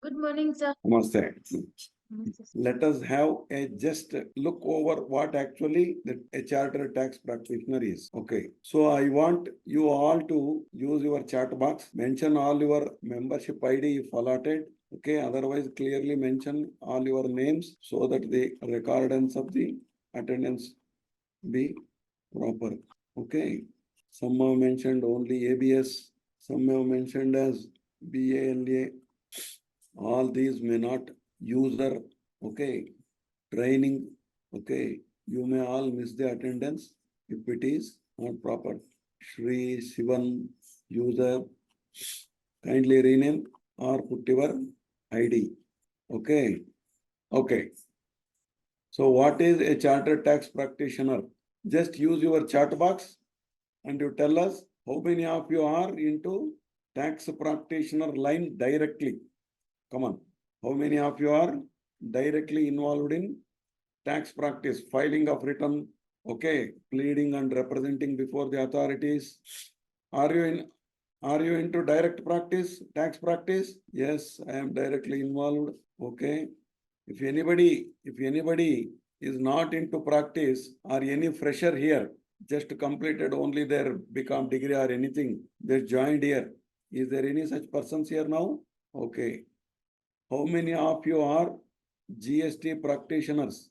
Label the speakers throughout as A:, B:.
A: Good morning, sir.
B: Namaste.
A: Namaste, sir.
B: Let us have a just look over what actually a chartered tax practitioner is. Okay. So I want you all to use your chat box, mention all your membership ID if allotted. Okay. Otherwise, clearly mention all your names so that the recordance of the attendance be proper. Okay. Some have mentioned only ABS. Some have mentioned as BALA. All these may not user, okay, training, okay. You may all miss the attendance if it is not proper. Shri Shivan user, kindly rename or put your ID. Okay. Okay. So what is a chartered tax practitioner? Just use your chat box and you tell us how many of you are into tax practitioner line directly. Come on. How many of you are directly involved in tax practice, filing of return, okay, pleading and representing before the authorities? Are you into direct practice, tax practice? Yes, I am directly involved. Okay. If anybody is not into practice or any fresher here, just completed only their BCom degree or anything, they joined here. Is there any such persons here now? Okay. How many of you are GST practitioners?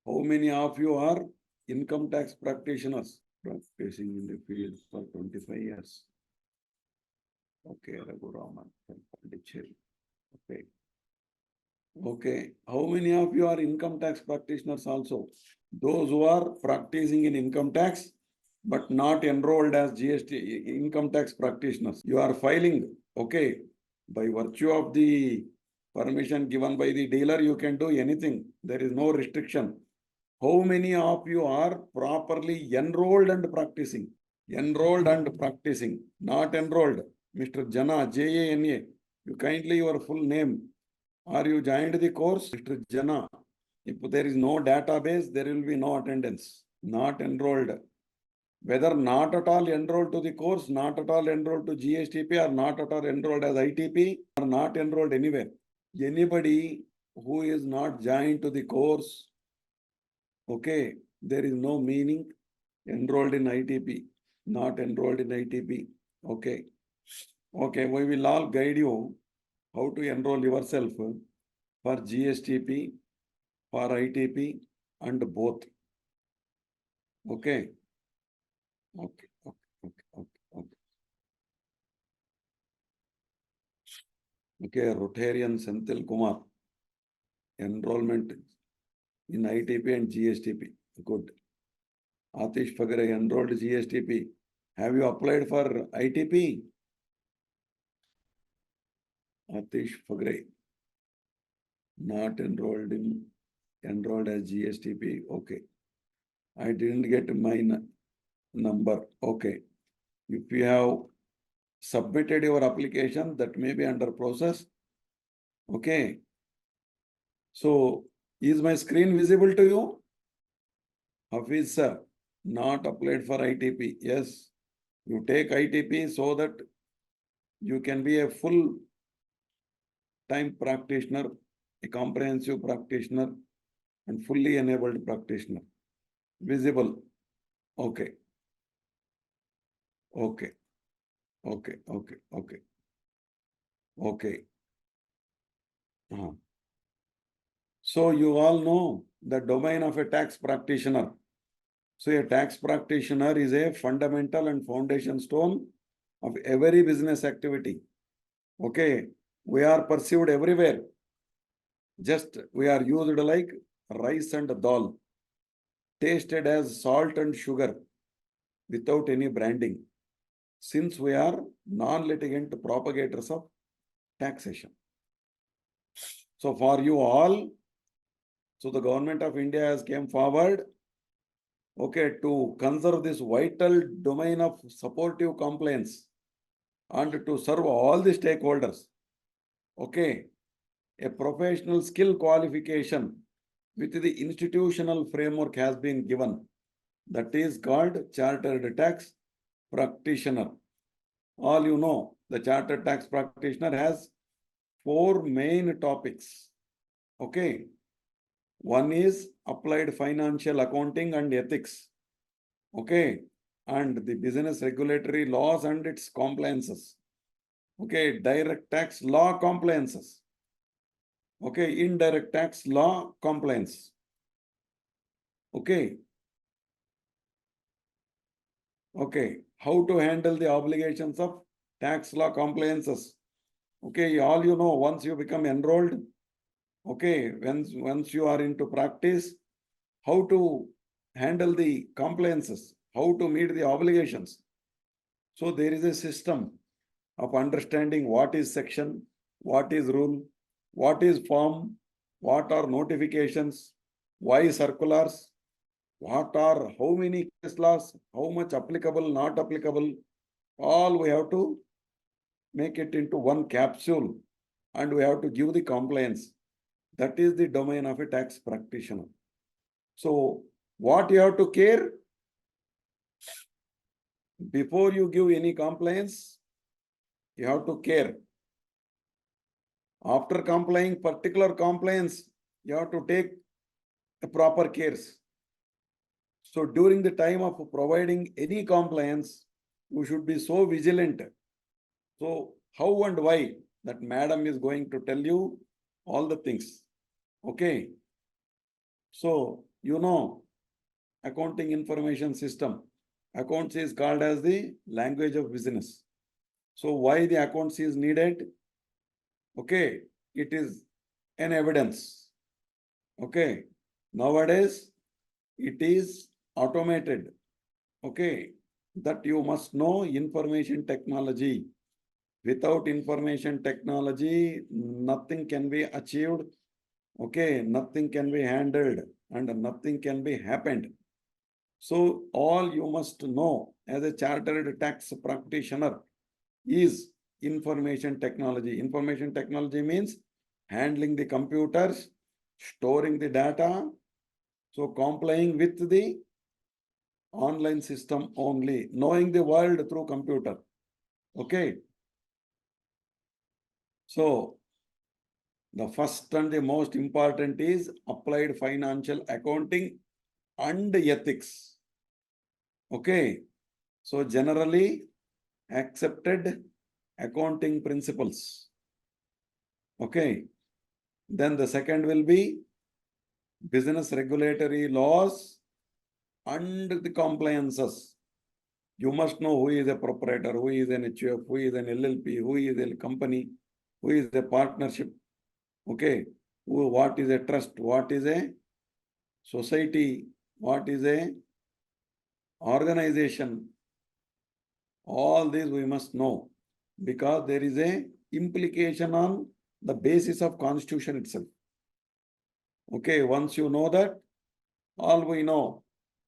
B: How many of you are income tax practitioners? Practicing in the field for 25 years. Okay, Raghu Raman, Pondicherry. Okay. Okay. How many of you are income tax practitioners also? Those who are practicing in income tax, but not enrolled as GST income tax practitioners. You are filing, okay. By virtue of the permission given by the dealer, you can do anything. There is no restriction. How many of you are properly enrolled and practicing? Enrolled and practicing, not enrolled. Mr. Jana, Jana, you kindly your full name. Are you joined the course? Mr. Jana, if there is no database, there will be no attendance. Not enrolled. Whether not at all enrolled to the course, not at all enrolled to GSTP, or not at all enrolled as ITP, or not enrolled anywhere. Anybody who is not joined to the course, okay, there is no meaning enrolled in ITP, not enrolled in ITP. Okay. Okay, we will all guide you how to enroll yourself for GSTP, for ITP, and both. Okay. Okay. Okay, Rotarian Senthil Kumar. Enrollment in ITP and GSTP. Good. Atish Fagre enrolled GSTP. Have you applied for ITP? Atish Fagre. Not enrolled as GSTP. Okay. I didn't get my number. Okay. If you have submitted your application, that may be under process. Okay. So, is my screen visible to you? Hafiz sir, not applied for ITP. Yes, you take ITP so that you can be a full-time practitioner, a comprehensive practitioner, and fully enabled practitioner. Visible. Okay. Okay. Okay. Okay. Okay. Okay. So you all know the domain of a tax practitioner. So a tax practitioner is a fundamental and foundation stone of every business activity. Okay. We are perceived everywhere. Just we are used like rice and dal, tasted as salt and sugar without any branding, since we are non-litigant propagators of taxation. So for you all, so the government of India has came forward, okay, to conserve this vital domain of supportive compliance and to serve all the stakeholders. Okay, a professional skill qualification with the institutional framework has been given. That is called chartered tax practitioner. All you know, the chartered tax practitioner has 4 main topics. Okay. One is applied financial accounting and ethics. Okay. And the business regulatory laws and its compliances. Okay. Direct tax law compliances. Okay. Indirect tax law compliance. Okay. Okay. How to handle the obligations of tax law compliances. Okay. All you know, once you become enrolled, okay, once you are into practice, how to handle the compliances, how to meet the obligations. So there is a system of understanding what is section, what is rule, what is form, what are notifications, why circulars, what are how many case laws, how much applicable, not applicable, all we have to make it into one capsule and we have to give the compliance. That is the domain of a tax practitioner. So what you have to care before you give any compliance, you have to care. After complying particular compliance, you have to take the proper cares. So during the time of providing any compliance, you should be so vigilant. So how and why, that madam is going to tell you all the things. Okay. So, you know, accounting information system. Accounts is called as the language of business. So why the accounts is needed? Okay, it is an evidence. Okay, nowadays it is automated. Okay, that you must know information technology. Without information technology, nothing can be achieved. Okay, nothing can be handled and nothing can be happened. So all you must know as a chartered tax practitioner is information technology. Information technology means handling the computers, storing the data, so complying with the online system only, knowing the world through computer. Okay. So the first and the most important is applied financial accounting and ethics. Okay. So generally accepted accounting principles. Okay. Then the second will be business regulatory laws and the compliances. You must know who is a proprietor, who is an HUF, who is an LLP, who is a company, who is a partnership. Okay. What is a trust? What is a society? What is a organization? All these we must know because there is a implication on the basis of constitution itself. Okay, once you know that, all we know.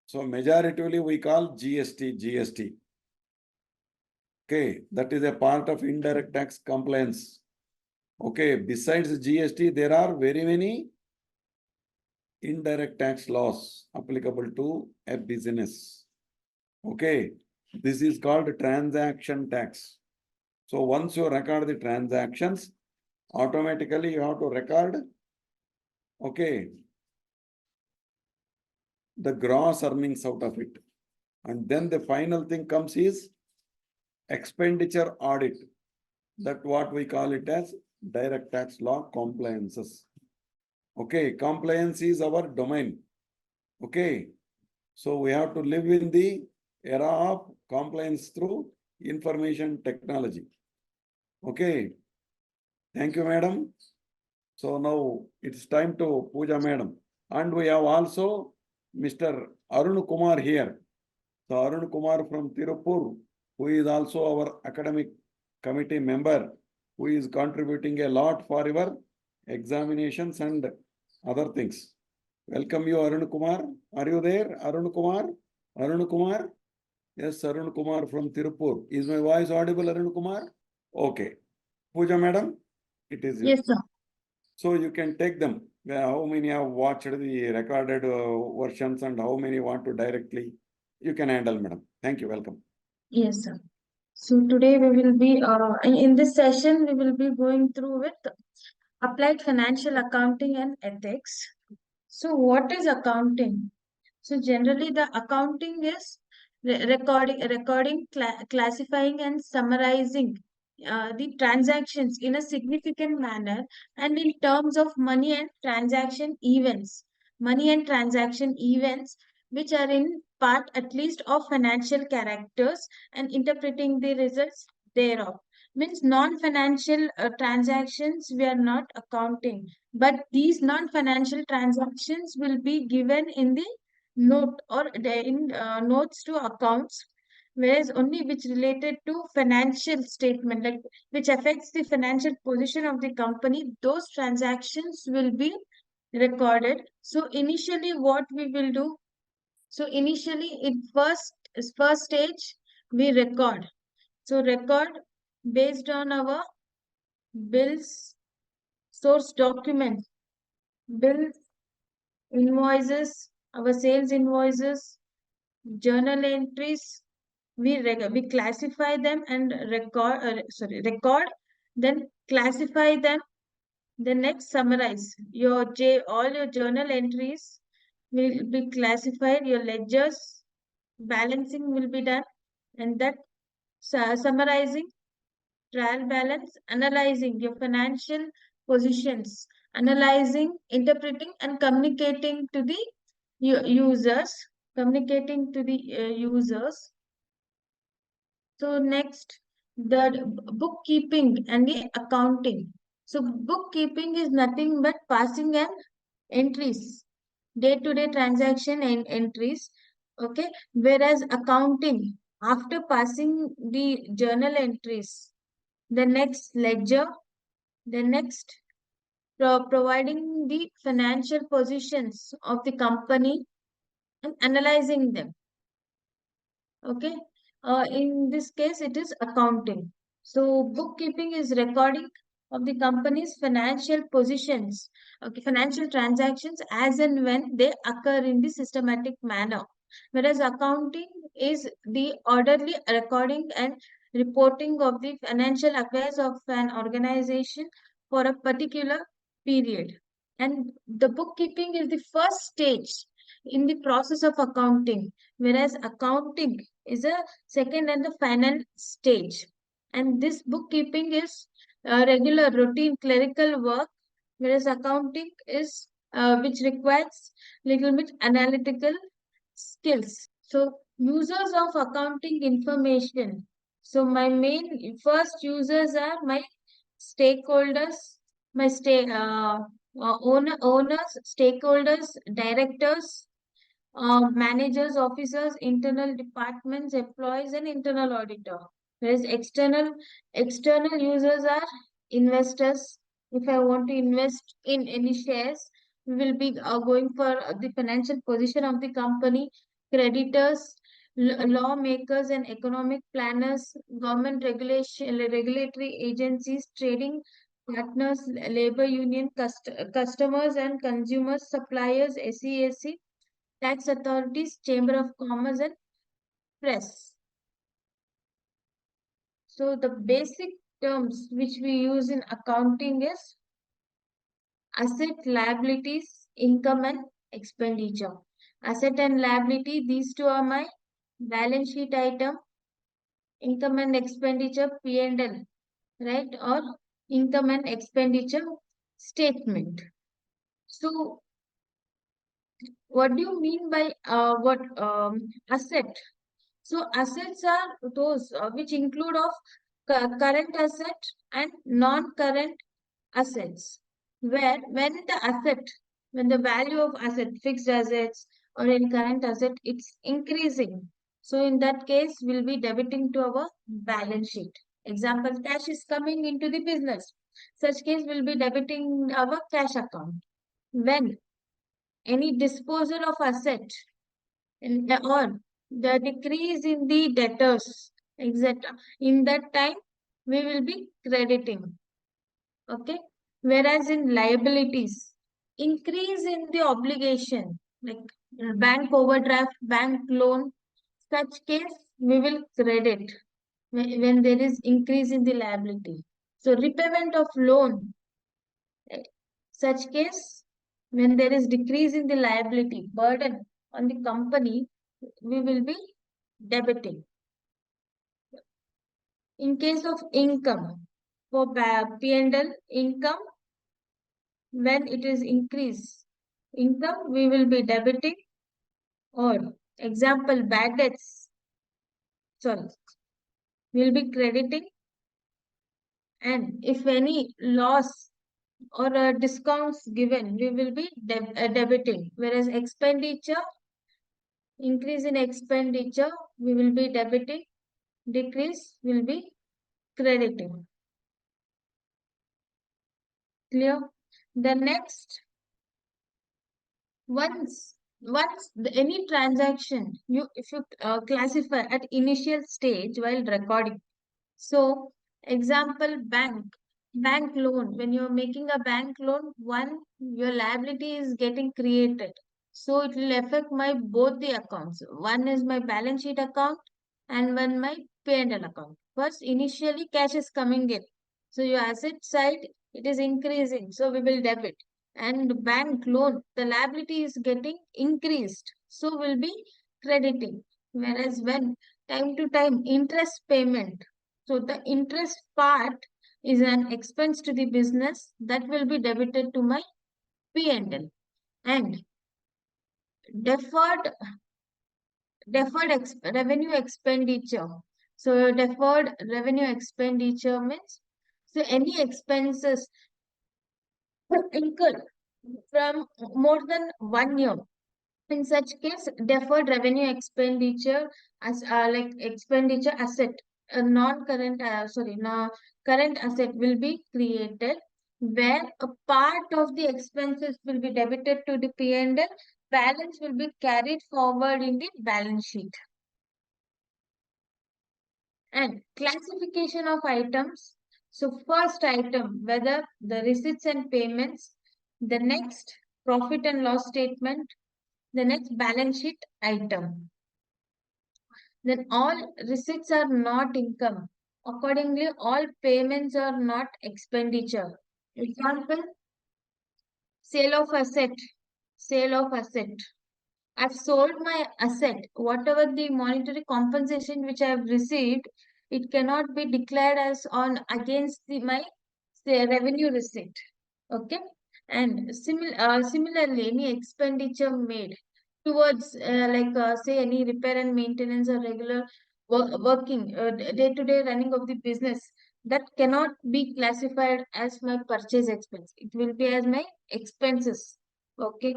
B: So majoritively we call GST. Okay, that is a part of indirect tax compliance. Okay, besides GST, there are very many indirect tax laws applicable to a business. Okay, this is called transaction tax. So once you record the transactions, automatically you have to record, okay, the gross earnings out of it. And then the final thing comes is expenditure audit. That what we call it as direct tax law compliances. Okay, compliance is our domain. Okay, so we have to live in the era of compliance through information technology. Okay, thank you, madam. So now it's time to Pooja madam. And we have also Mr. Arun Kumar here. So Arun Kumar from Tirupur, who is also our academic committee member, who is contributing a lot for your examinations and other things. Welcome you, Arun Kumar. Are you there, Arun Kumar? Arun Kumar? Yes, Arun Kumar from Tirupur. Is my voice audible, Arun Kumar? Okay. Pooja madam, it is.
A: Yes, sir.
B: So you can take them. How many have watched the recorded versions and how many want to directly? You can handle, madam. Thank you. Welcome.
A: Yes, sir. So today we will be in this session we will be going through with applied financial accounting and ethics. So what is accounting? So generally the accounting is recording, classifying and summarizing the transactions in a significant manner and in terms of money and transaction events which are in part at least of financial characters and interpreting the results thereof. Means non-financial transactions we are not accounting, but these non-financial transactions will be given in the note or in notes to accounts, whereas only which related to financial statement, like which affects the financial position of the company, those transactions will be recorded. So initially what we will do, so initially in first stage we record. So record based on our bills, source documents, bills, invoices, our sales invoices, journal entries. We classify them and record, then classify them. Then next summarize all your journal entries will be classified. Your ledgers balancing will be done, and that summarizing trial balance, analyzing your financial positions, analyzing, interpreting, and communicating to the users, communicating to the users. So next, the bookkeeping and the accounting. So bookkeeping is nothing but passing an entries, day-to-day transaction and entries. Okay, whereas accounting, after passing the journal entries, the next ledger, the next providing the financial positions of the company and analyzing them. Okay. In this case, it is accounting. So bookkeeping is recording of the company's financial positions, okay, financial transactions as and when they occur in the systematic manner. Whereas accounting is the orderly recording and reporting of the financial affairs of an organization for a particular period. And the bookkeeping is the first stage in the process of accounting, whereas accounting is a second and the final stage. And this bookkeeping is regular routine clerical work, whereas accounting is which requires little bit analytical skills. So users of accounting information. So my main first users are my stakeholders, my owners, stakeholders, directors, managers, officers, internal departments, employees, and internal auditor. Whereas external users are investors. If I want to invest in any shares, we will be going for the financial position of the company, creditors, lawmakers and economic planners, government regulatory agencies, trading partners, labor union, customers and consumers, suppliers, SEAC, tax authorities, chamber of commerce and press. So the basic terms which we use in accounting is asset, liabilities, income and expenditure. Asset and liability, these two are my balance sheet item. Income and expenditure, P&L, right? Or income and expenditure statement. So what do you mean by what asset? So assets are those which include of current asset and non-current assets. Where when the value of asset, fixed assets or in current asset, it's increasing. So in that case, we'll be debiting to our balance sheet. Example, cash is coming into the business. Such case will be debiting our cash account. When any disposal of asset or the decrease in the debtors, etc. In that time, we will be crediting. Okay. Whereas in liabilities, increase in the obligation, like bank overdraft, bank loan, such case we will credit. when there is increase in the liability. So repayment of loan, eh, such case when there is decrease in the liability burden on the company, we will be debiting. In case of income, for P&L income, when it is increase income, we will be debiting, or example bad debts, sorry, we'll be crediting, and if any loss or discounts given, we will be debiting. Whereas expenditure, increase in expenditure, we will be debiting, decrease will be crediting. Clear? The next, any transaction, if you classify at initial stage while recording. So, example, bank loan. When you're making a bank loan, your liability is getting created. So it will affect my both the accounts. One is my balance sheet account and one my P&L account. First, initially cash is coming in. So your asset side, it is increasing. So we will debit. And bank loan, the liability is getting increased. So we'll be crediting. Whereas when time to time interest payment, so the interest part is an expense to the business that will be debited to my P&L. And deferred revenue expenditure. So deferred revenue expenditure means, so any expenses incurred from more than 1 year. In such case, deferred revenue expenditure as like expenditure asset, a non-current, no, current asset will be created, where a part of the expenses will be debited to the P&L, balance will be carried forward in the balance sheet. And classification of items. So first item, whether the receipts and payments, the next profit and loss statement, the next balance sheet item. Then all receipts are not income. Accordingly, all payments are not expenditure. Example, sale of asset. Sale of asset. I've sold my asset. Whatever the monetary compensation which I have received, it cannot be declared as on against my say, revenue receipt. Okay. And similarly, any expenditure made towards say any repair and maintenance or regular working day-to-day running of the business, that cannot be classified as my purchase expense. It will be as my expenses. Okay.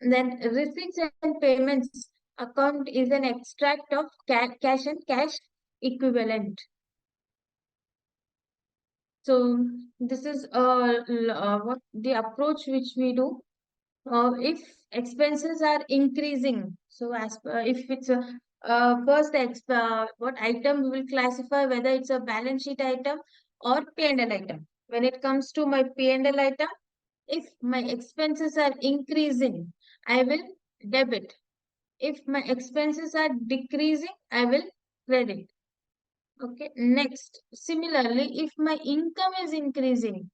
A: Then receipts and payments account is an extract of cash and cash equivalent. So this is what the approach which we do. If expenses are increasing, so as if it's a first what item we will classify, whether it's a balance sheet item or P&L item. When it comes to my P&L item, if my expenses are increasing, I will debit. If my expenses are decreasing, I will credit. Okay. Next, similarly, if my income is increasing,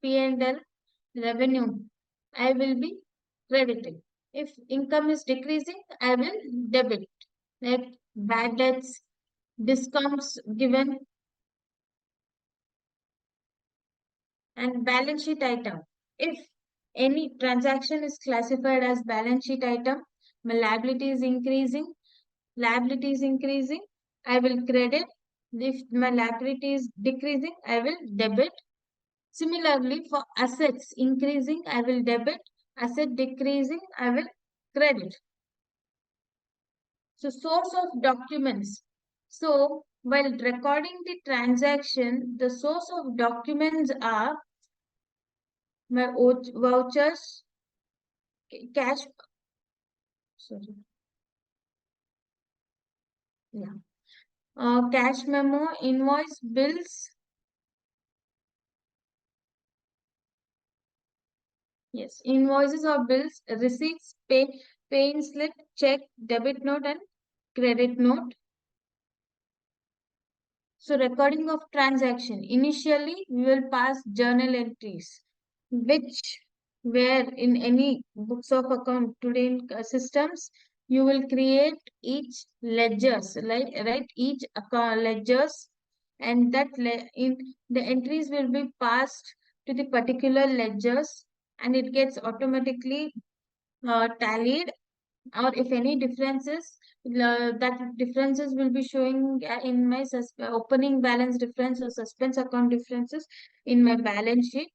A: P&L revenue, I will be crediting. If income is decreasing, I will debit. Like bad debts, discounts given, and balance sheet item. If any transaction is classified as balance sheet item, my liability is increasing, I will credit. If my liability is decreasing, I will debit. Similarly, for assets increasing, I will debit. Asset decreasing, I will credit. So source of documents. So while recording the transaction, the source of documents are my vouchers, cash, sorry, yeah, cash memo, invoice, bills, yes, invoices or bills, receipts, paying slip, check, debit note, and credit note. So recording of transaction. Initially, we will pass journal entries, which where in any books of account today in systems, you will create each ledgers, like right each account ledgers, and that in the entries will be passed to the particular ledgers, and it gets automatically tallied, or if any differences, that differences will be showing in my opening balance difference or suspense account differences in my balance sheet.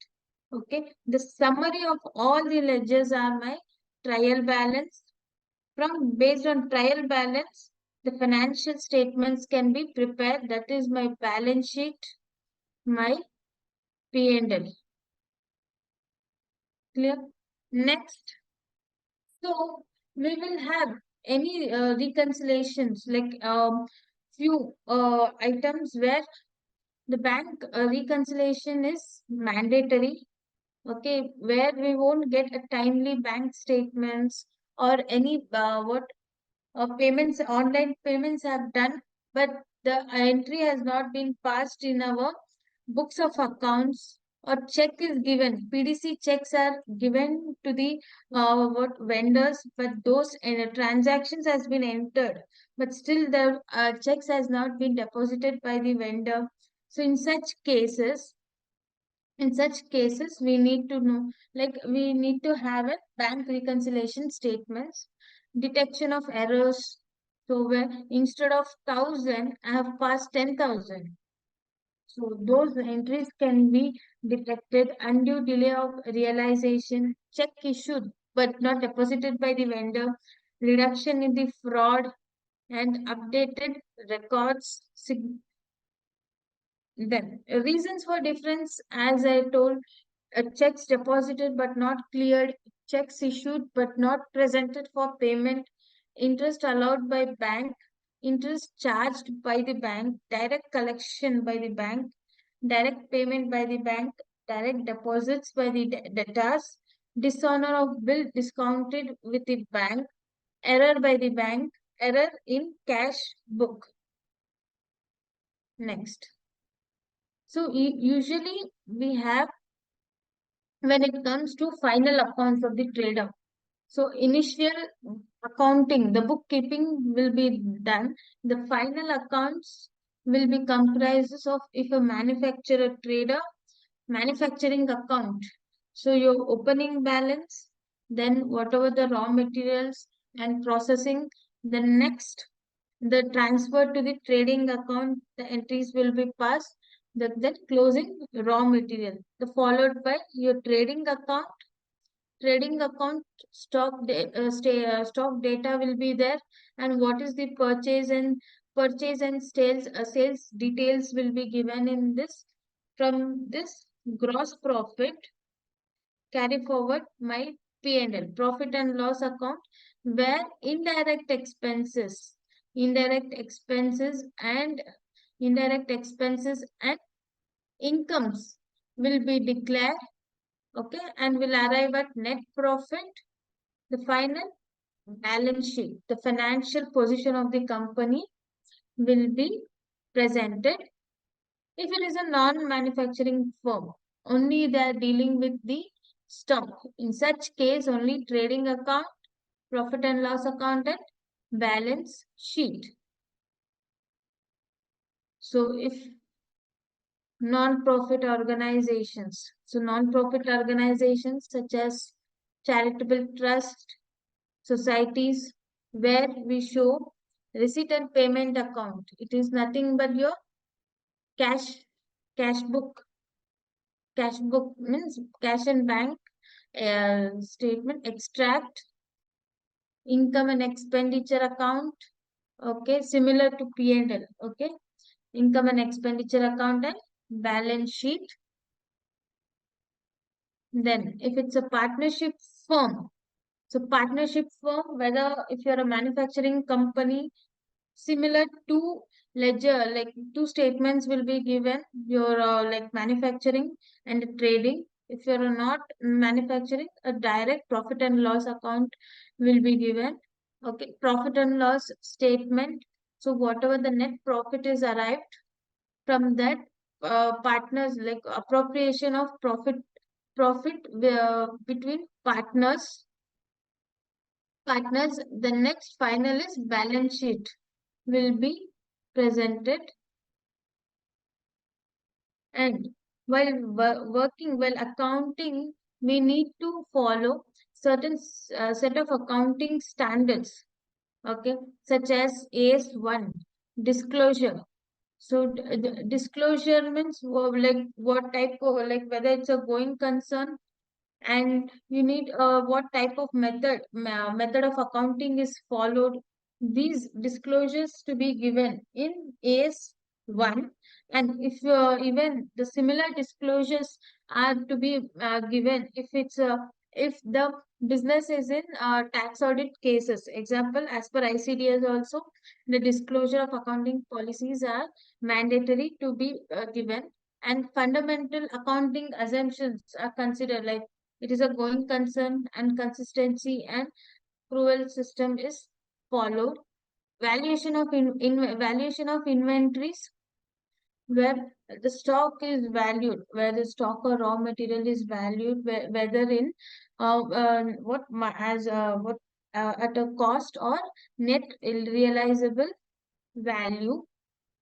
A: Okay, the summary of all the ledgers are my trial balance. From based on trial balance, the financial statements can be prepared. That is my balance sheet, my P&L. Clear? Next, so we will have any reconciliations, like few items where the bank reconciliation is mandatory. Okay, where we won't get a timely bank statements or any what payments, online payments have done, but the entry has not been passed in our books of accounts, or check is given. PDC checks are given to the what vendors, but those transactions has been entered, but still the checks has not been deposited by the vendor. So in such cases, we need to know, like we need to have a bank reconciliation statements, detection of errors. So where instead of 1,000, I have passed 10,000. So those entries can be detected. Undue delay of realization, check issued but not deposited by the vendor, reduction in the fraud, and updated records. Then reasons for difference, as I told, checks deposited but not cleared, checks issued but not presented for payment, interest allowed by bank, interest charged by the bank, direct collection by the bank, direct payment by the bank, direct deposits by the debtors, dishonor of bill discounted with the bank, error by the bank, error in cash book. Next. So usually we have, when it comes to final accounts of the trader. So initial accounting, the bookkeeping will be done. The final accounts will be comprises of, if a manufacturer trader, manufacturing account. So your opening balance, then whatever the raw materials and processing, the next, the transfer to the trading account, the entries will be passed. Then closing raw material, the followed by your trading account stock data will be there, and what is the purchase and sales details will be given in this. From this gross profit, carry forward my P&L, profit and loss account, where indirect expenses and incomes will be declared. Okay, and will arrive at net profit. The final balance sheet, the financial position of the company will be presented. If it is a non-manufacturing firm, only they are dealing with the stock. In such case, only trading account, profit and loss account, and balance sheet. So if non-profit organizations, so non-profit organizations such as charitable trust, societies, where we show receipt and payment account. It is nothing but your cash cash book. Cash book means cash and bank statement, extract, income and expenditure account. Okay, similar to P&L. Okay, income and expenditure account and balance sheet. Then if it's a partnership firm, so partnership firm, whether if you're a manufacturing company, similar to ledger, like two statements will be given, your like manufacturing and trading. If you're not manufacturing, a direct profit and loss account will be given. Okay, profit and loss statement. So whatever the net profit is arrived, from that partners, like appropriation of profit between partners. The next final is balance sheet will be presented, and while working while accounting, we need to follow certain set of accounting standards, okay, such as AS1 disclosure. So disclosure means like what type of, like whether it's a going concern, and you need what type of method of accounting is followed. These disclosures to be given in AS1, and if even the similar disclosures are to be given if it's if the business is in tax audit cases. Example, as per ICDS also, the disclosure of accounting policies are mandatory to be given, and fundamental accounting assumptions are considered, like it is a going concern and consistency and accrual system is followed. Valuation of valuation of inventories, where the stock is valued, where the stock or raw material is valued, whether in what at a cost or net realizable value.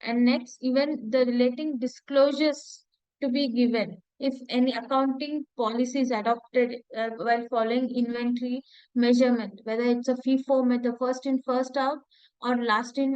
A: And next, even the relating disclosures to be given. If any accounting policy is adopted while following inventory measurement, whether it's a FIFO method, first in, first out, or last in,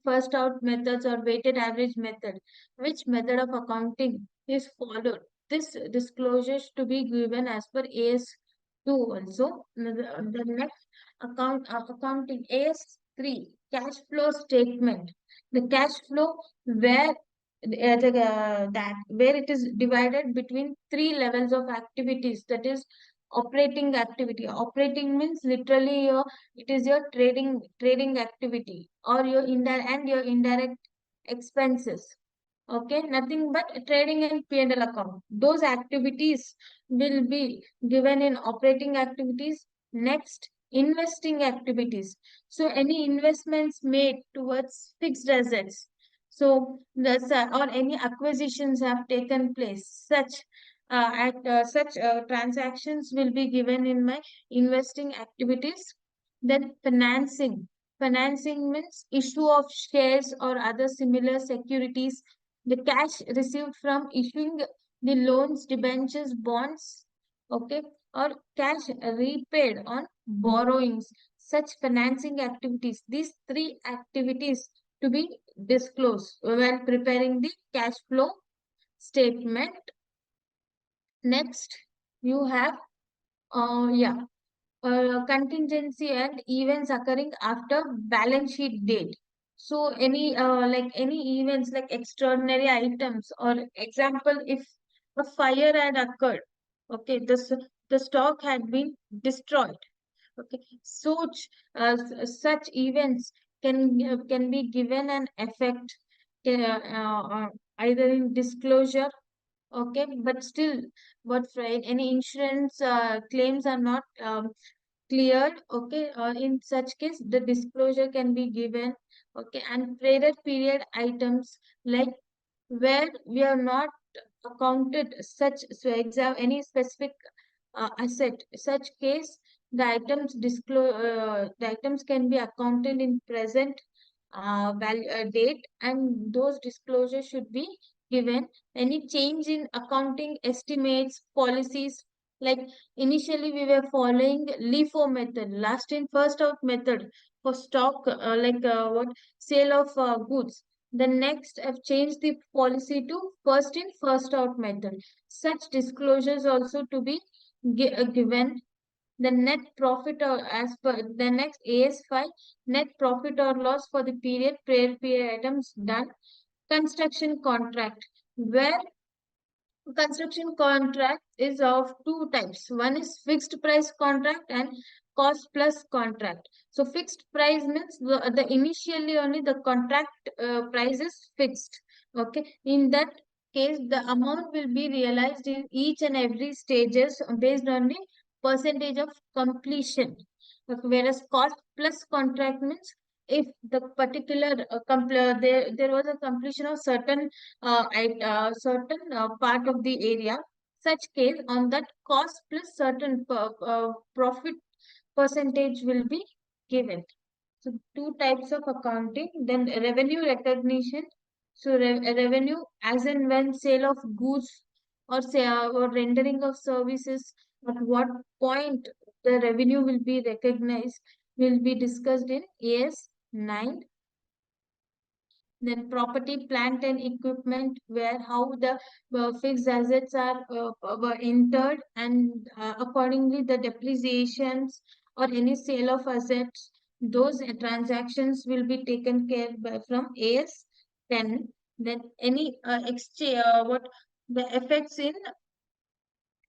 A: first out methods, or weighted average method, which method of accounting is followed. This disclosures to be given as per AS2 also. The next accounting AS3 cash flow statement. The cash flow, where that where it is divided between three levels of activities, that is operating activity. Operating means literally your, it is your trading activity, or your indirect expenses. Okay, nothing but trading and P&L account. Those activities will be given in operating activities. Next, investing activities. So any investments made towards fixed assets. So or any acquisitions have taken place. Such transactions will be given in my investing activities. Then financing. Financing means issue of shares or other similar securities, the cash received from issuing the loans, debentures, bonds, okay, or cash repaid on borrowings. Such financing activities, these three activities to be disclosed when preparing the cash flow statement. Next, you have yeah, contingency and events occurring after balance sheet date. So any like any events like extraordinary items, or example, if a fire had occurred, okay, the stock had been destroyed. Okay, such events can be given an effect either in disclosure. Okay, but still, but for any insurance claims are not cleared. Okay, in such case, the disclosure can be given. Okay, and traded period items, like where we are not accounted such, so exam any specific asset. Such case, the items can be accounted in present value date, and those disclosures should be given. Any change in accounting estimates policies, like initially we were following LIFO method, last in first out method, for stock what sale of goods. The next have changed the policy to first in first out method. Such disclosures also to be given. The net profit, or as per the next AS5, net profit or loss for the prior period items done. Construction contract, where construction contract is of two types. One is fixed price contract and cost plus contract. So fixed price means the initially only the contract price is fixed. Okay, in that case the amount will be realized in each and every stages based on the percentage of completion. Okay, whereas cost plus contract means if the particular there was a completion of certain part of the area, such case on that cost plus certain profit percentage will be given. So two types of accounting. Then revenue recognition. So revenue as and when sale of goods or say or rendering of services, at what point the revenue will be recognized will be discussed in AS 9. Then property, plant and equipment, where how the fixed assets are were entered, and accordingly the depreciations or any sale of assets, those transactions will be taken care by from AS 10. Then any exchange, what the effects in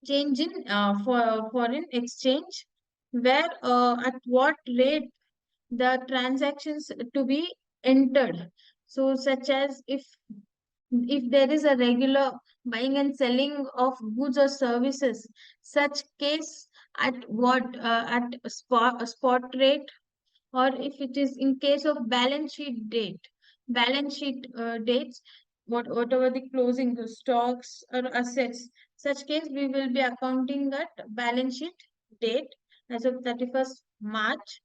A: change in for foreign exchange, where at what rate the transactions to be entered. So such as if there is a regular buying and selling of goods or services, such case at what at spot rate, or if it is in case of balance sheet dates, whatever the closing the stocks or assets, such case we will be accounting at balance sheet date as of 31st March.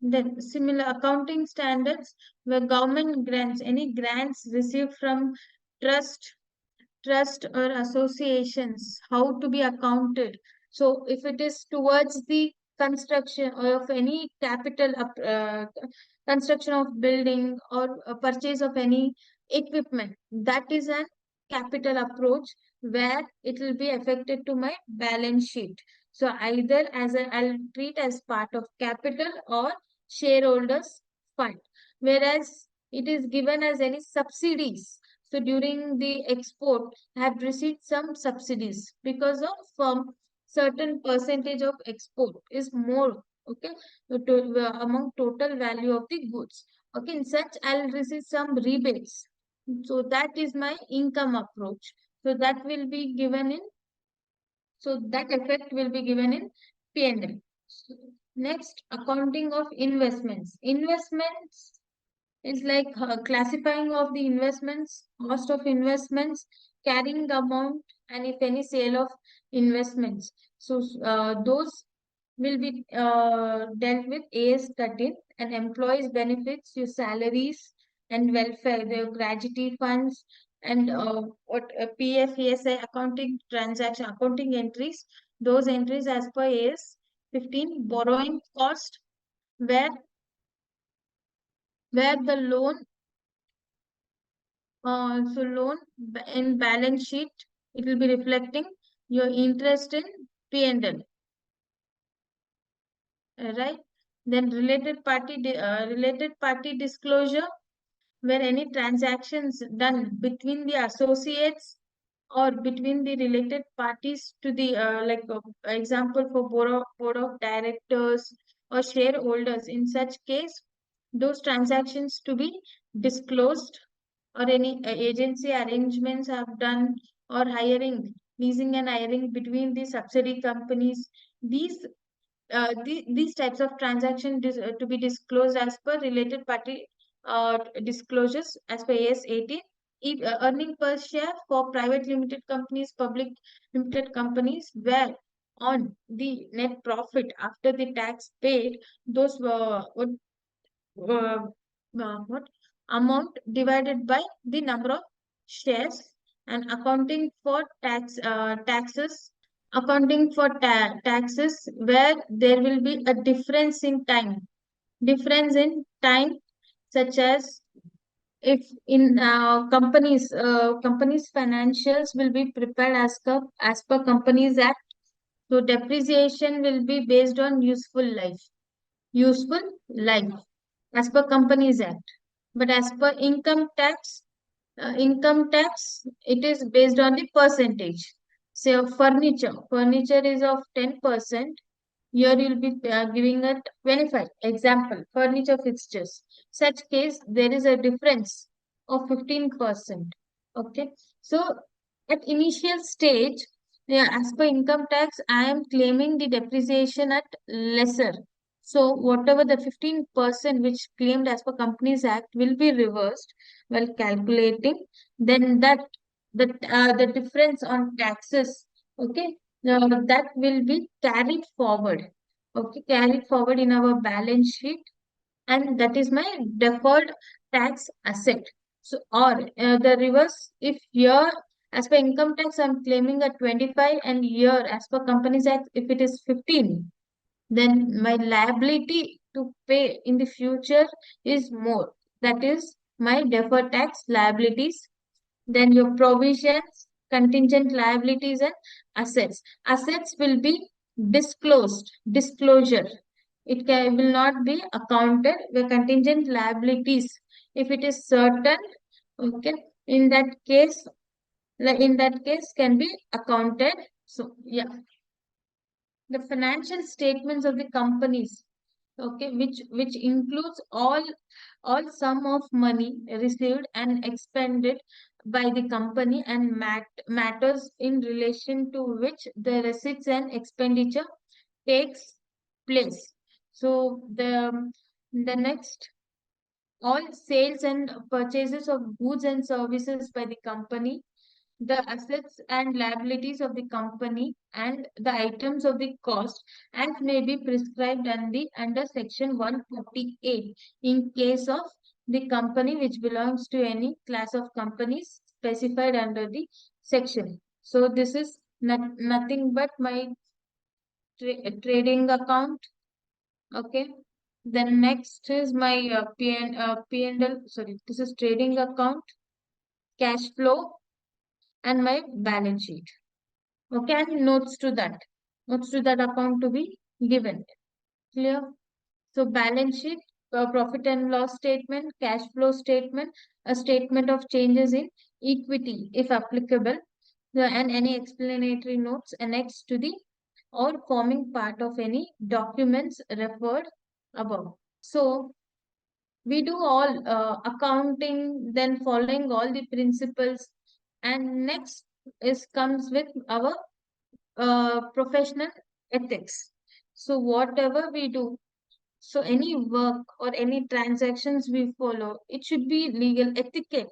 A: Then similar accounting standards, where government grants, any grants received from trust trust or associations, how to be accounted. So if it is towards the construction or of any construction of building or a purchase of any equipment, that is an capital approach where it will be affected to my balance sheet. So either as a I'll treat as part of capital or shareholders fund, whereas it is given as any subsidies. So during the export, I have received some subsidies because of certain percentage of export is more, okay, among total value of the goods. Okay, in such I'll receive some rebates. So that is my income approach. So that will be given in, so that effect will be given in P&L. So next, accounting of investments. Investments is like classifying of the investments, cost of investments, carrying the amount, and if any sale of investments. So those will be dealt with AS 13, and employees benefits, your salaries and welfare, their gratuity funds, and what PF, ESI, accounting transaction, accounting entries, those entries as per AS 15, borrowing cost, where the loan so in balance sheet, it will be reflecting your interest in P&L, right? Then related party disclosure, where any transactions done between the associates or between the related parties to the example for board of directors or shareholders. In such case, those transactions to be disclosed, or any agency arrangements have done, or hiring, leasing and hiring between the subsidiary companies. These these types of transactions to be disclosed as per related party disclosures as per AS 18. If, earning per share for private limited companies, public limited companies, where on the net profit after the tax paid, those uh, what amount divided by the number of shares. And accounting for taxes, where there will be a difference in time, such as if in companies financials will be prepared as per Companies Act. So depreciation will be based on useful life as per Companies Act. But as per income tax, it is based on the percentage. Say of furniture is of 10%. Here you'll be giving a 25. Example, furniture fixtures. Such case, there is a difference of 15%. Okay. So at initial stage, Yeah, as per income tax, I am claiming the depreciation at lesser. So whatever the 15% which claimed as per Companies Act will be reversed while calculating. Then the difference on taxes, okay, that will be carried forward. Okay, carried forward in our balance sheet, and that is my deferred tax asset. So, or the reverse, if here as per income tax I'm claiming at 25, and here as per Companies Act if it is 15, then my liability to pay in the future is more. That is my deferred tax liabilities. Then your provisions, contingent liabilities, and assets. Assets will be disclosure. Will not be accounted. The contingent liabilities, if it is certain, okay, in that case, can be accounted. So yeah, the financial statements of the companies, okay, which includes all sum of money received and expended by the company, and matters in relation to which the receipts and expenditure takes place. So the next, all sales and purchases of goods and services by the company, the assets and liabilities of the company, and the items of the cost as may be prescribed under section 148 in case of the company which belongs to any class of companies specified under the section. So this is nothing but my trading account. Okay. Then next is my P&L. Sorry, this is trading account, cash flow, and my balance sheet. Okay, and notes to that account to be given. Clear? So balance sheet, profit and loss statement, cash flow statement, a statement of changes in equity if applicable, and any explanatory notes annexed to the or forming part of any documents referred above. So we do all accounting, then following all the principles, and next is comes with our professional ethics. So whatever we do, so any work or any transactions we follow, it should be legal etiquette.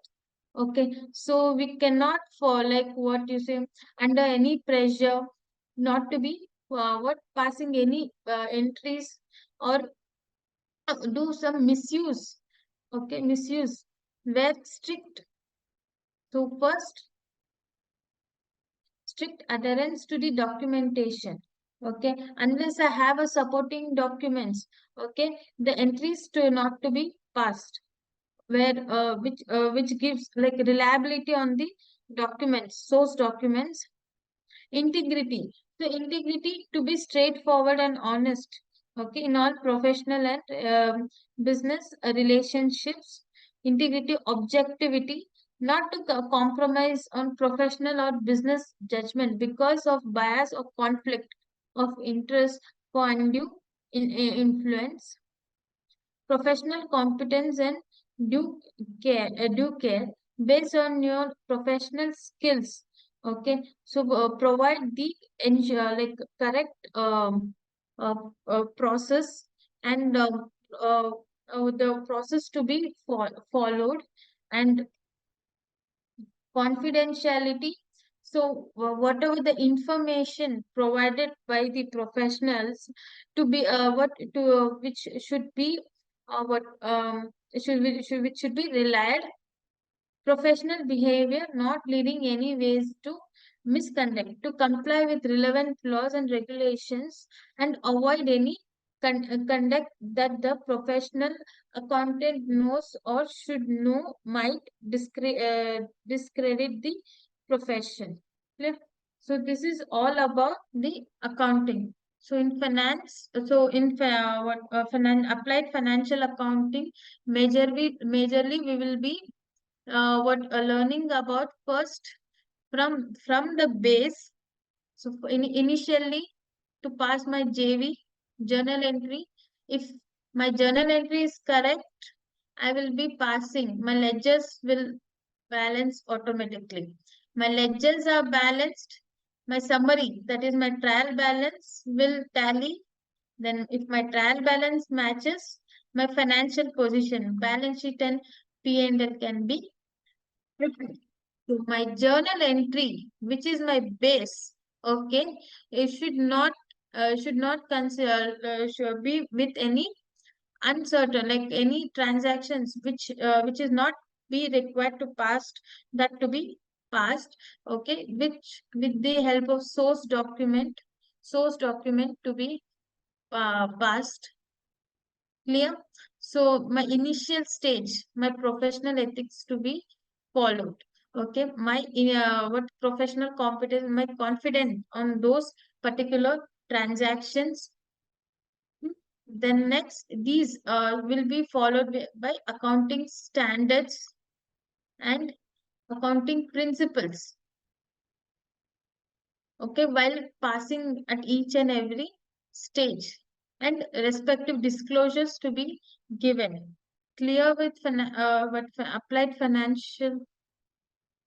A: Okay, so we cannot fall like what you say under any pressure, not to be what passing any entries, or do some misuse. Okay, misuse. Where so first strict adherence to the documentation. Okay, unless I have a supporting documents, okay, the entries to not to be passed, where which gives like reliability on the documents, source documents. Integrity. So integrity to be straightforward and honest. Okay, in all professional and business relationships. Integrity, objectivity, not to compromise on professional or business judgment because of bias or conflict of interest for undue influence. Professional competence and due care based on your professional skills. Okay, so provide the ensure like correct uh, process, and the process to be followed, and confidentiality. So whatever the information provided by the professionals to be what to which should be what which should be relied, professional behavior not leading any ways to misconduct, to comply with relevant laws and regulations, and avoid any conduct that the professional accountant knows or should know might discredit the profession. Clear? So this is all about the accounting. So in finance, so in applied financial accounting, majorly we will be what learning about first from the base. So initially, to pass my JV journal entry, if my journal entry is correct, I will be passing. My ledgers will balance automatically. My ledgers are balanced, My summary, that is my trial balance, will tally. Then if my trial balance matches, my financial position, balance sheet and P&L can be prepared. So my journal entry, which is my base, okay, it should not consider should be with any uncertain, like any transactions which is not be required to pass, that to be passed, okay, which with the help of source document to be passed. Clear? So my initial stage, my professional ethics to be followed. Okay, my what professional competence, my confidence on those particular transactions. Then next, these will be followed by accounting standards and accounting principles. Okay, while passing at each and every stage, and respective disclosures to be given. Clear with applied financial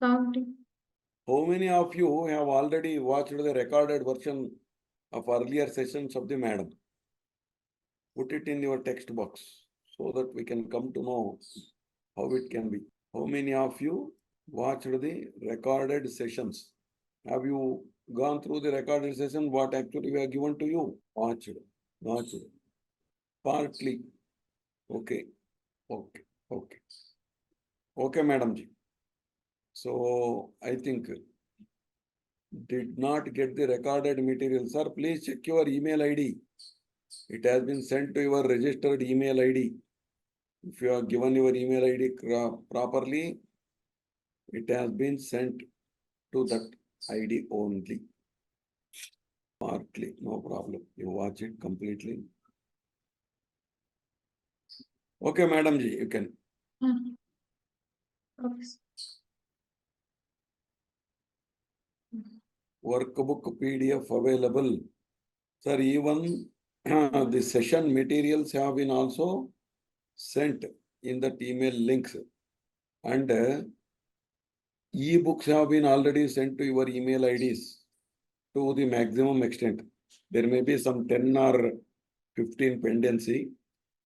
A: accounting.
B: How many of you have already watched the recorded version of earlier sessions of the madam? Put it in your text box so that we can come to know how it can be. How many of you watched the recorded sessions? Have you gone through the recorded session? What actually we are given to you? Watched, watched, partly. Okay, okay, okay. Okay, madam ji. So I think did not get the recorded material. Sir, please check your email ID. It has been sent to your registered email ID. If you have given your email ID properly, it has been sent to that ID only. Partly, no problem. You watch it completely. Okay, madam ji, you can.
A: Mhm. Okay.
B: Workbook PDF available. Sir, even the session materials have been also sent in that email links. And e-books have been already sent to your email IDs to the maximum extent. There may be some 10 or 15 pendency.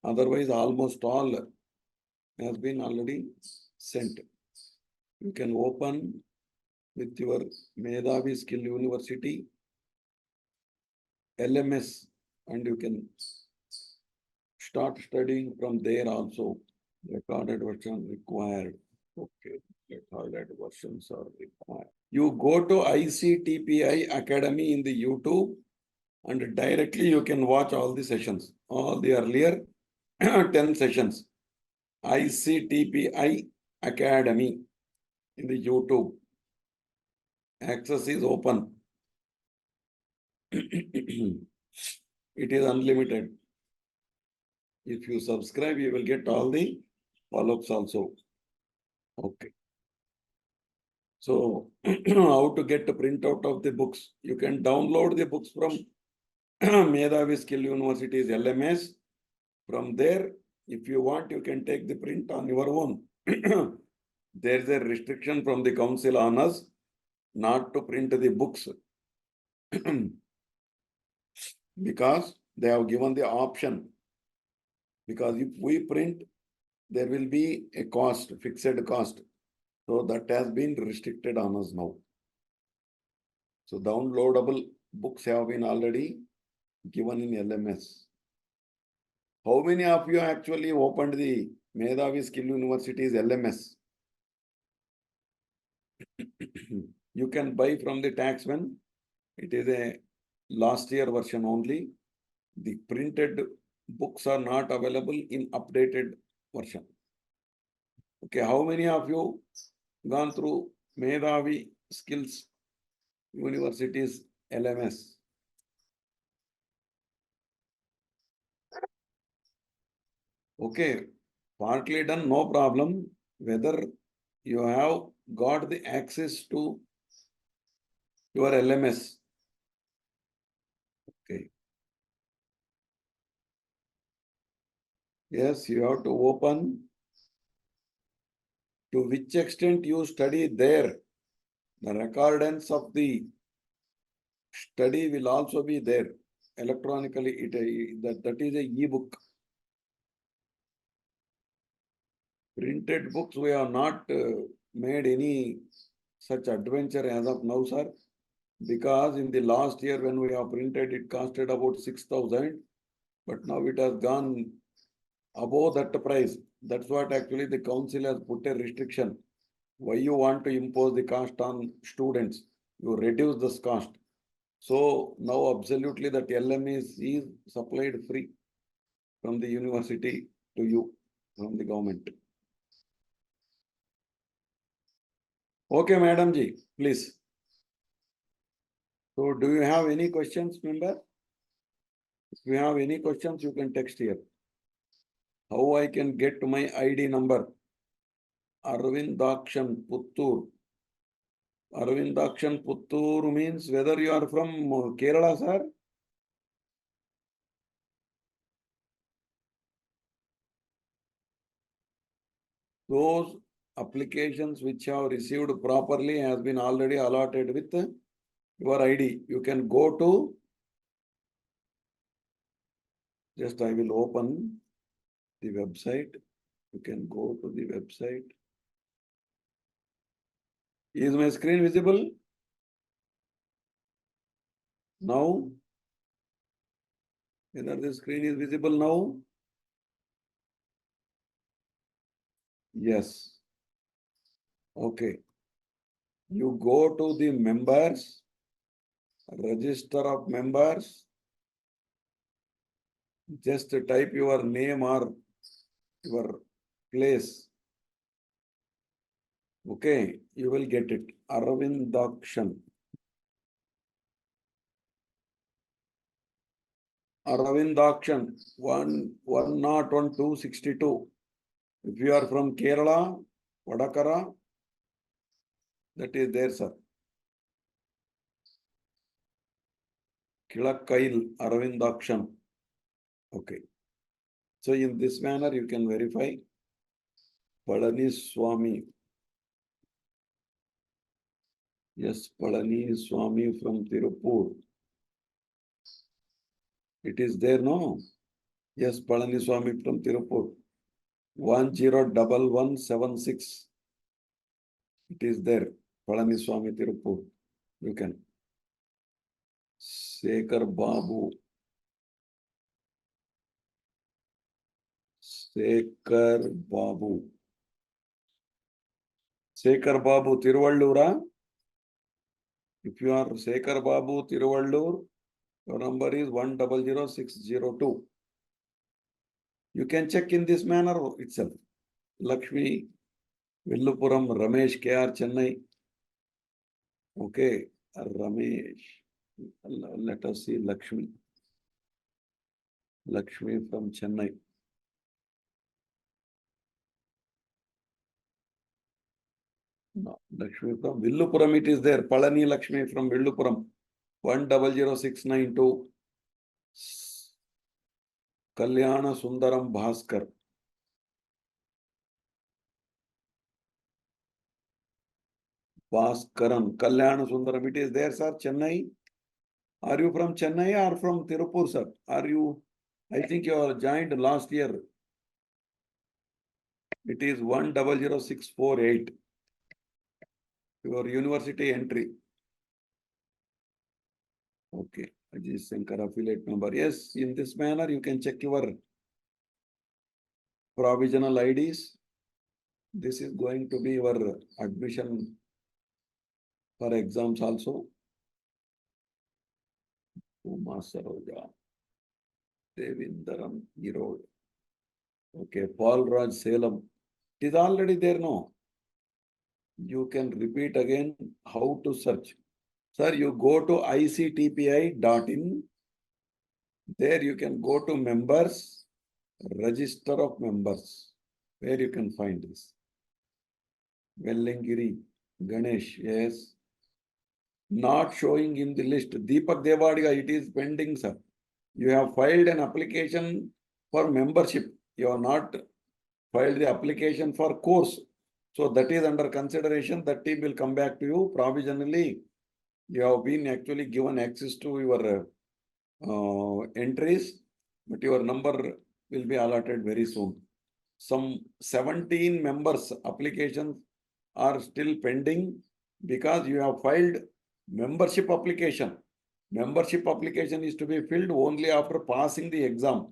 B: Otherwise, almost all has been already sent. You can open with your Medhavi Skill University LMS and you can start studying from there also. Recorded version required. Okay, recorded versions are required. You go to ICTPI Academy in the YouTube and directly you can watch all the sessions, all the earlier 10 sessions. ICTPI Academy in the YouTube. Access is open. It is unlimited. If you subscribe, you will get all the follow-ups also. Okay. So, how to get a printout of the books? You can download the books from Medhavi Skill University's LMS. From there, if you want, you can take the print on your own. There is a restriction from the council on us not to print the books because they have given the option. Because if we print, there will be a cost, fixed cost. So that has been restricted on us now. So downloadable books have been already given in LMS. How many of you actually opened the Medhavi Skill University's LMS? You can buy from the taxman. It is a last year version only. The printed books are not available in updated version. Okay, how many of you gone through Medhavi Skills University's LMS? Okay, partly done, no problem. Whether you have got the access to your LMS. Okay. Yes, you have to open. To which extent you study there, the recordance of the study will also be there electronically. That is a e-book. Printed books, we have not made any such adventure as of now, sir. Because in the last year when we have printed, it costed about 6,000, but now it has gone above that price. That's what actually the council has put a restriction. Why you want to impose the cost on students? You reduce this cost. So now absolutely that LM is supplied free from the university to you, from the government. Okay, Madam Ji, please. So do you have any questions, member? If you have any questions, you can text here. How I can get my ID number? Arvindakshan Puttur. Arvindakshan Puttur means whether you are from Kerala, sir. Those applications which have received properly has been already allotted with your ID. You can go to, just I will open the website. You can go to the website. Is my screen visible? Now? Whether the screen is visible now? Yes. Okay. You go to the members, register of members. Just type your name or your place. Okay, you will get it. Aravindakshan. Aravindakshan, 101,262. If you are from Kerala, Vadakara, that is there, sir. Kilakkail, Aravindakshan. Okay. So in this manner, you can verify. Palani Swami. Yes, Palani Swami from Tirupur. It is there, no? Yes, Palani Swami from Tirupur. 101176. It is there. Palani Swami Tirupur. You can. Sekar Babu. Sekar Babu. Sekar Babu Tiruvallura. If you are Sekar Babu Tiruvallur, your number is 100602. You can check in this manner itself. Lakshmi, Villupuram, Ramesh, KR, Chennai. Okay, Ramesh. Let us see Lakshmi. Lakshmi from Chennai. No, Lakshmi from Villupuram, it is there. Palani Lakshmi from Villupuram. 100692. Kalyana Sundaram Bhaskar. Bhaskaran. Kalyana Sundaram, it is there, sir. Chennai. Are you from Chennai or from Tirupur, sir? Are you? I think you are joined last year. It is 100648. Your university entry. Okay. Ajit Shankar affiliate member. Yes, in this manner you can check your provisional IDs. This is going to be your admission for exams also. Uma Saroja. Devindaram Girod. Okay, Paul Raj Salem. It is already there, no? You can repeat again how to search. Sir, you go to ictpi.in. There you can go to members, register of members, where you can find this. Vellingiri, Ganesh, yes. Not showing in the list. Deepak Devadiga, it is pending, sir. You have filed an application for membership. You have not filed the application for course. So that is under consideration. That team will come back to you provisionally. You have been actually given access to your entries, but your number will be allotted very soon. Some 17 members applications are still pending because you have filed membership application. Membership application is to be filled only after passing the exam.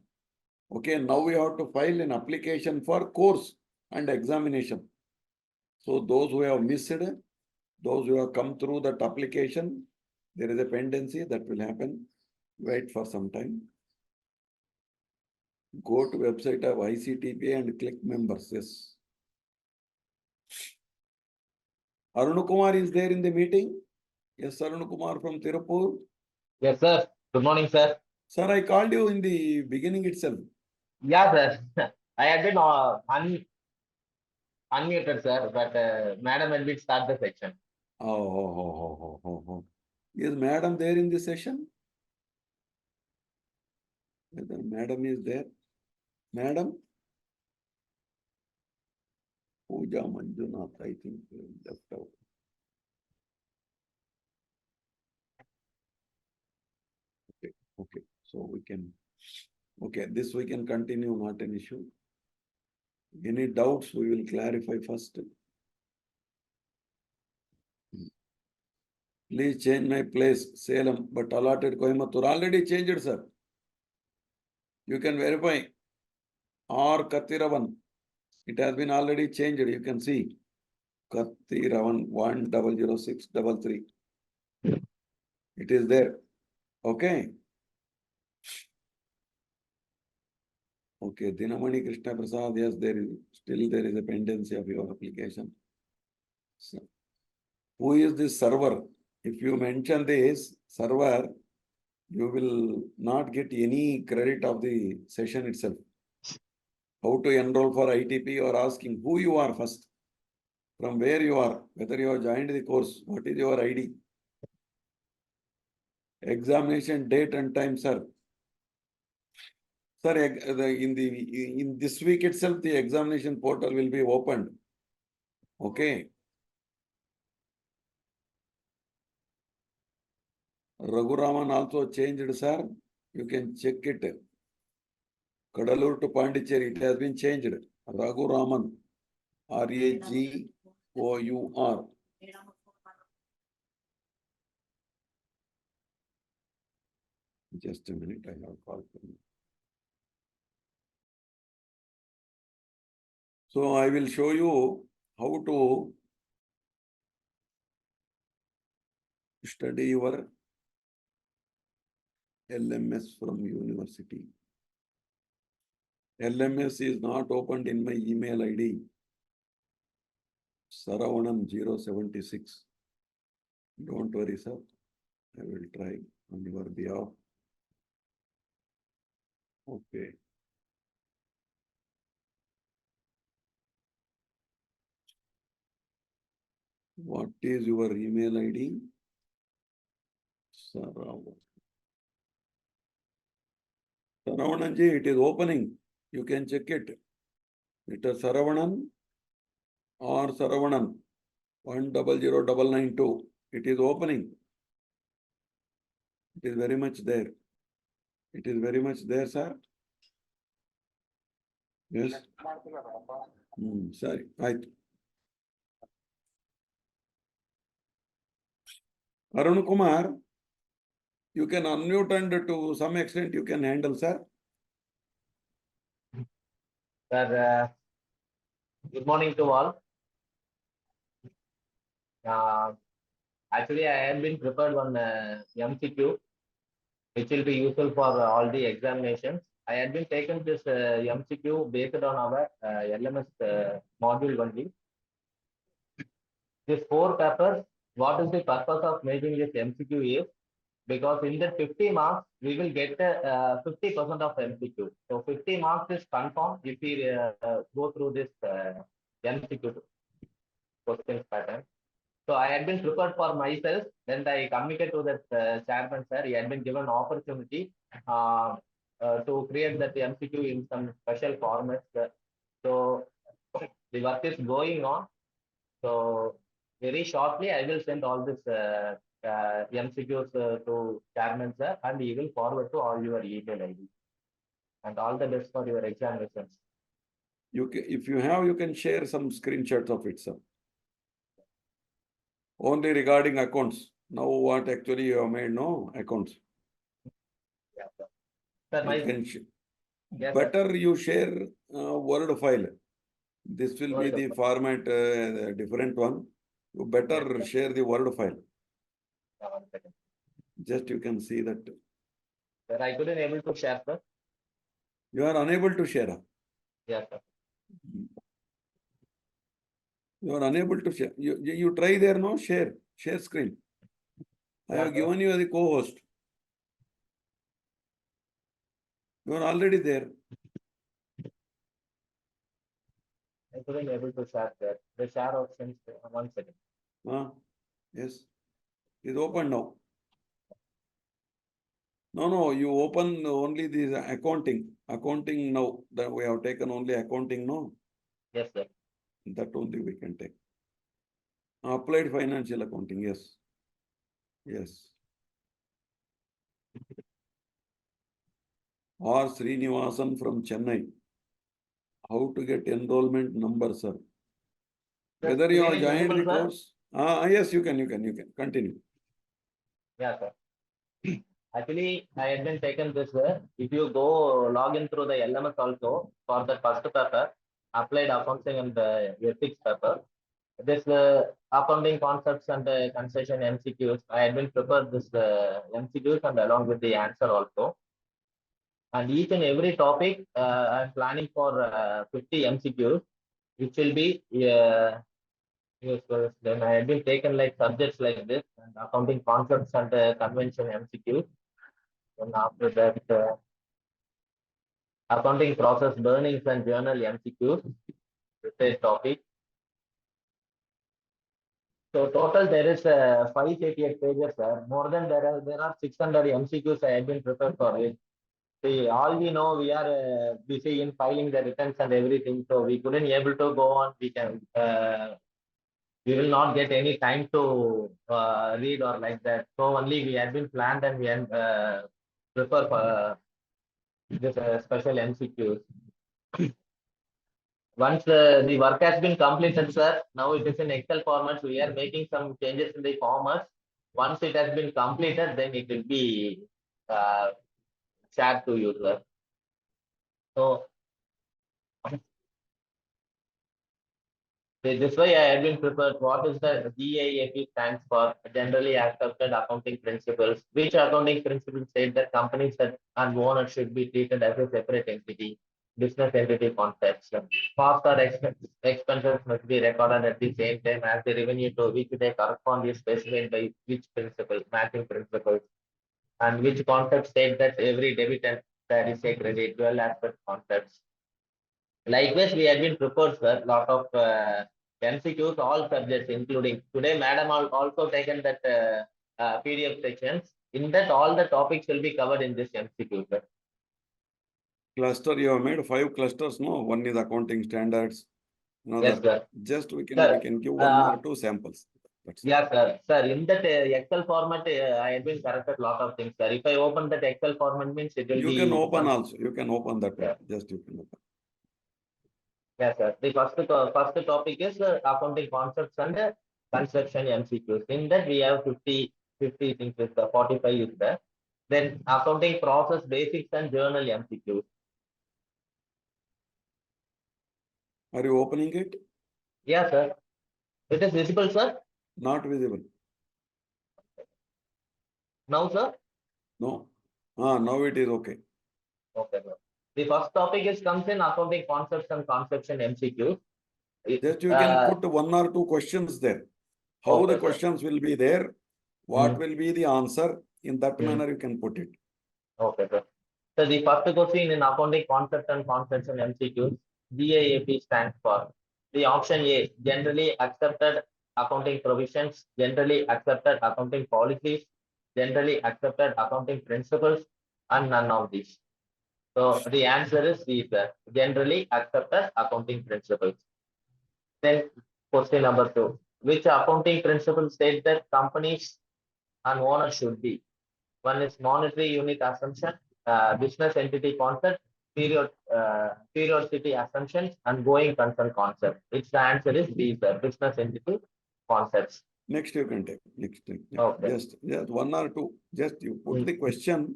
B: Okay, now we have to file an application for course and examination. So those who have missed, those who have come through that application, there is a pendency that will happen. Wait for some time. Go to website of ICTP and click members. Yes. Arun Kumar is there in the meeting. Yes, Arun Kumar from Tirupur.
C: Yes, sir. Good morning, sir.
B: Sir, I called you in the beginning itself.
C: Yeah, sir. I had been unmuted, sir, but madam will be start the section.
B: Oh. Is madam there in this session? Whether madam is there? Madam? Pooja Manjunath, I think, left out. Okay, so we can, okay, this we can continue, not an issue. Any doubts, we will clarify first. Please change my place, Salem, but allotted Coimbatore. Already changed, sir. You can verify. Or Kathiravan. It has been already changed. You can see. Kathiravan 100633. It is there. Okay. Okay. Dinamani Krishna Prasad. Yes, there is a pendency of your application. So, who is this server? If you mention this server, you will not get any credit of the session itself. How to enroll for ITP or asking who you are first, from where you are, whether you have joined the course, what is your ID, examination date and time, sir. Sir, in this week itself, the examination portal will be opened. Okay. Raghuraman also changed, sir. You can check it. Kadalur to Pondicherry, it has been changed. Raghuraman, Ragour. Just a minute, I have called him. So I will show you how to study your LMS from university. LMS is not opened in my email ID. Saravanan 076. Don't worry, sir. I will try on your behalf. Okay. What is your email ID? Saravanan ji, it is opening. You can check it. It is Saravanan or Saravanan 100992. It is opening. It is very much there. It is very much there, sir. Yes. Sorry. Right. Arun Kumar, you can unmute and to some extent you can handle, sir.
C: Sir, good morning to all. Actually, I have been prepared one MCQ, which will be useful for all the examinations. I had been taken this MCQ based on our LMS module only. These 4 papers, what is the purpose of making this MCQ is, because in the 50 marks, we will get 50% of MCQ. So 50 marks is confirmed if we go through this MCQ questions pattern. So I had been prepared for myself. Then I communicated to that chairman, sir. He had been given opportunity to create that MCQ in some special formats. So the work is going on. So very shortly, I will send all this MCQs to Chairman sir, and he will forward to all your email ID. And all the best for your examinations.
B: If you have, you can share some screenshots of it, sir. Only regarding accounts. Now what actually you have made, no accounts.
C: Yeah, sir. Sir, my,
B: You can
C: yes, sir.
B: better you share Word file. This will be
C: Word
B: the
C: file.
B: format, different one. You better
C: Yes,
B: share the Word file.
C: 1 second.
B: Just you can see that.
C: Sir, I couldn't able to share, sir.
B: You are unable to share.
C: Yes, sir.
B: You are unable to share. You try there, no? Share screen. I
C: Yeah,
B: have
C: sir.
B: given you the co-host. You are already there.
C: I couldn't able to share that. The share options, 1 second.
B: Yes. It's open now. No, you open only the accounting. Accounting now. That we have taken only accounting, no?
C: Yes, sir.
B: That only we can take. Applied financial accounting, yes. Yes. R. Srinivasan from Chennai. How to get enrollment number, sir? Whether you have
C: Screen is
B: joined
C: visible,
B: the
C: sir?
B: course? Yes, you can. Continue.
C: Yeah, sir. Actually, I had been taken this way. If you go log in through the LMS also for the first paper, applied accounting and the ethics paper, this accounting concepts and the concession MCQs, I had been prepared this MCQs and along with the answer also. And each and every topic, I'm planning for 50 MCQs, which will be yes, then I had been taken like subjects like this and accounting concepts and convention MCQs. And after that, accounting process burnings and journal MCQs, this topic. So total there is 588 pages, sir. More than there are 600 MCQs I have been prepared for it. See, all we know, we are busy in filing the returns and everything, so we couldn't able to go on. We will not get any time to read or like that. So only we had been planned and we had prepared for this special MCQs. Once the work has been completed, sir, now it is in Excel format. We are making some changes in the formats. Once it has been completed, then it will be shared to you, sir. So this way I have been prepared. What is the GAAP stands for? Generally accepted accounting principles. Which accounting principles say that companies that and owners should be treated as a separate entity, business entity concepts. Cost or expenses must be recorded at the same time as the revenue to which they correspond is specified by which principle, matching principles, and which concept state that every debit and that is a credit, dual aspect concepts. Likewise, we have been prepared, sir, lot of MCQs, all subjects, including today, madam also taken that PDF sections. In that, all the topics will be covered in this MCQ, sir.
B: Cluster, you have made 5 clusters, no? One is accounting standards. Another.
C: Yes, sir.
B: Just we
C: Sir,
B: can give 1 or 2 samples.
C: Yes, sir. Sir, in that Excel format, I have been corrected lot of things, sir. If I open that Excel format, means it will
B: You
C: be.
B: can open also. You can open that one.
C: Yeah.
B: Just you can open.
C: Yes, sir. The first topic is accounting concepts and construction MCQs. In that we have 50 things, 45 is there. Then accounting process basics and journal MCQs.
B: Are you opening it?
C: Yes, sir. It is visible, sir.
B: Not visible.
C: Now, sir.
B: No. Now it is okay.
C: Okay, sir. The first topic is comes in accounting concepts and construction MCQs.
B: Just you can put 1 or 2 questions there. How
C: Okay,
B: the questions will be there, what will be the answer, in that manner you can put it.
C: Okay, sir. So the first question in accounting concept and construction MCQs, GAAP stands for the option A, generally accepted accounting provisions, generally accepted accounting policies, generally accepted accounting principles, and none of these. So the answer is these, generally accepted accounting principles. Then question number 2, which accounting principles state that companies and owner should be. One is monetary unit assumption, business entity concept, periodicity assumptions, and going concern concept. Its the answer is these business entity concepts.
B: Next you can take. Next.
C: Okay.
B: Just one or two. Just you put the question.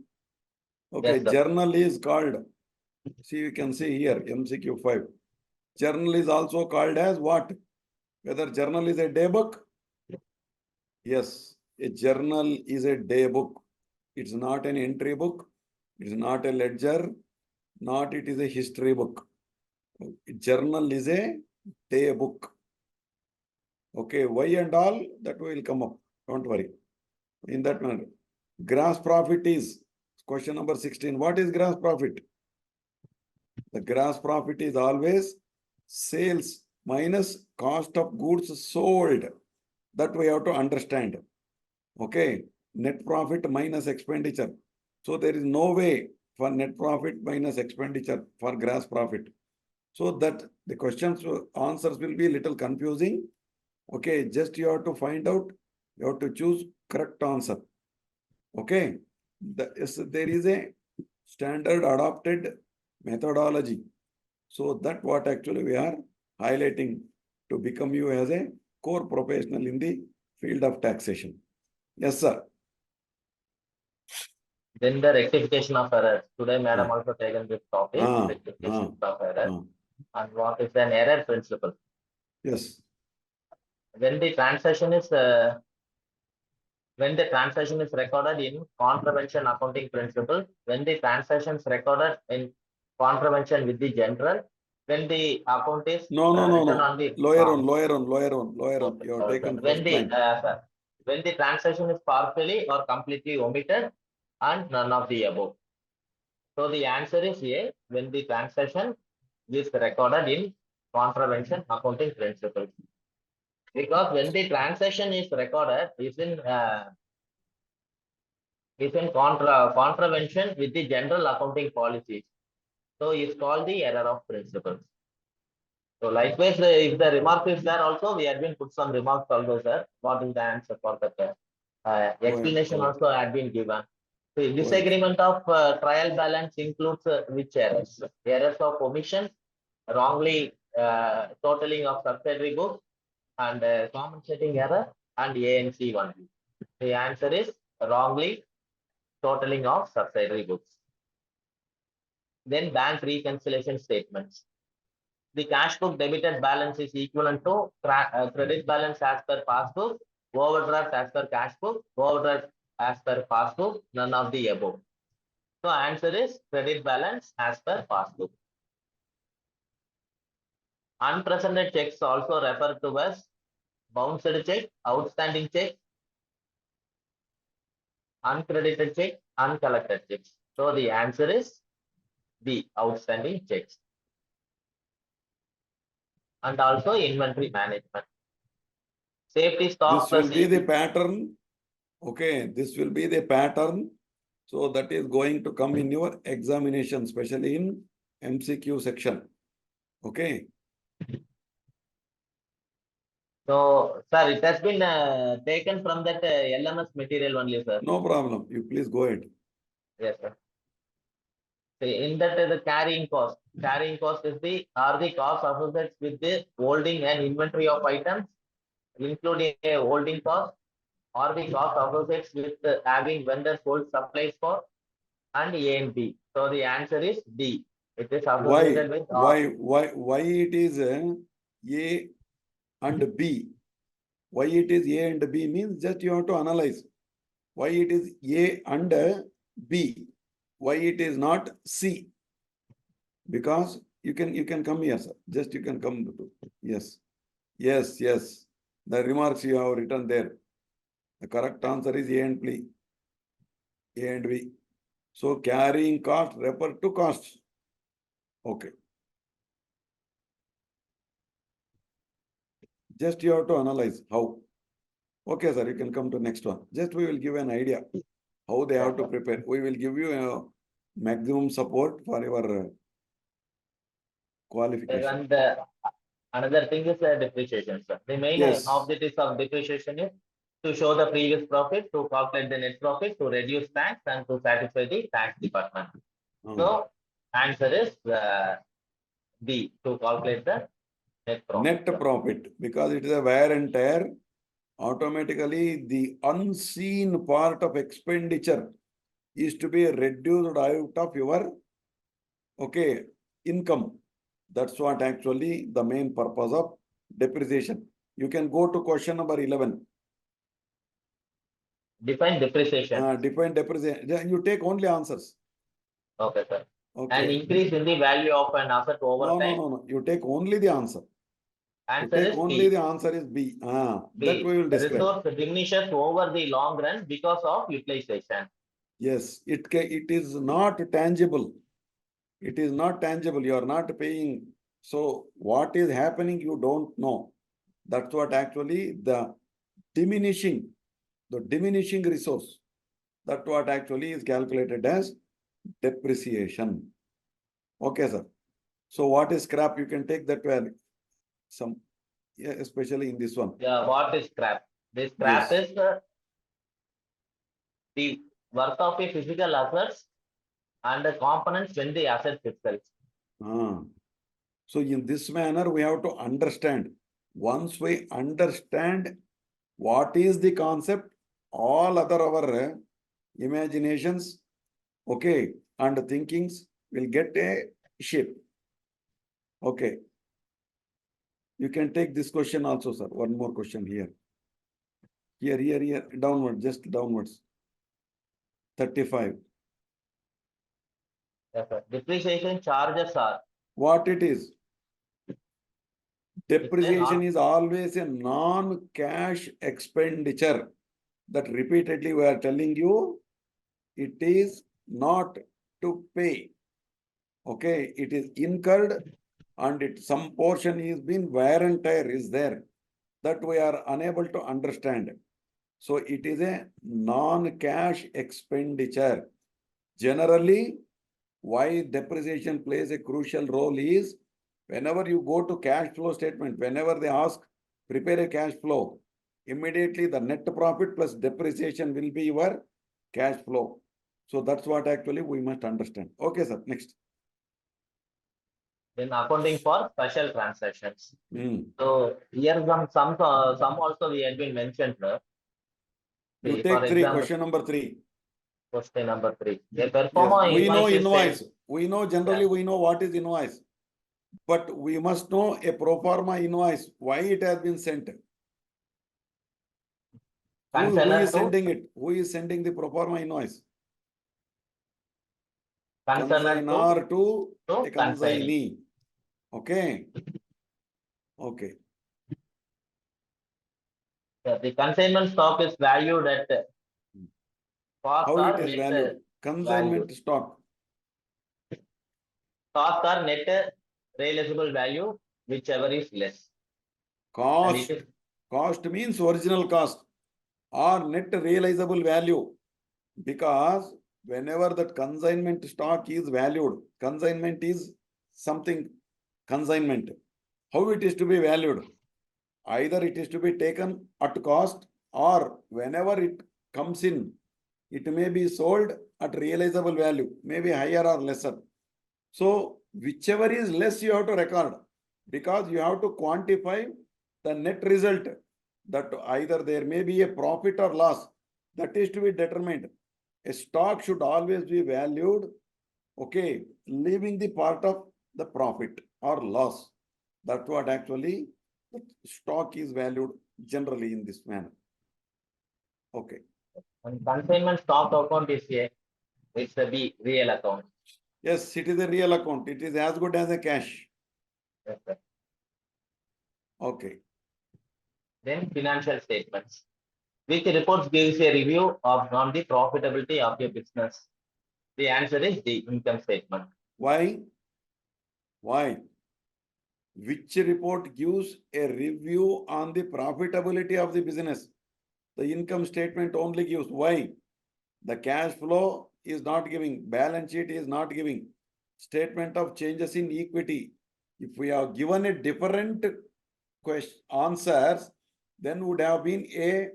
B: Okay,
C: Yes, sir.
B: journal is called. See, you can see here MCQ 5. Journal is also called as what? Whether journal is a day book? Yes, a journal is a day book. It's not an entry book. It's not a ledger. Not it is a history book. Journal is a day book. Okay, why and all that will come up. Don't worry. In that manner. Gross profit is question number 16. What is gross profit? The gross profit is always sales minus cost of goods sold. That we have to understand. Okay. Net profit minus expenditure. So there is no way for net profit minus expenditure for gross profit. So that the questions answers will be a little confusing. Okay, just you have to find out, you have to choose correct answer. Okay, there is a standard adopted methodology. So that what actually we are highlighting to become you as a core professional in the field of taxation. Yes, sir.
C: Then the rectification of errors. Today, madam also taken this topic, rectification of error. And what is an error principle?
B: Yes.
C: When the transaction is recorded in contravention accounting principle, when the transaction is recorded in contravention with the general, when the account is
B: No.
C: on the
B: Lower on. You have taken
C: when
B: first line.
C: When the transaction is partially or completely omitted and none of the above. So the answer is A, when the transaction is recorded in contravention accounting principle. Because when the transaction is recorded is in contravention with the general accounting policies. So it's called the error of principle. So likewise, if the remark is there also, we have been put some remarks also, sir. What is the answer for that? Explanation also had been given. The disagreement of trial balance includes which errors? Errors of omission, wrongly totaling of subsidiary books, and compensating error, and ANC only. The answer is wrongly totaling of subsidiary books. Then bank reconciliation statements. The cash book debited balance is equivalent to credit balance as per passbook, overdraft as per cash book, overdraft as per passbook, none of the above. So answer is credit balance as per passbook. Unpresented checks also referred to as bounced check, outstanding check, uncredited check, uncollected checks. So the answer is B, outstanding checks. And also inventory management. Safety stock.
B: This will be the pattern. Okay, this will be the pattern. So that is going to come in your examination, especially in MCQ section. Okay.
C: So, sir, it has been taken from that LMS material only, sir.
B: No problem. You please go ahead.
C: Yes, sir. In that the carrying cost. Carrying cost is the cost associated with the holding and inventory of items, including a holding cost, or the cost associated with having vendors hold supplies for, and A and B. So the answer is D. It is associated with
B: why it is A and B? Why it is A and B means just you have to analyze why it is A and B. Why it is not C? Because you can come here, sir. Just you can come to yes. The remarks you have written there. The correct answer is A and B. A and B. So carrying cost refer to costs. Okay. Just you have to analyze how. Okay, sir, you can come to next one. Just we will give an idea how they have to prepare. We will give you a maximum support for your qualification.
C: And another thing is depreciation, sir. The main objectives of depreciation is to show the previous profit, to calculate the net profit, to reduce tax, and to satisfy the tax department. So answer is B, to calculate the net profit.
B: Net profit, because it is a wear and tear, automatically the unseen part of expenditure is to be reduced out of your, okay, income. That's what actually the main purpose of depreciation. You can go to question number 11.
C: Define depreciation.
B: Define depreciation. You take only answers.
C: Okay, sir.
B: Okay.
C: An increase in the value of an asset over
B: No,
C: time.
B: no. You take only the answer.
C: Answer
B: You take
C: is
B: only
C: B.
B: the answer is B. That
C: B.
B: we will
C: The
B: describe.
C: resource diminishes over the long run because of utilization.
B: Yes, it is not tangible. It is not tangible. You are not paying. So what is happening, you don't know. That's what actually the diminishing resource. That's what actually is calculated as depreciation. Okay, sir. So what is scrap? You can take that value. Some, yeah, especially in this one.
C: Yeah, what is scrap? The scrap
B: Yes.
C: is the worth of a physical assets and the components when the asset itself.
B: So in this manner, we have to understand. Once we understand what is the concept, all other our imaginations, okay, and thinkings will get a shape. Okay. You can take this question also, sir. One more question here. Here, downward, just downwards. 35.
C: Yes, sir. Depreciation charges are.
B: What it is? Depreciation
C: non-
B: is always a non-cash expenditure. That repeatedly we are telling you, it is not to pay. Okay, it is incurred and some portion is been wear and tear is there. That we are unable to understand. So it is a non-cash expenditure. Generally, why depreciation plays a crucial role is whenever you go to cash flow statement, whenever they ask, prepare a cash flow, immediately the net profit plus depreciation will be your cash flow. So that's what actually we must understand. Okay, sir. Next.
C: In accounting for special transactions.
B: Mm.
C: So here some also we had been mentioned.
B: You
C: For
B: take 3,
C: example,
B: question number 3.
C: question number 3. A
B: Yes,
C: performer
B: we know
C: invoice is
B: invoice.
C: sent.
B: We know generally we know what is invoice. But we must know a pro forma invoice, why it has been sent. Who is sending it? Who is sending the pro forma invoice? Consignor to a consignee. Okay. Okay.
C: The consignment stock is valued at cost
B: How
C: or
B: it is
C: net
B: valued? Consignment stock.
C: Cost or net realizable value, whichever is less.
B: Cost. Cost means original cost or net realizable value. Because whenever that consignment stock is valued, consignment is something consignment. How it is to be valued? Either it is to be taken at cost or whenever it comes in, it may be sold at realizable value, maybe higher or lesser. So whichever is less you have to record because you have to quantify the net result that either there may be a profit or loss that is to be determined. A stock should always be valued, okay, leaving the part of the profit or loss. That's what actually the stock is valued generally in this manner. Okay.
C: And consignment stock account is a, it's a B, real account.
B: Yes, it is a real account. It is as good as a cash.
C: Yes, sir.
B: Okay.
C: Then financial statements. Which reports gives a review on the profitability of your business? The answer is the income statement.
B: Why? Why? Which report gives a review on the profitability of the business? The income statement only gives. Why? The cash flow is not giving. Balance sheet is not giving. Statement of changes in equity. If we have given a different answers, then would have been a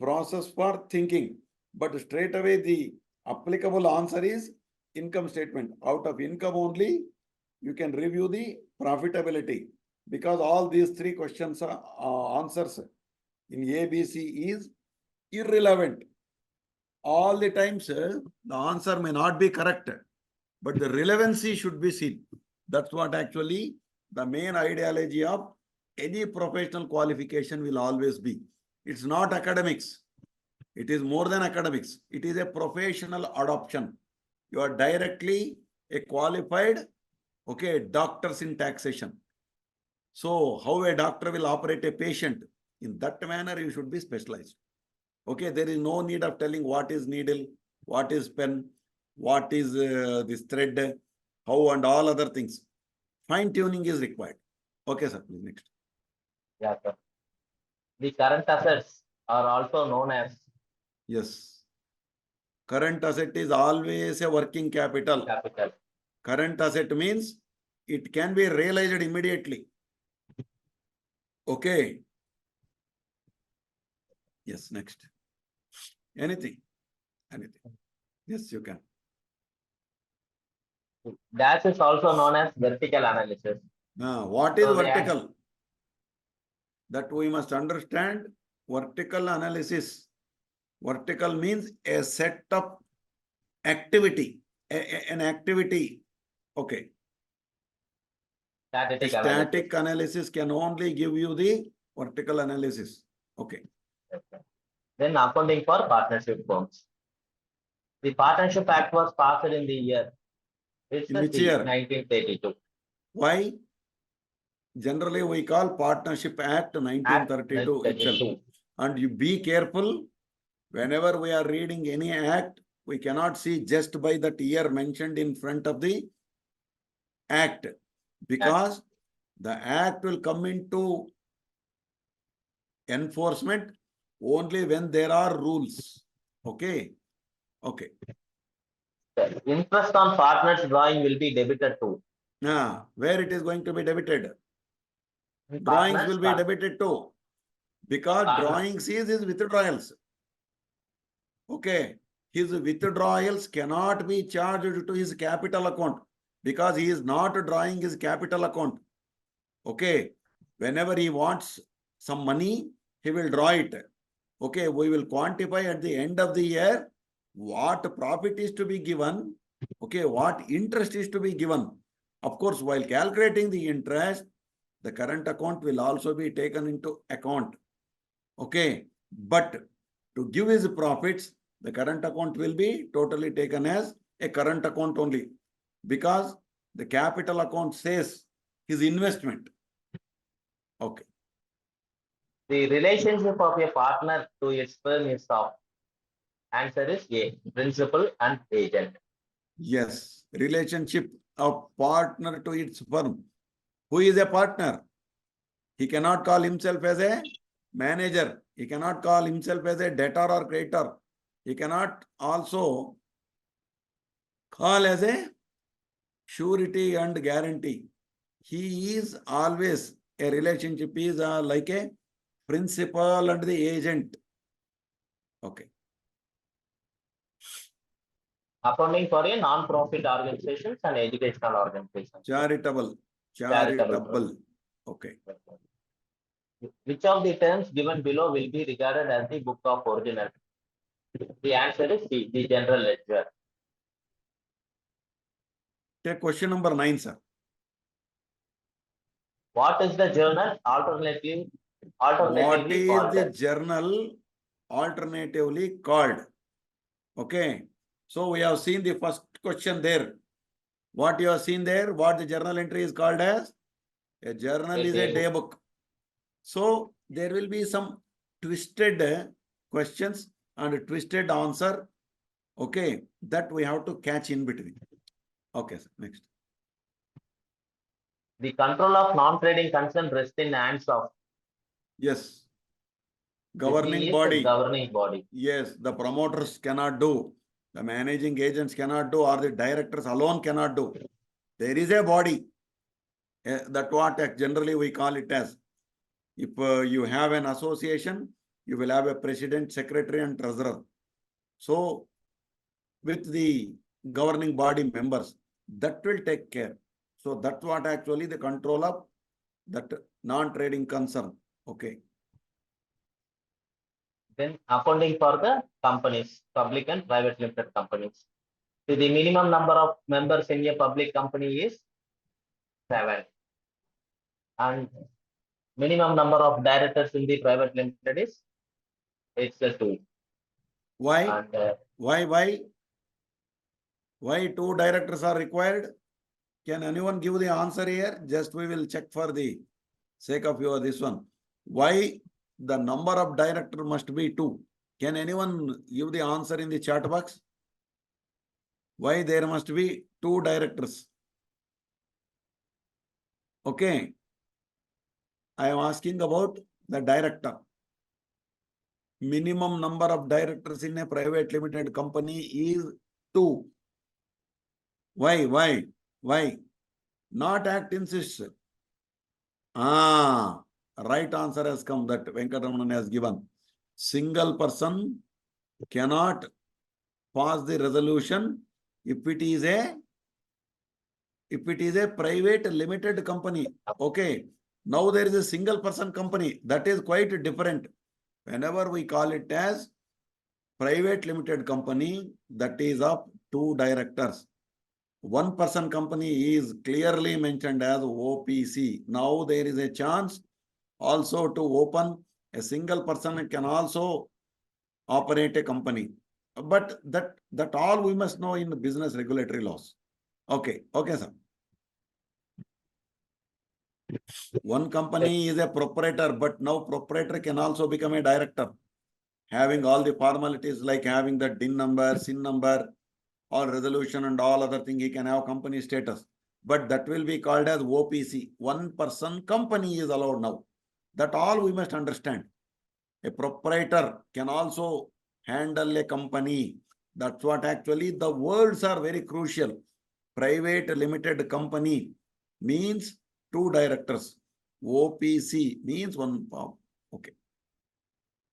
B: process for thinking. But straight away the applicable answer is income statement. Out of income only, you can review the profitability, because all these three questions are answers in ABC is irrelevant. All the times the answer may not be correct, but the relevancy should be seen. That's what actually the main ideology of any professional qualification will always be. It's not academics. It is more than academics. It is a professional adoption. You are directly a qualified, okay, doctors in taxation. So how a doctor will operate a patient, in that manner you should be specialized. Okay, there is no need of telling what is needle, what is pen, what is this thread, how, and all other things. Fine tuning is required. Okay, sir, please next.
C: Yeah, sir. The current assets are also known as
B: Yes. Current asset is always a working capital.
C: capital.
B: Current asset means it can be realized immediately. Okay. Yes, next. Anything. Anything. Yes, you can.
C: Dash is also known as vertical analysis.
B: Now, what is
C: So
B: vertical? That we must understand. Vertical analysis. Vertical means a set of activity, an activity. Okay.
C: Static
B: A
C: analysis.
B: static analysis can only give you the vertical analysis. Okay.
C: Okay. Then accounting for partnership firms. The Partnership Act was passed in the year. It's
B: In which year?
C: 1932.
B: Why? Generally, we call Partnership Act 1932 itself. And you be careful, whenever we are reading any act, we cannot see just by that year mentioned in front of the act, because the act will come into enforcement only when there are rules. Okay. Okay.
C: The interest on partners drawing will be debited too.
B: Now, where it is going to be debited? Drawings
C: Partners
B: will be debited too, because
C: Partners.
B: drawings is his withdrawals. Okay. His withdrawals cannot be charged to his capital account, because he is not drawing his capital account. Okay. Whenever he wants some money, he will draw it. Okay. We will quantify at the end of the year what profit is to be given. Okay. What interest is to be given. Of course, while calculating the interest, the current account will also be taken into account. Okay. But to give his profits, the current account will be totally taken as a current account only, because the capital account says his investment. Okay.
C: The relationship of a partner to its firm is of. Answer is A, principal and agent.
B: Yes. Relationship of partner to its firm. Who is a partner? He cannot call himself as a manager. He cannot call himself as a debtor or creditor. He cannot also call as a surety and guarantee. He is always, a relationship is like a principal and the agent. Okay.
C: Accounting for a non-profit organizations and educational organizations.
B: Charitable.
C: Charitable.
B: Okay.
C: Which of the terms given below will be regarded as the book of original? The answer is C, the general ledger.
B: Take question number 9, sir.
C: What is the journal alternatively
B: What is
C: called?
B: the journal alternatively called? Okay. So we have seen the first question there. What you have seen there, what the journal entry is called as? A journal is a day book. So there will be some twisted questions and a twisted answer. Okay. That we have to catch in between. Okay, sir. Next.
C: The control of non-trading concern rests in hands of.
B: Yes.
C: The
B: Governing body.
C: Governing body.
B: Yes, the promoters cannot do, the managing agents cannot do, or the directors alone cannot do. There is a body. That what generally we call it as. If you have an association, you will have a president, secretary, and treasurer. So with the governing body members, that will take care. So that's what actually the control of that non-trading concern. Okay.
C: Then accounting for the companies, public and private limited companies. So the minimum number of members in a public company is 7. And minimum number of directors in the private limited is it's the 2.
B: Why?
C: And
B: Why 2 directors are required? Can anyone give the answer here? Just we will check for the sake of your this one. Why the number of director must be 2? Can anyone give the answer in the chat box? Why there must be 2 directors? Okay. I am asking about the director. Minimum number of directors in a private limited company is 2. Why? Not Act insists. Right answer has come that Venkatramanan has given. Single person cannot pass the resolution if it is a private limited company. Okay. Now there is a single person company. That is quite different. Whenever we call it as private limited company, that is of 2 directors. 1 person company is clearly mentioned as OPC. Now there is a chance also to open a single person can also operate a company. But that all we must know in the business regulatory laws. Okay, sir. One company is a proprietor, but now proprietor can also become a director, having all the formalities like having the DIN number, SIN number, or resolution and all other thing. He can have company status, but that will be called as OPC. 1 person company is allowed now. That all we must understand. A proprietor can also handle a company. That's what actually the words are very crucial. Private limited company means 2 directors. OPC means 1 firm. Okay.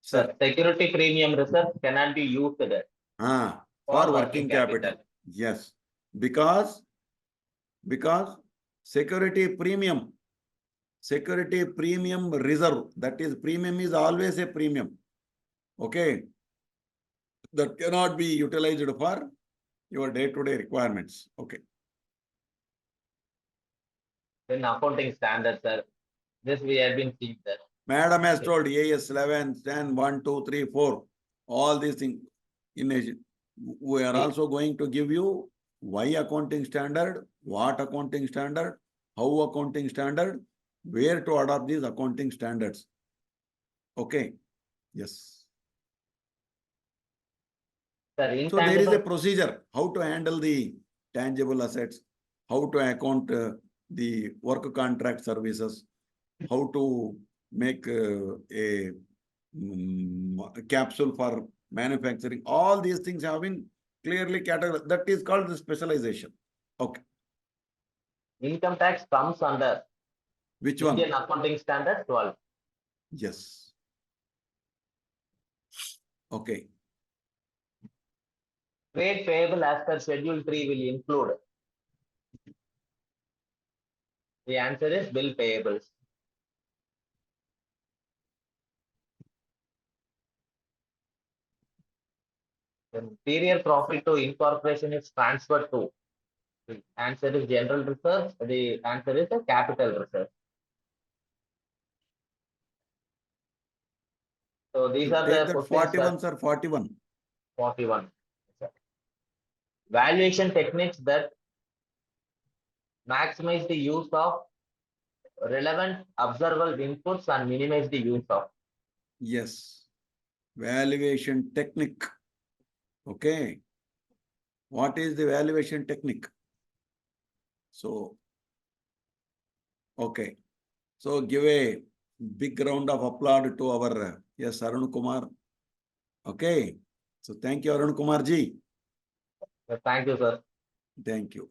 C: Sir, security premium reserve cannot be used there
B: for working capital. Yes. Because security premium reserve, that is premium is always a premium. Okay. That cannot be utilized for your day-to-day requirements. Okay.
C: Then accounting standards, sir. This we have been seeing, sir.
B: Madam has told AS 11, stand 1, 2, 3, 4. All these things. We are also going to give you why accounting standard, what accounting standard, how accounting standard, where to adopt these accounting standards. Okay. Yes.
C: Sir,
B: so there is a procedure how to handle the tangible assets, how to account the work contract services, how to make a capsule for manufacturing. All these things have been clearly categorized. That is called the specialization. Okay.
C: Income tax comes under
B: which one?
C: Indian Accounting Standard 12.
B: Yes. Okay.
C: Trade payable as per Schedule 3 will include. The answer is bill payables. The interior profit to incorporation is transferred to. The answer is general reserve. The answer is a capital reserve. So these are the
B: questions. 41, sir. 41.
C: 41. Valuation techniques that maximize the use of relevant observable inputs and minimize the use of.
B: Yes. Valuation technique. Okay. What is the valuation technique? So, okay. So give a big round of applause to our yes, Arun Kumar. Okay. So thank you, Arun Kumar ji.
C: Thank you, sir.
B: Thank you.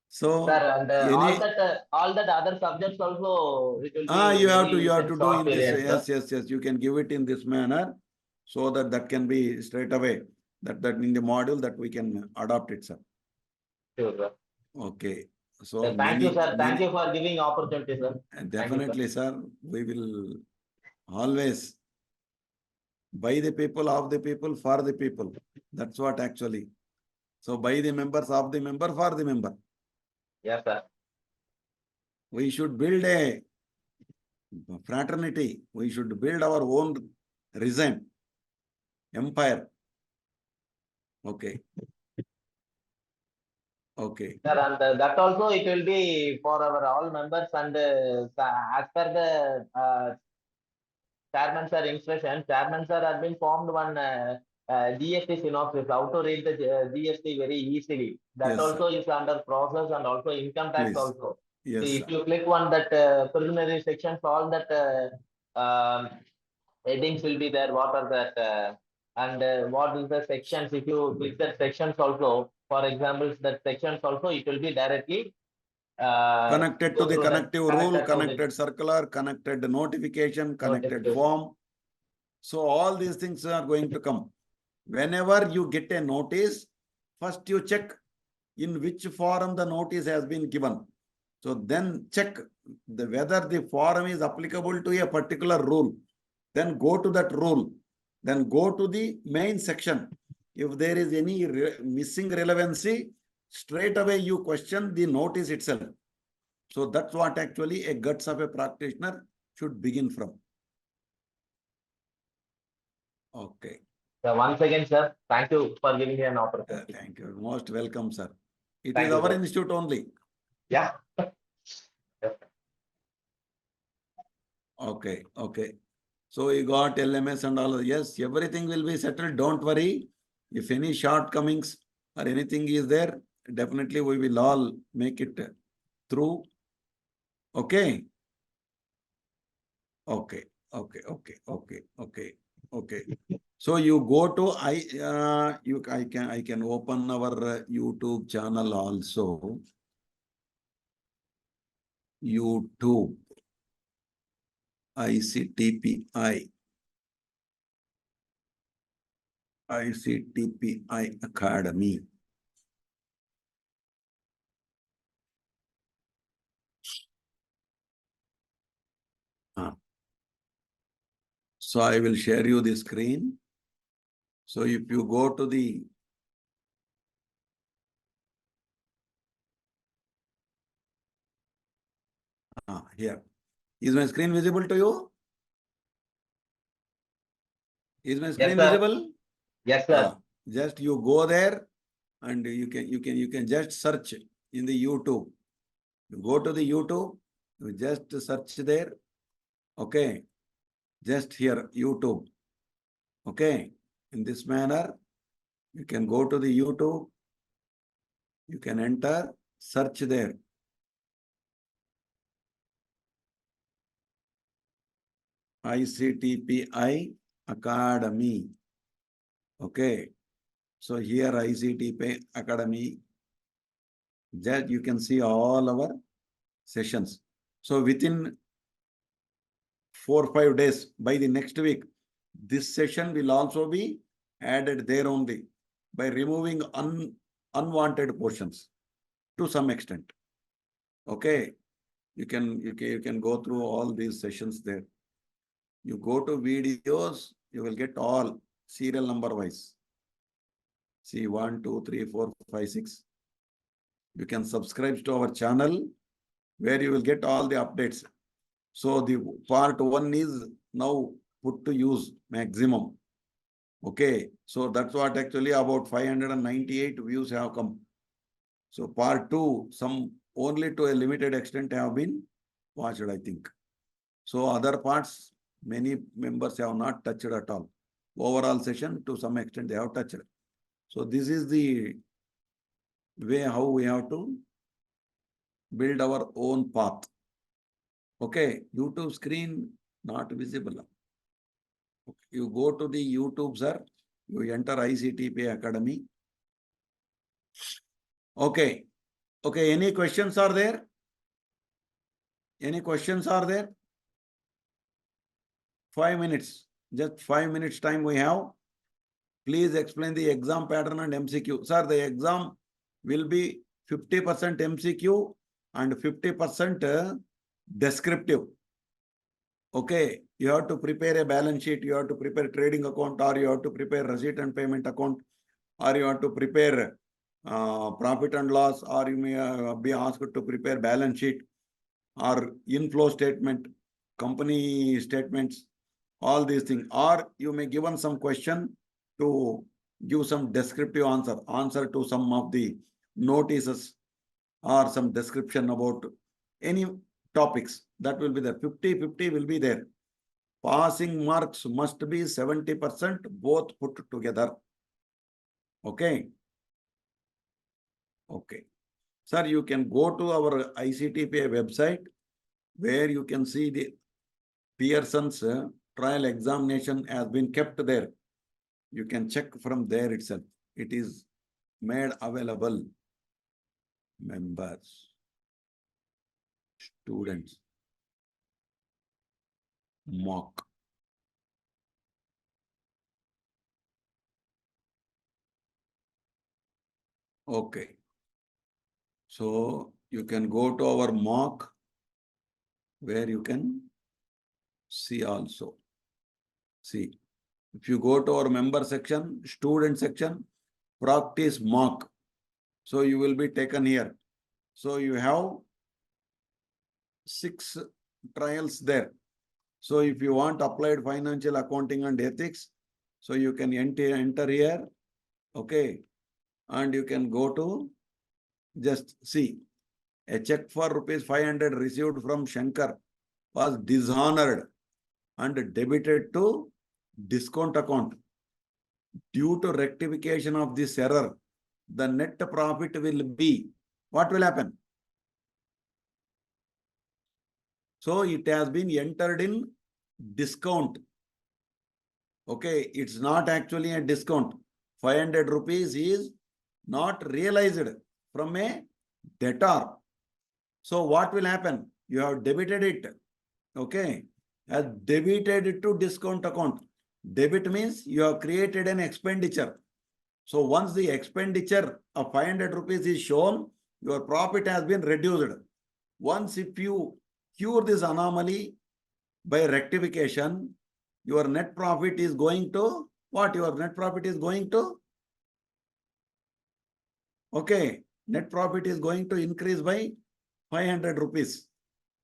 B: So
C: Sir, and
B: any
C: all that other subjects also, it will be
B: you have
C: very
B: to
C: in
B: do
C: short
B: in this.
C: period, sir.
B: Yes. You can give it in this manner, so that can be straight away. That in the module that we can adopt it, sir.
C: Sure, sir.
B: Okay. So
C: Thank you, sir. Thank
B: many
C: you for giving opportunity, sir. Thank you, sir.
B: definitely, sir. We will always by the people, of the people, for the people. That's what actually. So by the members, of the member, for the member.
C: Yes, sir.
B: We should build a fraternity. We should build our own regime, empire. Okay. Okay.
C: Sir, and that also it will be for our all members, and as per the chairman sir instruction, chairman sir has been formed one GST synopsis, how to read the GST very easily. That
B: Yes,
C: also
B: sir.
C: is under process, and also income tax
B: Please.
C: also.
B: Yes,
C: See,
B: sir.
C: if you click on that preliminary sections, all that headings will be there. What are that and what is the sections? If you click that sections also, for example, that sections also, it will be directly
B: Connected to
C: go
B: the
C: through that,
B: connective rule,
C: connected to the
B: connected circular, connected notification, connected
C: notification.
B: form. So all these things are going to come. Whenever you get a notice, first you check in which forum the notice has been given. So then check whether the forum is applicable to a particular rule. Then go to that rule. Then go to the main section. If there is any missing relevancy, straight away you question the notice itself. So that's what actually a guts of a practitioner should begin from. Okay.
C: So once again, sir, thank you for giving me an opportunity.
B: Thank you. Most welcome, sir. It
C: Thank
B: is
C: you,
B: our
C: sir.
B: institute only.
C: Yeah.
B: Okay. So you got LMS and all. Yes, everything will be settled. Don't worry. If any shortcomings or anything is there, definitely we will all make it through. Okay. Okay. So you go to I can open our YouTube channel also. YouTube ICTPI Academy. So I will share you the screen. So if you go to the here, is my screen visible to you? Is my screen visible?
C: Yes, sir.
B: Just you go there and you can just search in the YouTube. You go to the YouTube, you just search there. Okay. Just here, YouTube. Okay. In this manner, you can go to the YouTube. You can enter, search there. ICTPI Academy. Okay. So here ICTPI Academy. That you can see all our sessions. So within 4 or 5 days, by the next week, this session will also be added there only by removing unwanted portions to some extent. Okay. You can go through all these sessions there. You go to videos, you will get all serial number wise. See 1, 2, 3, 4, 5, 6. You can subscribe to our channel where you will get all the updates. So the part 1 is now put to use maximum. Okay. So that's what actually about 598 views have come. So part 2, some only to a limited extent have been watched, I think. So other parts, many members have not touched at all. Overall session, to some extent, they have touched. So this is the way how we have to build our own path. Okay, YouTube screen not visible. Okay. You go to the YouTube, sir. You enter ICTP Academy. Okay. Okay, any questions are there? Any questions are there? 5 minutes. Just 5 minutes time we have. Please explain the exam pattern and MCQ. Sir, the exam will be 50% MCQ and 50% descriptive. Okay, you have to prepare a balance sheet, you have to prepare trading account, or you have to prepare receipt and payment account, or you have to prepare profit and loss, or you may be asked to prepare balance sheet or inflow statement, company statements, all these things. Or you may given some question to give some descriptive answer to some of the notices or some description about any topics. That will be there. 50-50 will be there. Passing marks must be 70% both put together. Okay. Okay. Sir, you can go to our ICTPA website where you can see the Pearson's trial examination has been kept there. You can check from there itself. It is made available. Members, students, mock. Okay. So you can go to our mock where you can see also. See, if you go to our member section, student section, practice mock. So you will be taken here. So you have 6 trials there. So if you want applied financial accounting and ethics, so you can enter here. Okay. And you can go to just see a check for ₹500 received from Shankar was dishonored and debited to discount account. Due to rectification of this error, the net profit will be, what will happen? So it has been entered in discount. Okay, it's not actually a discount. 500 rupees is not realized from a debtor. So what will happen? You have debited it. Okay, has debited it to discount account. Debit means you have created an expenditure. So once the expenditure of 500 rupees is shown, your profit has been reduced. Once if you cure this anomaly by rectification, your net profit is going to what? Your net profit is going to, okay, net profit is going to increase by 500 rupees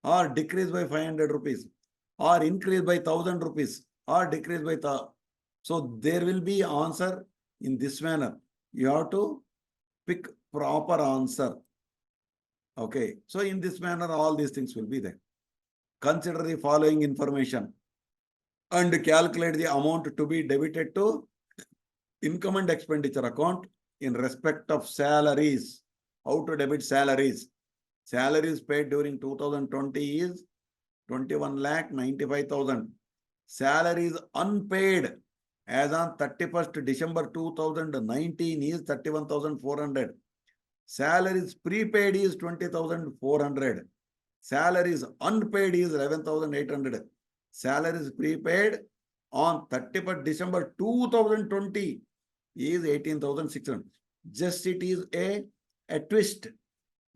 B: or decrease by 500 rupees or increase by 1000 rupees or decrease by so there will be answer in this manner. You have to pick proper answer. Okay, so in this manner all these things will be there. Consider the following information and calculate the amount to be debited to income and expenditure account in respect of salaries. How to debit salaries? Salaries paid during 2020 is 21,95,000. Salaries unpaid as on 31st December 2019 is 31,400. Salaries prepaid is 20,400. Salaries unpaid is 11,800. Salaries prepaid on 31st December 2020 is 18,600. Just it is a twist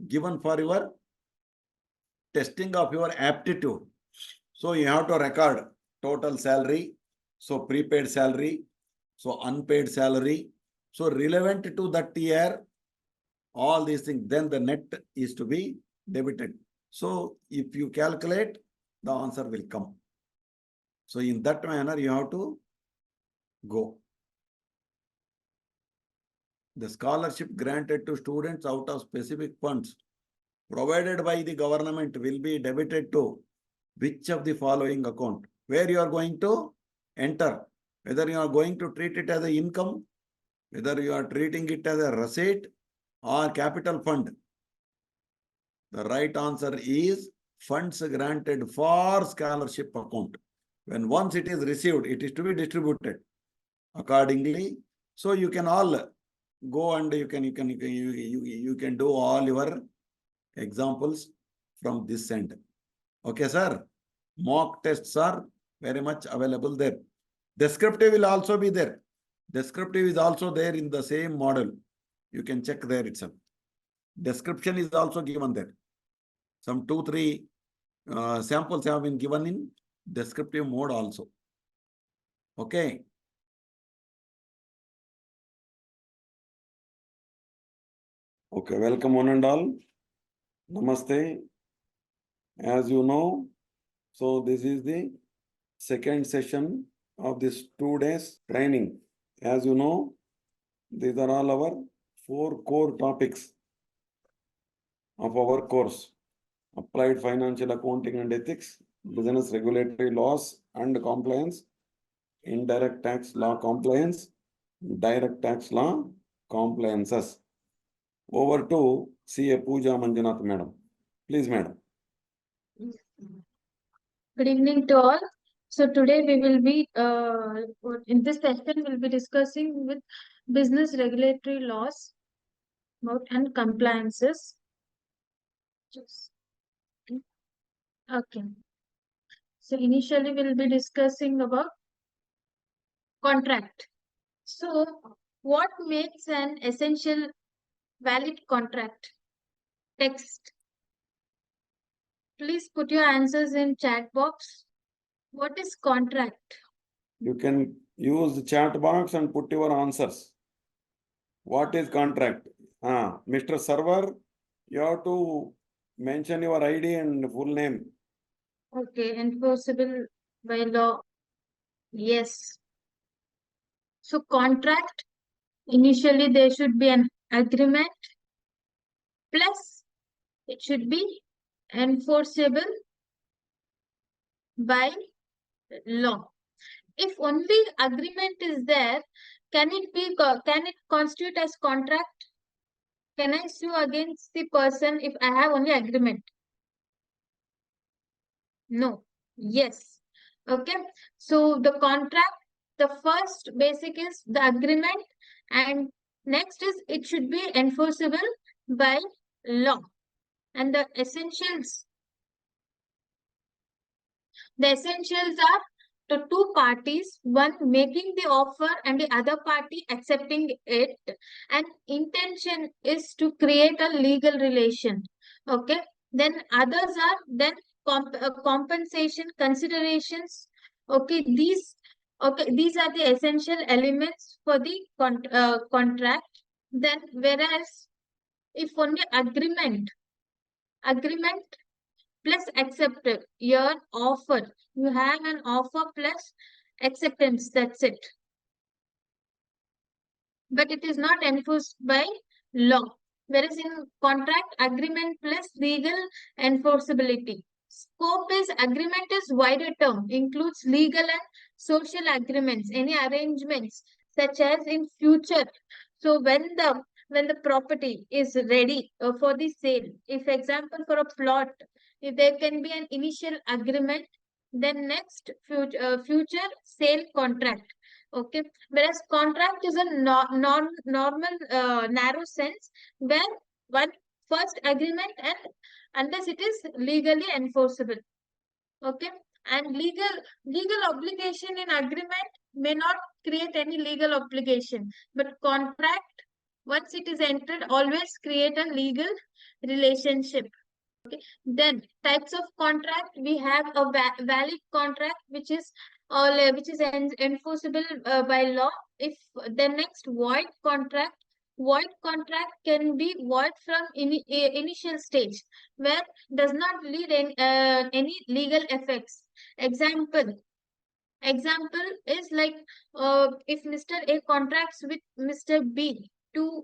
B: given for your testing of your aptitude. So you have to record total salary, so prepaid salary, so unpaid salary, so relevant to that year, all these things, then the net is to be debited. So if you calculate, the answer will come. So in that manner, you have to go. The scholarship granted to students out of specific funds provided by the government will be debited to which of the following account? Where you are going to enter, whether you are going to treat it as an income, whether you are treating it as a receipt or capital fund. The right answer is funds granted for scholarship account. When once it is received, it is to be distributed accordingly. So you can all go and you can do all your examples from this end. Okay, sir. Mock tests are very much available there. Descriptive will also be there. Descriptive is also there in the same model. You can check there itself. Description is also given there. Some 2-3 samples have been given in descriptive mode also. Okay. Okay, welcome one and all. Namaste. As you know, so this is the second session of this 2 days training. As you know, these are all our 4 core topics of our course. Applied financial accounting and ethics, business regulatory laws and compliance, indirect tax law compliance, direct tax law compliances. Over to CA Pooja Manjunath, madam. Please, madam.
A: Good evening to all. So today we will be in this session we'll be discussing with business regulatory laws and compliances. Okay. So initially we'll be discussing about contract. So what makes an essential valid contract? Text. Please put your answers in chat box. What is contract?
B: You can use the chat box and put your answers. What is contract? Mr. Server, you have to mention your ID and full name.
A: Okay, enforceable by law. Yes. So contract, initially there should be an agreement plus it should be enforceable by law. If only agreement is there, can it constitute as contract? Can I sue against the person if I have only agreement? No. Yes. Okay. So the contract, the first basic is the agreement, and next is it should be enforceable by law. And the essentials are the two parties, one making the offer and the other party accepting it, and intention is to create a legal relation. Okay. Then others are then compensation considerations. Okay, these are the essential elements for the contract. Then whereas if only agreement plus accepted, your offer, you have an offer plus acceptance, that's it, but it is not enforced by law. Whereas in contract, agreement plus legal enforceability. Scope is agreement is wider term, includes legal and social agreements, any arrangements such as in future. So when the property is ready for the sale, if example for a plot, if there can be an initial agreement, then next future sale contract. Okay, whereas contract is a normal narrow sense where one first agreement and unless it is legally enforceable. Okay, and legal obligation in agreement may not create any legal obligation, but contract, once it is entered, always create a legal relationship. Okay. Then types of contract, we have a valid contract which is enforceable by law. If the next void contract can be void from initial stage where does not lead any legal effects. Example is like if Mr. A contracts with Mr. B to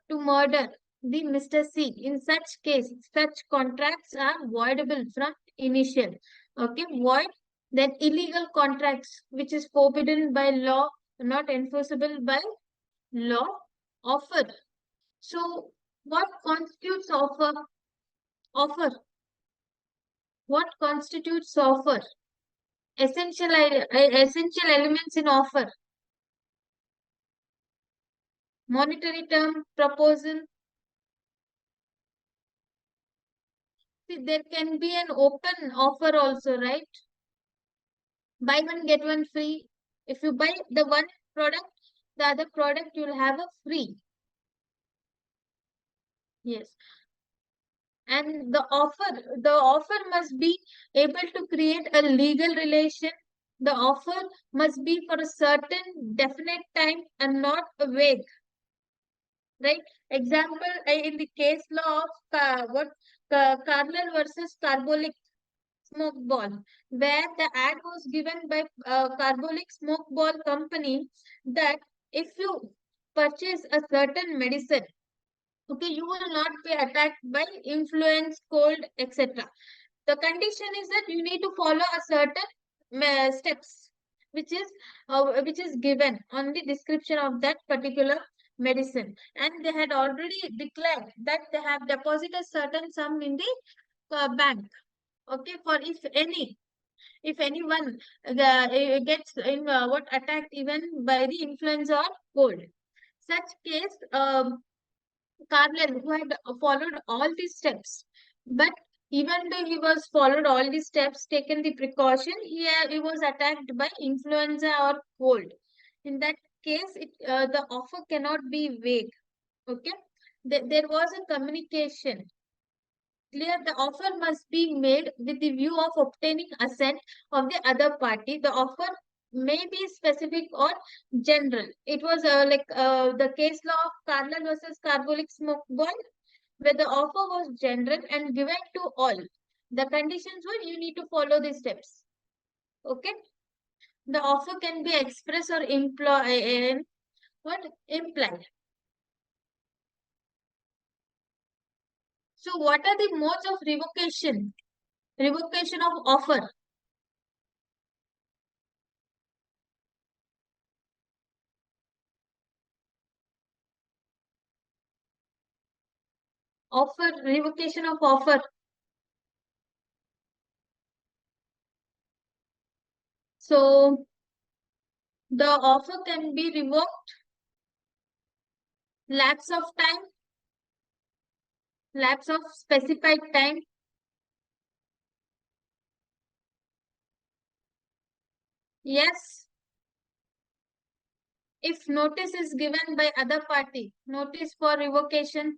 A: to murder the Mr. C. In such case, such contracts are voidable from initial. Okay, void. Then illegal contracts, which is forbidden by law, not enforceable by law. Offer. So, what constitutes offer? Offer. What constitutes offer? Essential elements in offer: monetary term, proposal, See, there can be an open offer also, right? Buy one, get one free. If you buy the one product, the other product you'll have a free. Yes. And the offer must be able to create a legal relation. The offer must be for a certain definite time and not a vague, right? Example, in the case law of Carlyle versus Carbolic smoke ball, where the ad was given by Carbolic smoke ball company that if you purchase a certain medicine, okay, you will not be attacked by influence, cold, etc. The condition is that you need to follow a certain steps, which is given on the description of that particular medicine, and they had already declared that they have deposited certain sum in the bank. Okay, for if anyone gets in what attacked even by the influenza or cold, such case Carlyle, who had followed all these steps, but even though he was followed all these steps, taken the precaution, he was attacked by influenza or cold. In that case, the offer cannot be vague. Okay, there was a communication. Clear, the offer must be made with the view of obtaining assent of the other party. The offer may be specific or general. It was the case law of Carlyle versus Carbolic smoke ball, where the offer was general and given to all. The conditions were you need to follow these steps. Okay. The offer can be express or implied. So what are the modes of revocation? Revocation of offer. Revocation of offer. So the offer can be revoked, lapse of time, lapse of specified time. Yes, if notice is given by other party, notice for revocation.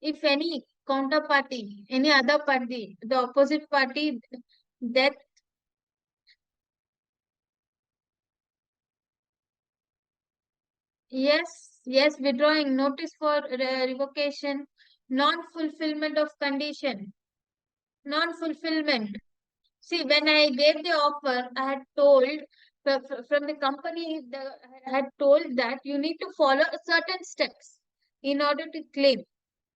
A: If any counterparty, any other party, the opposite party, that yes, withdrawing notice for revocation, non-fulfillment of condition, non-fulfillment. See, when I gave the offer, I had told from the company, I had told that you need to follow certain steps in order to claim.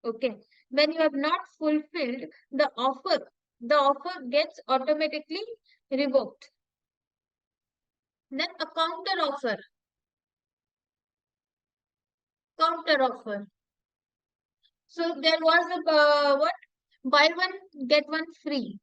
A: Okay. When you have not fulfilled the offer gets automatically revoked. Then a counter offer. So there was a what? Buy one, get one free.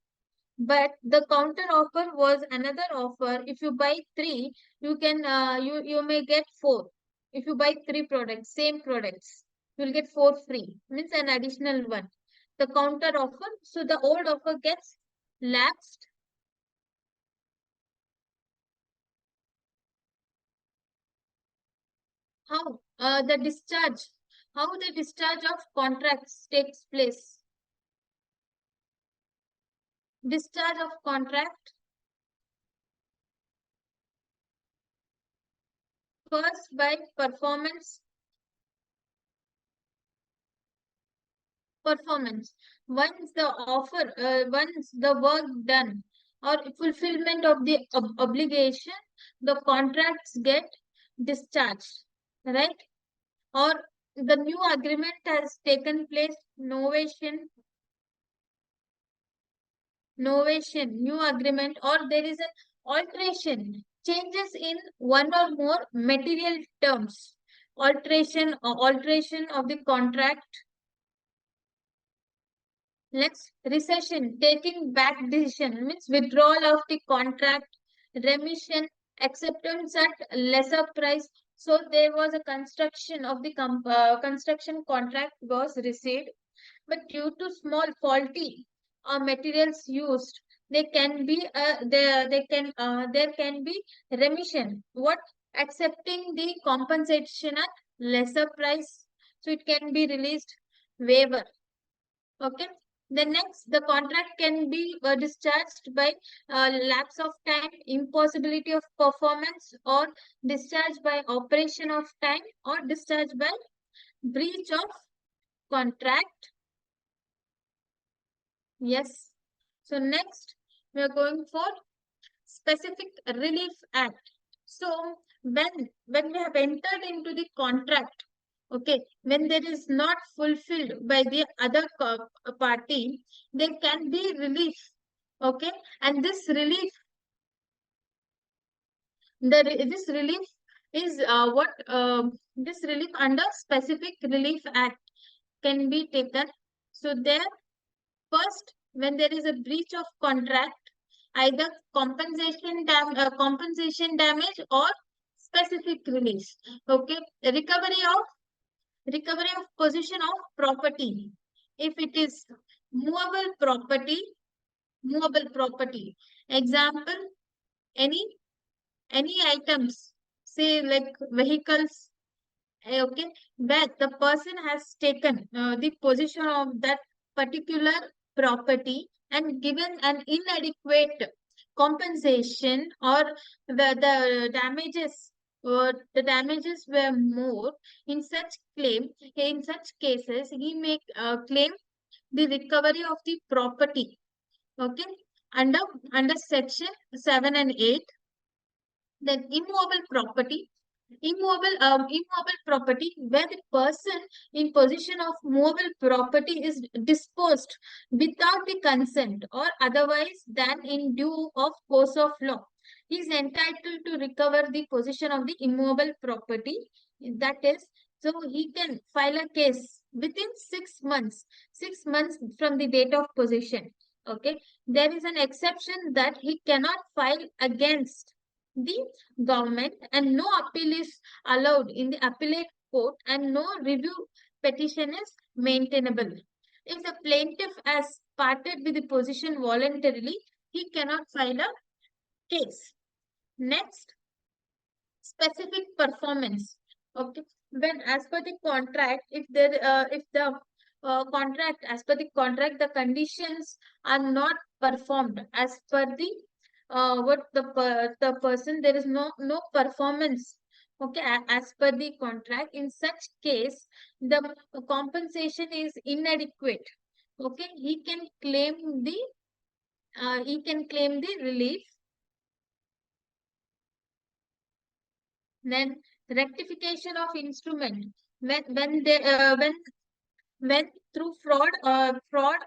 A: But the counter offer was another offer. If you buy three, you may get four. If you buy three products, same products, you'll get four free. Means an additional one. The counter offer. So the old offer gets lapsed. How how the discharge of contracts takes place. Discharge of contract first by performance. Once the work done or fulfillment of the obligation, the contracts get discharged, right? Or the new agreement has taken place, new agreement, or there is an alteration, changes in one or more material terms, alteration of the contract. Next, recession, taking back decision means withdrawal of the contract, remission, acceptance at lesser price. So there was a construction of the construction contract was received, but due to small faulty materials used, there can be there can be remission. What? Accepting the compensation at lesser price, so it can be released waiver. Okay. The next, the contract can be discharged by lapse of time, impossibility of performance, or discharge by operation of time, or discharge by breach of contract. Yes. So next, we are going for specific relief act. So when we have entered into the contract, okay, when there is not fulfilled by the other party, there can be relief. Okay, and this relief, this relief is what this relief under specific relief act can be taken. So there, first, when there is a breach of contract, either compensation damage or specific release. Okay, recovery of possession of property. If it is movable property, movable property. Example, any any items, say like vehicles, okay, where the person has taken the possession of that particular property and given an inadequate compensation, or the damages were more. In such cases, he may claim the recovery of the property, okay, under section 7 and 8. Then immobile property, where the person in possession of movable property is disposed without the consent or otherwise than in due of course of law. He is entitled to recover the possession of the immobile property. That is, so he can file a case within 6 months, 6 months from the date of possession. Okay, there is an exception that he cannot file against the government, and no appeal is allowed in the appellate court, and no review petition is maintainable. If the plaintiff has parted with the position voluntarily, he cannot file a case. Next, specific performance. Okay, when as per the contract, if the contract, as per the contract, the conditions are not performed as per the what the person, there is no performance, okay, as per the contract. In such case, the compensation is inadequate. Okay, he can claim the relief. Then rectification of instrument, when through fraud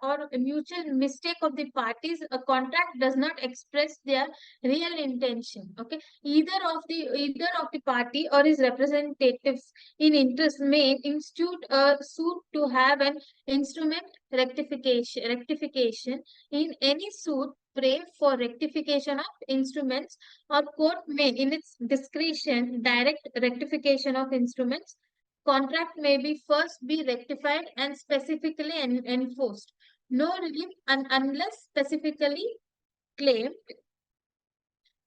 A: or a mutual mistake of the parties, a contract does not express their real intention. Okay, either of the party or his representatives in interest may institute a suit to have an instrument rectification. In any suit, pray for rectification of instruments, or court may, in its discretion, direct rectification of instruments. Contract may be first be rectified and specifically enforced. No relief unless specifically claimed.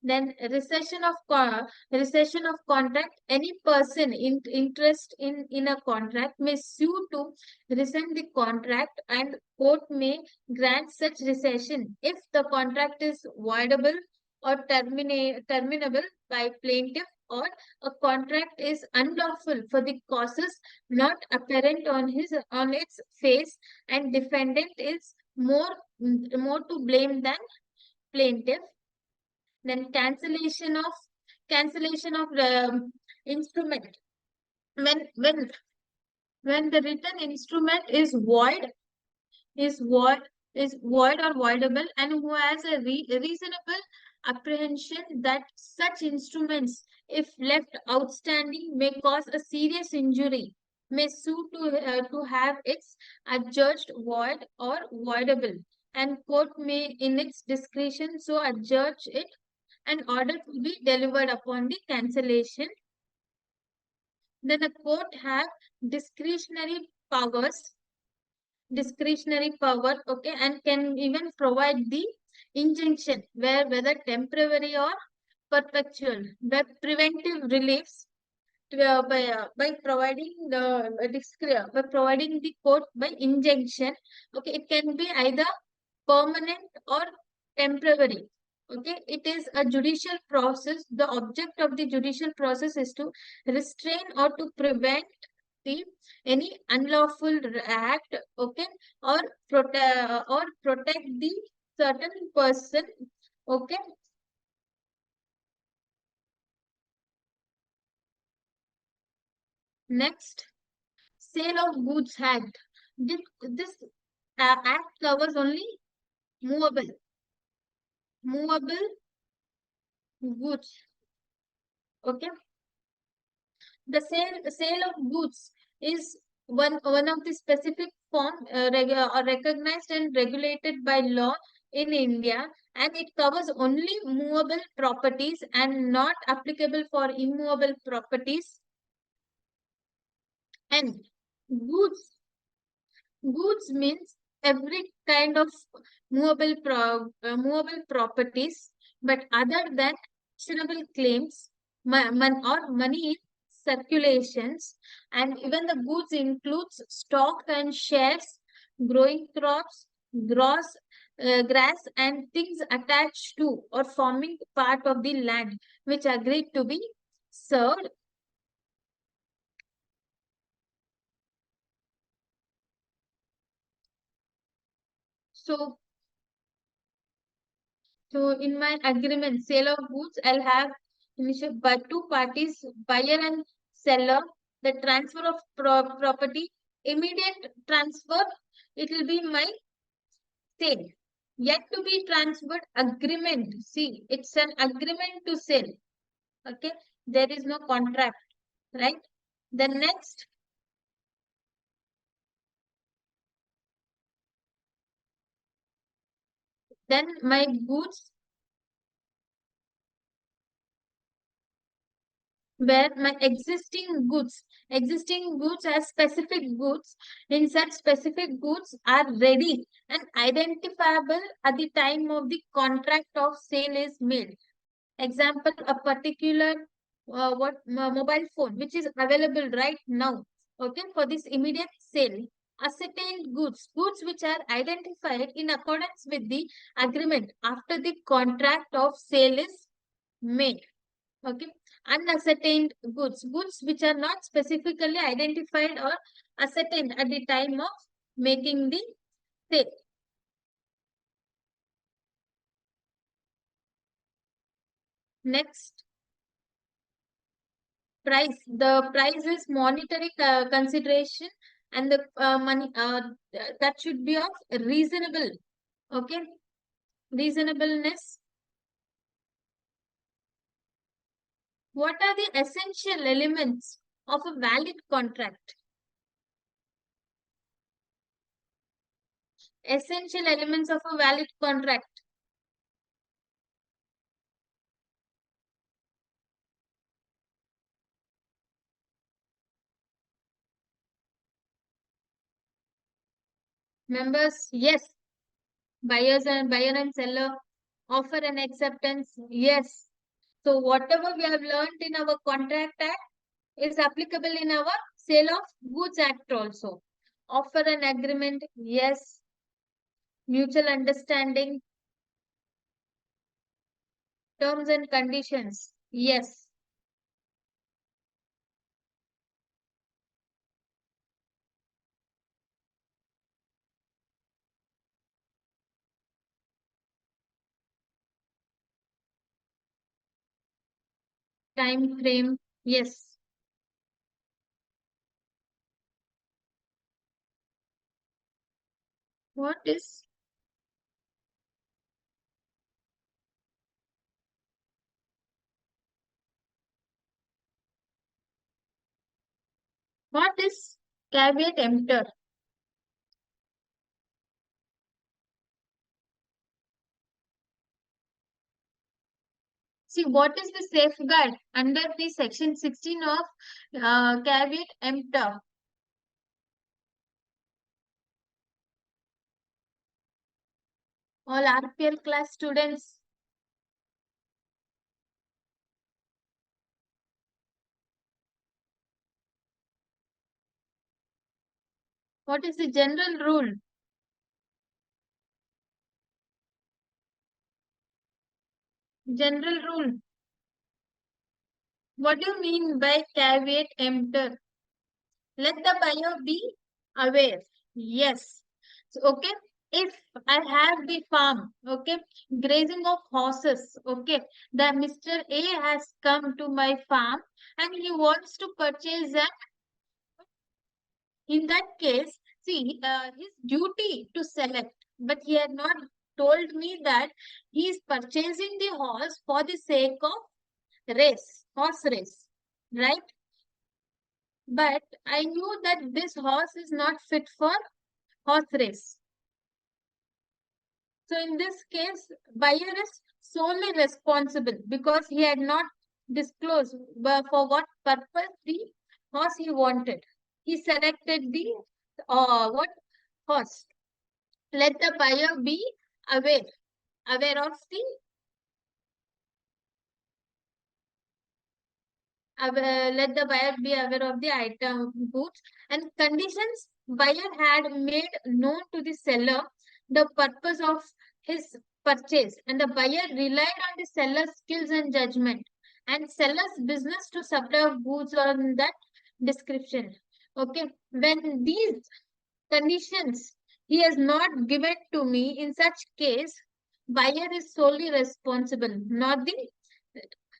A: Then recession of contract. Any person in interest in a contract may sue to rescind the contract, and court may grant such recession if the contract is voidable or terminable by plaintiff, or a contract is unlawful for the causes not apparent on its face, and defendant is more to blame than plaintiff. Then cancellation of instrument. When the written instrument is void, is void is void or voidable, and who has a reasonable apprehension that such instruments, if left outstanding, may cause a serious injury, may sue to have its adjudged void or voidable, and court may in its discretion so adjudge it, and order to be delivered upon the cancellation. Then the court have discretionary powers, okay, and can even provide the injunction where whether temporary or perpetual, the preventive reliefs by providing the by providing the court by injunction. Okay, it can be either permanent or temporary. Okay, it is a judicial process. The object of the judicial process is to restrain or to prevent the any unlawful act. Okay, or protect the certain person. Okay, next, Sale of Goods Act. This act covers only movable movable goods. Okay, the sale of goods is one of the specific form recognized and regulated by law in India, and it covers only movable properties and not applicable for immovable properties. And goods goods means every kind of movable properties, but other than actionable claims, or money in circulations, and even the goods includes stock and shares, growing crops, gross grass, and things attached to or forming part of the land which agreed to be served. So So in my agreement, sale of goods, I'll have initial by two parties, buyer and seller, the transfer of property, immediate transfer, it will be my sale. Yet to be transferred agreement. See, it's an agreement to sell. Okay, there is no contract, right? The next, then my goods where my existing goods as specific goods, in such specific goods are ready and identifiable at the time of the contract of sale is made. Example, a particular mobile phone which is available right now, okay, for this immediate sale. Ascertained goods which are identified in accordance with the agreement after the contract of sale is made. Okay, unascertained goods which are not specifically identified or ascertained at the time of making the sale. Next, price. The price is monetary consideration, and the money that should be of reasonable. Okay, reasonableness. What are the essential elements of a valid contract? Essential elements of a valid contract. Members, yes. Buyer and seller, offer and acceptance, yes. So whatever we have learned in our contract act is applicable in our sale of goods act also. Offer and agreement, yes. Mutual understanding, terms and conditions, yes. Time frame, yes. What is what is caveat emptor? See, what is the safeguard under the section 16 of caveat emptor? All RPL class students. What is the general rule? General rule. What do you mean by caveat emptor? Let the buyer be aware. Yes. So, okay. If I have the farm, okay, grazing of horses, okay, the Mr. A has come to my farm and he wants to purchase a, in that case, see, his duty to select, but he had not told me that he is purchasing the horse for the sake of race, horse race, right? But I knew that this horse is not fit for horse race. So in this case, buyer is solely responsible because he had not disclosed for what purpose the horse he wanted. He selected the what horse. Let the buyer be aware, aware of the let the buyer be aware of the item goods and conditions buyer had made known to the seller the purpose of his purchase and the buyer relied on the seller's skills and judgment and seller's business to supply of goods on that description. Okay, when these conditions he has not given to me, in such case buyer is solely responsible, not the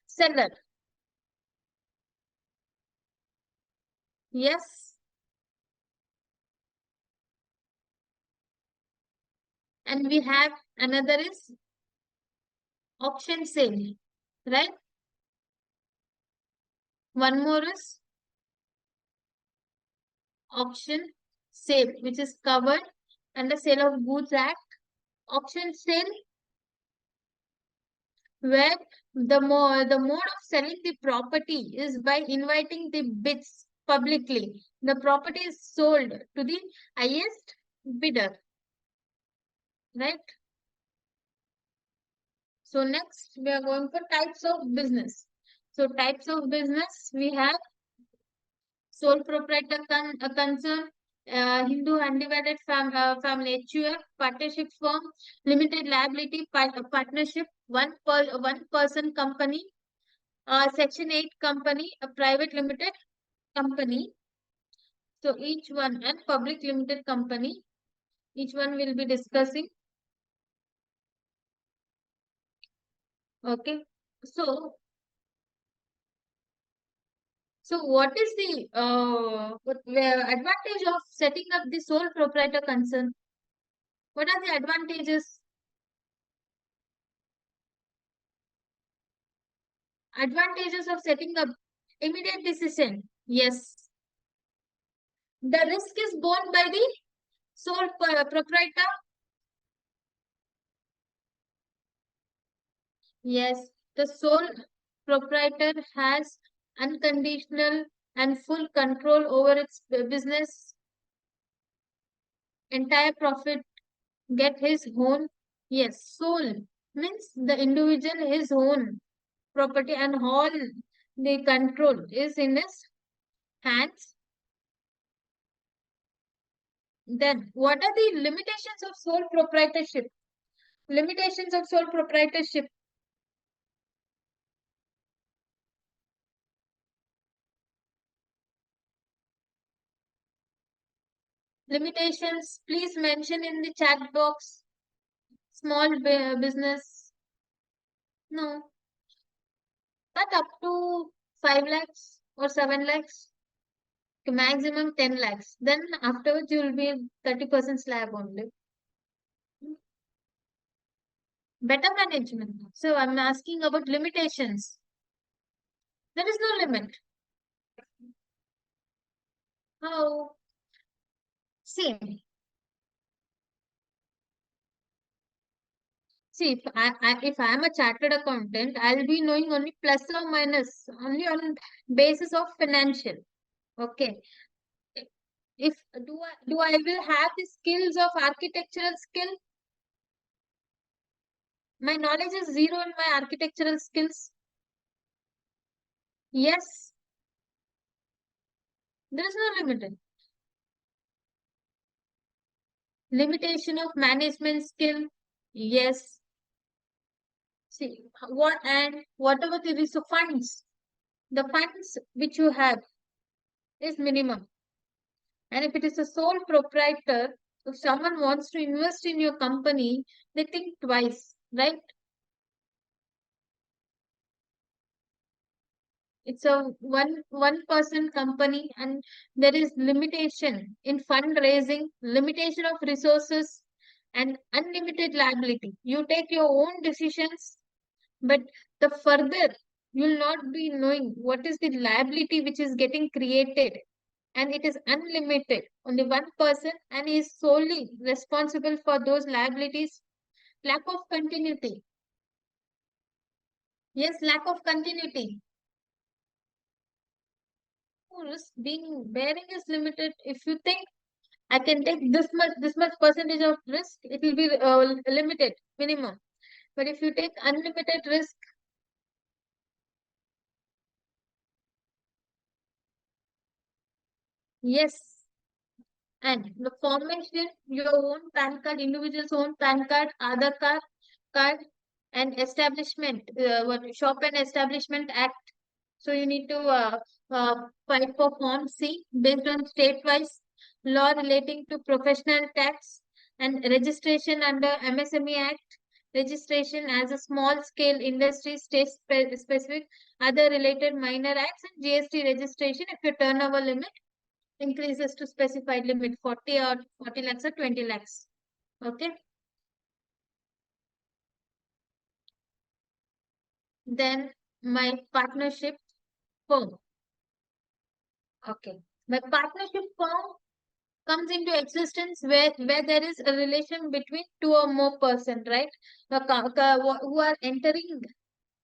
A: seller. Yes. And we have another is auction sale, right? One more is auction sale, which is covered under Sale of Goods Act. Auction sale, where the mode of selling the property is by inviting the bids publicly. The property is sold to the highest bidder, right? So next we are going for types of business. So types of business we have sole proprietor concern, Hindu undivided family HUF, partnership firm, limited liability partnership, one person company, Section 8 company, a private limited company. So each one and public limited company, each one will be discussing. Okay. So, so what is the advantage of setting up the sole proprietor concern? What are the advantages? Advantages of setting up immediate decision. Yes. The risk is borne by the sole proprietor. Yes. The sole proprietor has unconditional and full control over its business. Entire profit get his own. Yes. Sole means the individual his own property and all the control is in his hands. Then what are the limitations of sole proprietorship? Limitations of sole proprietorship. Limitations, please mention in the chat box. Small business. No, not up to 5 lakhs or 7 lakhs. To maximum 10 lakhs. Then afterwards you will be 30% slab only. Better management. So I'm asking about limitations. There is no limit. How? Same. See, if I am a chartered accountant, I'll be knowing only plus or minus, only on basis of financial. Okay. If do I will have the skills of architectural skill? My knowledge is zero in my architectural skills. Yes, there is no limitation of management skill. Yes. See, whatever the funds, the funds which you have is minimum. And if it is a sole proprietor, if someone wants to invest in your company, they think twice, right? It's a one person company, and there is limitation in fundraising, limitation of resources, and unlimited liability. You take your own decisions, but the further you'll not be knowing what is the liability which is getting created, and it is unlimited. Only one person, and he is solely responsible for those liabilities. Lack of continuity. Yes, lack of continuity. Risk being bearing is limited. If you think I can take this much percentage of risk, it will be limited, minimum. But if you take unlimited risk, yes. And the formation, your own PAN card, individual's own PAN card, Aadhaar card, and establishment, what Shop and Establishment Act. So you need to file for Form C based on state-wise law relating to professional tax and registration under MSME Act, registration as a small-scale industry, state-specific, other related minor acts, and GST registration if your turnover limit increases to specified limit 40 lakhs or 20 lakhs. Okay. Then my partnership firm. Okay. My partnership firm comes into existence where there is a relation between two or more person, right? Who are entering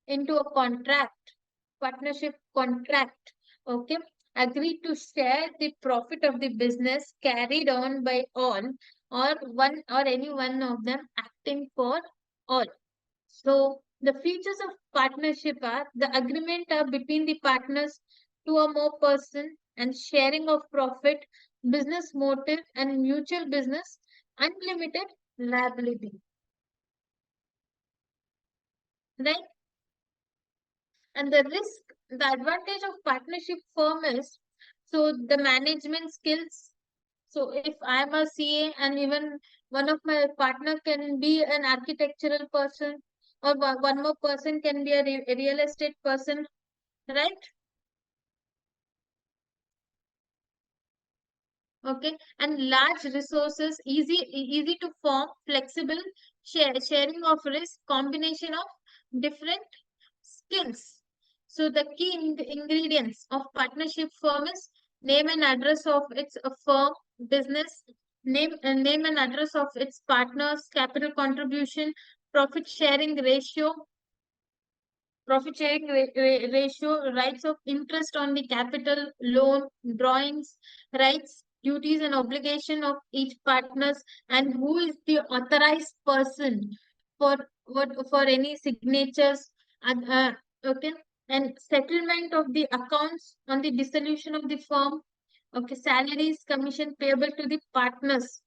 A: into a contract, partnership contract. Okay. Agree to share the profit of the business carried on by all, or one or any one of them acting for all. So the features of partnership are the agreement are between the partners, two or more person, and sharing of profit, business motive, and mutual business, unlimited liability. Right? And the risk, the advantage of partnership firm is, so the management skills. So if I'm a CA and even one of my partner can be an architectural person, or one more person can be a real estate person, right? Okay. And large resources, easy to form, flexible, sharing of risk, combination of different skills. So the key ingredients of partnership firm is name and address of its firm, business, name and address of its partners, capital contribution, profit sharing ratio, ratio, rights of interest on the capital, loan, drawings, rights, duties and obligation of each partners, and who is the authorized person for for any signatures, and okay, and settlement of the accounts on the dissolution of the firm, okay, salaries, commission payable to the partners,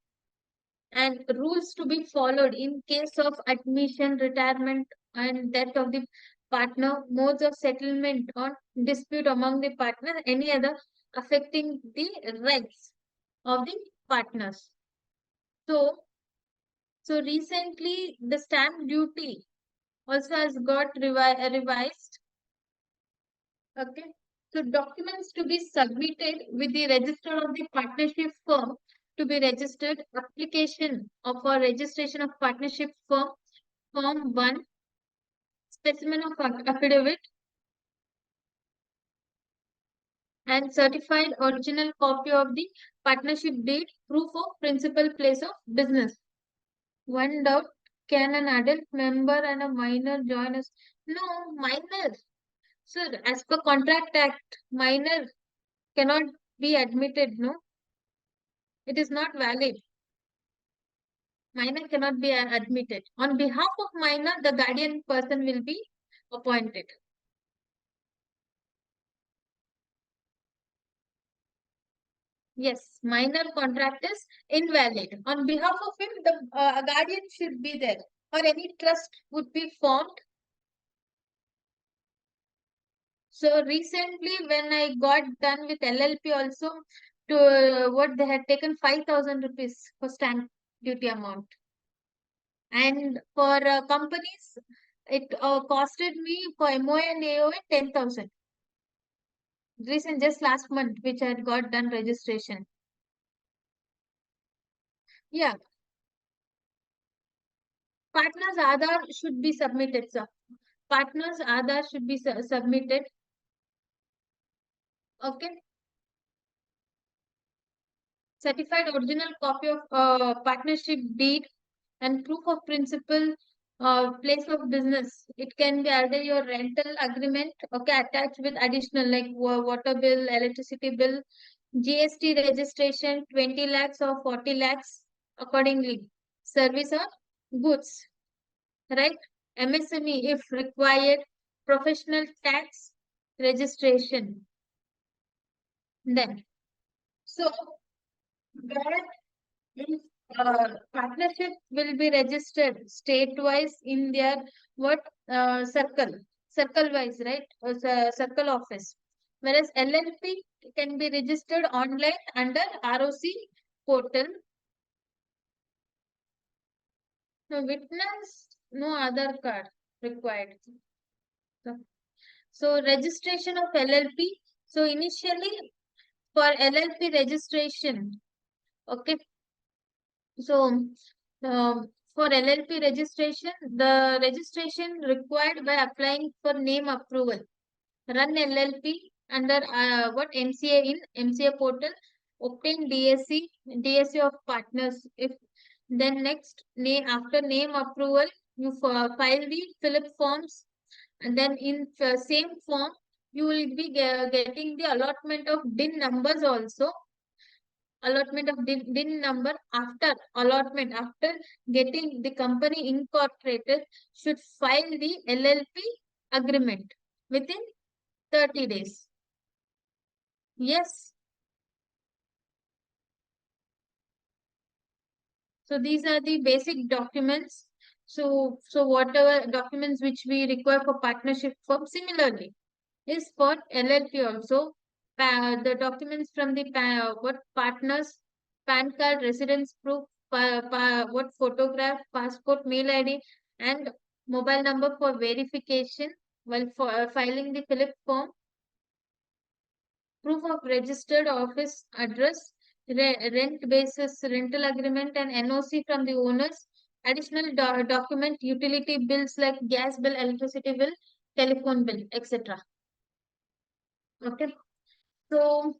A: and rules to be followed in case of admission, retirement, and death of the partner, modes of settlement on dispute among the partners, any other affecting the rights of the partners. So, so recently the stamp duty also has got revised. Okay. So documents to be submitted with the register of the partnership firm to be registered. Application of a registration of partnership firm, Form 1, specimen of affidavit, and certified original copy of the partnership deed, proof of principal place of business. One doubt. Can an adult member and a minor join us? No, minor. Sir, as per Contract Act, minor cannot be admitted, no? It is not valid. Minor cannot be admitted. On behalf of minor, the guardian person will be appointed. Yes, minor contract is invalid. On behalf of him, the guardian should be there, or any trust would be formed. So recently, when I got done with LLP also, to what they had taken 5,000 rupees for stamp duty amount. And for companies, it costed me for MOA and AOA 10,000. Recent, just last month, which I had got done registration. Yeah, partners Aadhaar should be submitted, sir. Partners Aadhaar should be submitted. Okay. Certified original copy of partnership deed and proof of principal, place of business. It can be either your rental agreement, okay, attached with additional like water bill, electricity bill, GST registration, 20 lakhs or 40 lakhs accordingly. Service or goods, right? MSME if required, professional tax registration. Then, so where if partnership will be registered state-wise in their what circle-wise, right? Circle office. Whereas LLP can be registered online under ROC portal. No witness, no other card required. So registration of LLP. So initially for LLP registration, okay. So, for LLP registration, the registration required by applying for name approval. Run LLP under what MCA in MCA portal. Obtain DSC of partners. If then next name after name approval, you file the Philip forms, and then in same form you will be getting the allotment of DIN numbers also, allotment of DIN number. After allotment, after getting the company incorporated, should file the LLP agreement within 30 days. Yes. So these are the basic documents. So whatever documents which we require for partnership firm, similarly is for LLP also. The documents from the what partners, PAN card, residence proof, what photograph, passport, mail ID, and mobile number for verification while for, filing the Philip form, proof of registered office address, rent basis rental agreement, and NOC from the owners. Additional document, utility bills like gas bill, electricity bill, telephone bill, etc. Okay. So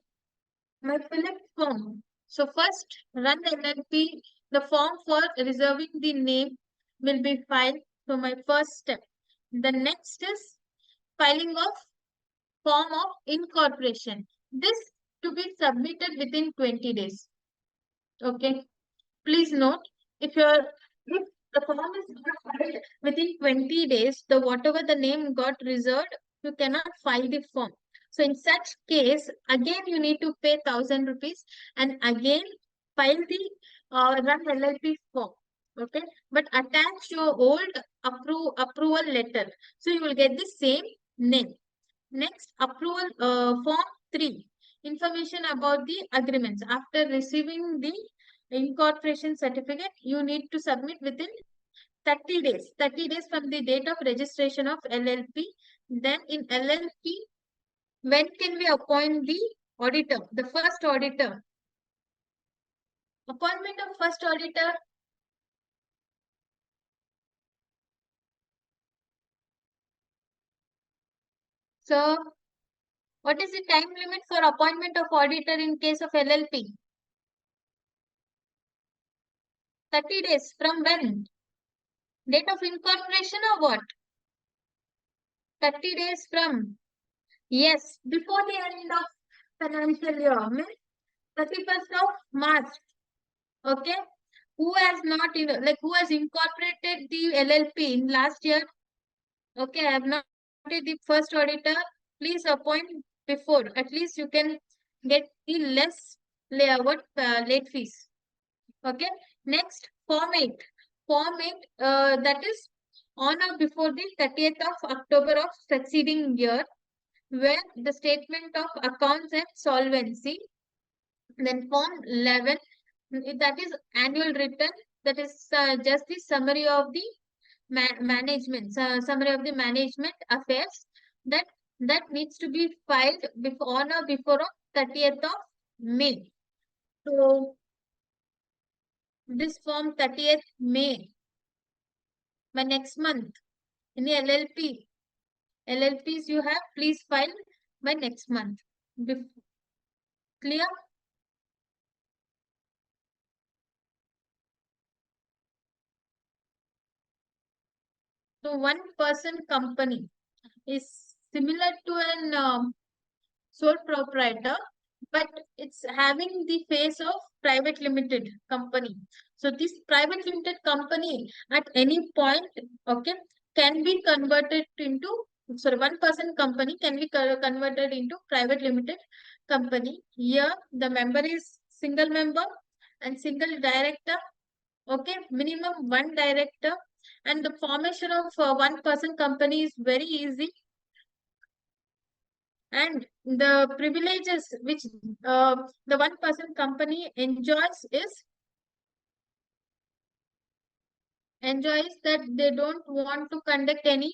A: my Philip form. So first, run LLP. The form for reserving the name will be filed. So my first step. The next is filing of form of incorporation. This to be submitted within 20 days. Okay. Please note, if the form is not filed within 20 days, the whatever the name got reserved, you cannot file the form. So in such case, again you need to pay 1,000 rupees and again file the run LLP form. Okay, but attach your old approval letter. So you will get the same name. Next, approval form 3. Information about the agreements. After receiving the incorporation certificate, you need to submit within 30 days. 30 days from the date of registration of LLP. Then in LLP, when can we appoint the auditor? The first auditor. Appointment of first auditor. So, what is the time limit for appointment of auditor in case of LLP? 30 days from when? Date of incorporation or what? 30 days from. Yes, before the end of financial year, means 31st of March. Okay. Who has not, who has incorporated the LLP in last year? Okay, I have not appointed the first auditor. Please appoint before. At least you can get the less late fees. Okay. Next, Form 8. Form 8, that is on or before the 30th of October of succeeding year, where the statement of accounts and solvency. Then Form 11, that is annual return. That is just the summary of the summary of the management affairs that needs to be filed before on or before of 30th of May. So this form 30th May by next month. In the LLPs you have, please file by next month. Clear? So one person company is similar to an sole proprietor, but it's having the face of private limited company. So this private limited company at any point, okay, can be converted into, sorry, one person company can be converted into private limited company. Here the member is single member and single director. Okay, minimum one director, and the formation of one person company is very easy. And the privileges which the one person company enjoys that they don't want to conduct any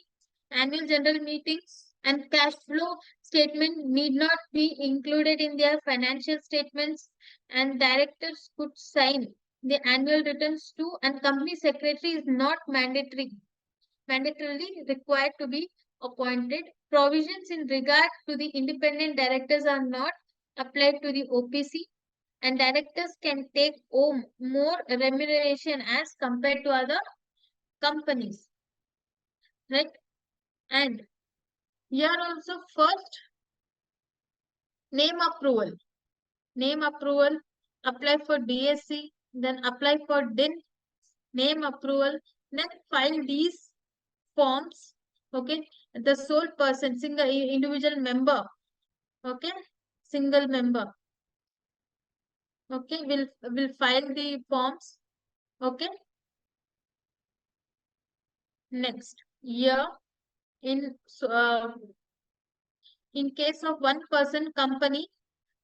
A: annual general meetings, and cash flow statement need not be included in their financial statements, and directors could sign the annual returns too, and company secretary is not mandatorily required to be appointed. Provisions in regard to the independent directors are not applied to the OPC, and directors can take home more remuneration as compared to other companies. Right? And here also first name approval. Name approval, apply for DSC, then apply for DIN, name approval, then file these forms. Okay, the sole person, single individual member. Okay, single member. Okay, will file the forms. Okay, next here in in case of one person company,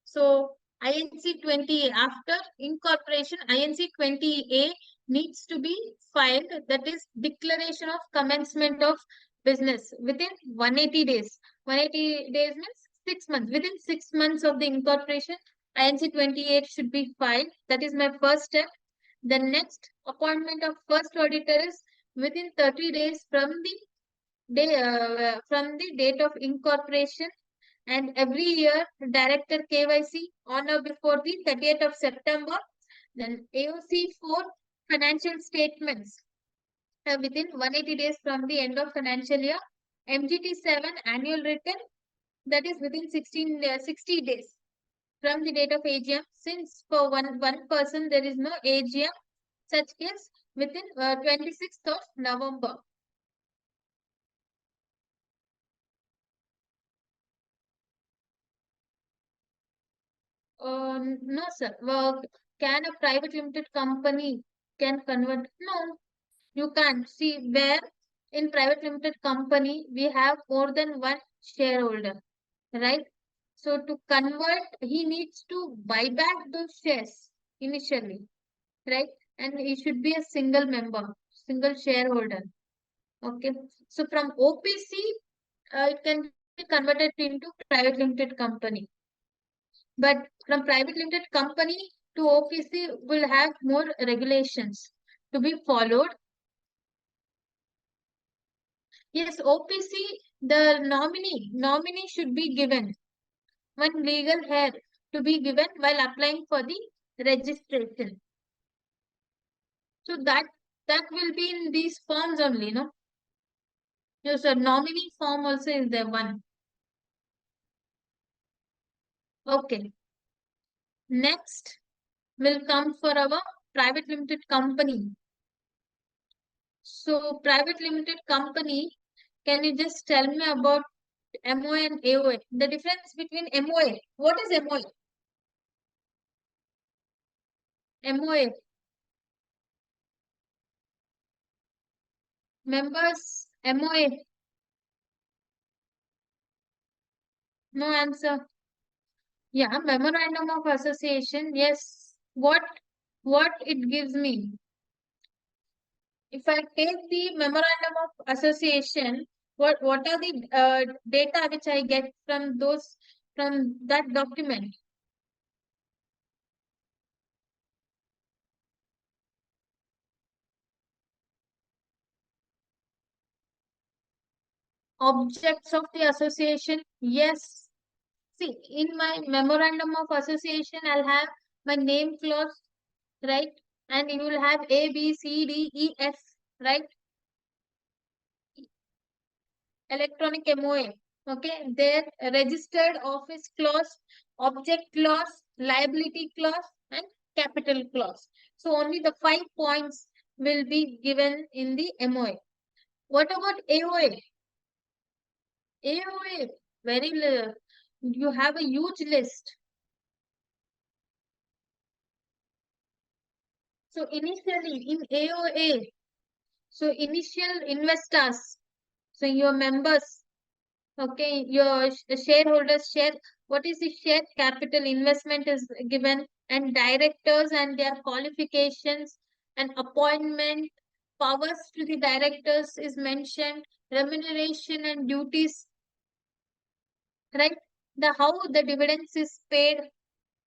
A: so INC 20 after incorporation, INC 20A needs to be filed, that is declaration of commencement of business within 180 days. 180 days means 6 months. Within 6 months of the incorporation, INC 28 should be filed. That is my first step. The next appointment of first auditor is within 30 days from the date of incorporation, and every year director KYC on or before the 30th of September. Then AOC for financial statements within 180 days from the end of financial year. MGT 7 annual return, that is within 60 days from the date of AGM. Since for one person there is no AGM, such case within 26th of November. No, sir. Well, can a private limited company can convert? No, you can't. See, where in private limited company we have more than one shareholder, right? So to convert, he needs to buy back those shares initially, right? And he should be a single member, single shareholder. Okay. So from OPC, it can be converted into private limited company. But from private limited company to OPC will have more regulations to be followed. Yes, OPC, the nominee should be given one legal heir to be given while applying for the registration. So that that will be in these forms only, no? Yes, sir. Nominee form also is there one. Okay. Next will come for our private limited company. So private limited company, can you just tell me about MOA and AOA? The difference between MOA. What is MOA? MOA. Members, MOA. No answer. Yeah, memorandum of association. Yes. What it gives me? If I take the memorandum of association, what are the data which I get from that document? Objects of the association. Yes. See, in my memorandum of association, I'll have my name clause, right? And you will have A, B, C, D, E, F, right? Electronic MOA. Okay, their registered office clause, object clause, liability clause, and capital clause. So only the 5 points will be given in the MOA. What about AOA? AOA, you have a huge list. So initially in AOA, so initial investors, so your members, okay, your shareholders share, what is the share capital investment is given, and directors and their qualifications and appointment, powers to the directors is mentioned, remuneration and duties, right? The how the dividends is paid,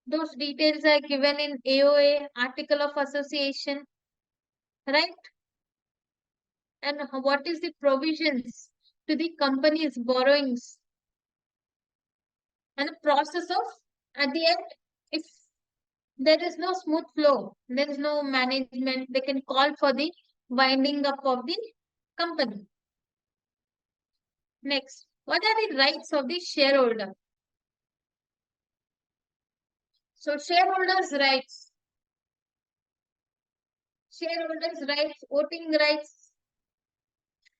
A: those details are given in AOA, Article of Association, right? And what is the provisions to the company's borrowings, and the process of, at the end, if there is no smooth flow, there is no management, they can call for the winding up of the company. Next, what are the rights of the shareholder? So shareholders rights, voting rights.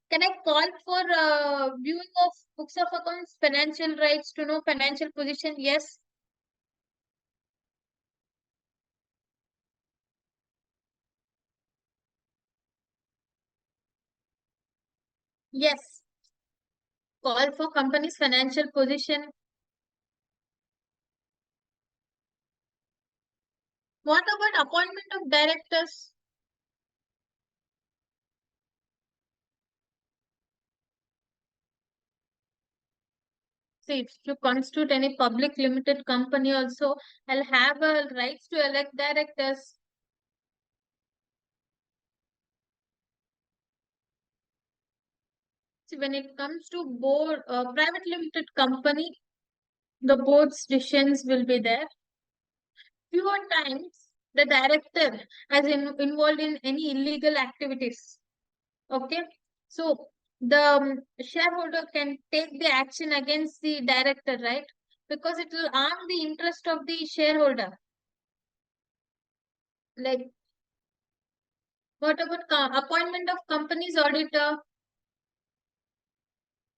A: Can I call for viewing of books of accounts, financial rights to know financial position? Yes. Yes. Call for company's financial position. What about appointment of directors? See, if you constitute any public limited company also, I'll have rights to elect directors. See, when it comes to board, private limited company, the board's decisions will be there. Fewer times, the director is involved in any illegal activities. Okay, so the shareholder can take the action against the director, right? Because it will harm the interest of the shareholder. Like, what about appointment of company's auditor?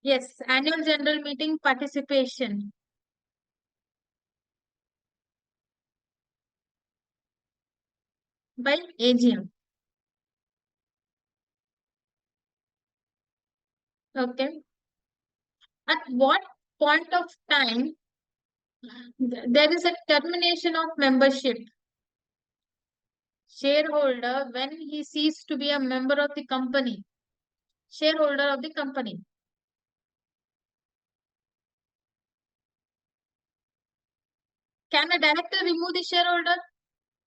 A: Yes, annual general meeting participation by AGM. Okay. At what point of time there is a termination of membership? Shareholder, when he ceases to be a member of the company, shareholder of the company. Can a director remove the shareholder?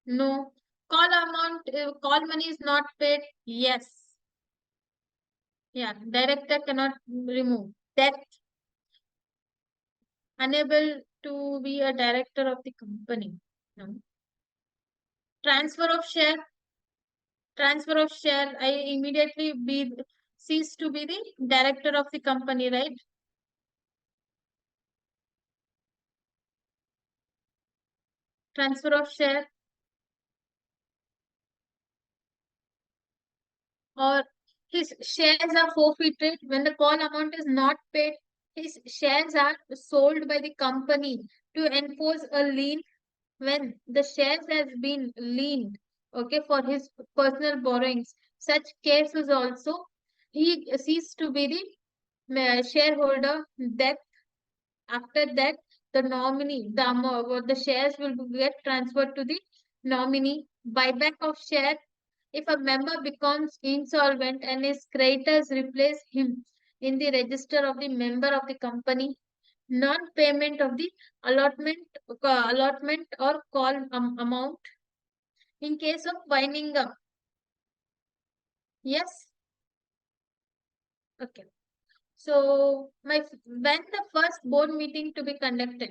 A: No. Call money is not paid? Yes. Yeah, director cannot remove. Death, unable to be a director of the company. No. Transfer of share. Transfer of share, I immediately cease to be the director of the company, right? Transfer of share, or his shares are forfeited when the call amount is not paid. His shares are sold by the company to enforce a lien when the shares has been liened, okay, for his personal borrowings. Such cases also, he ceased to be the shareholder. Death, after that, the nominee, the amount, the shares will get transferred to the nominee. Buyback of share, if a member becomes insolvent and his creditors replace him in the register of the member of the company. Non-payment of the allotment or call amount in case of winding up. Yes. Okay. So when the first board meeting to be conducted?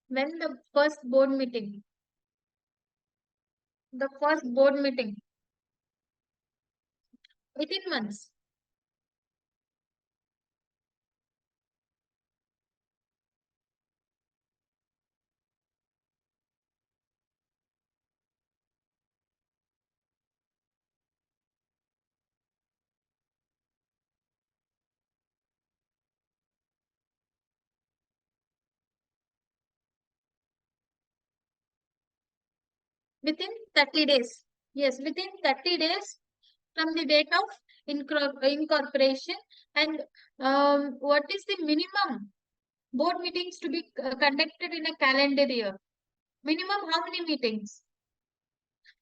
A: When the first board meeting? The first board meeting. 18 months. Within 30 days. Yes, within 30 days from the date of incorporation. And what is the minimum board meetings to be conducted in a calendar year? Minimum how many meetings?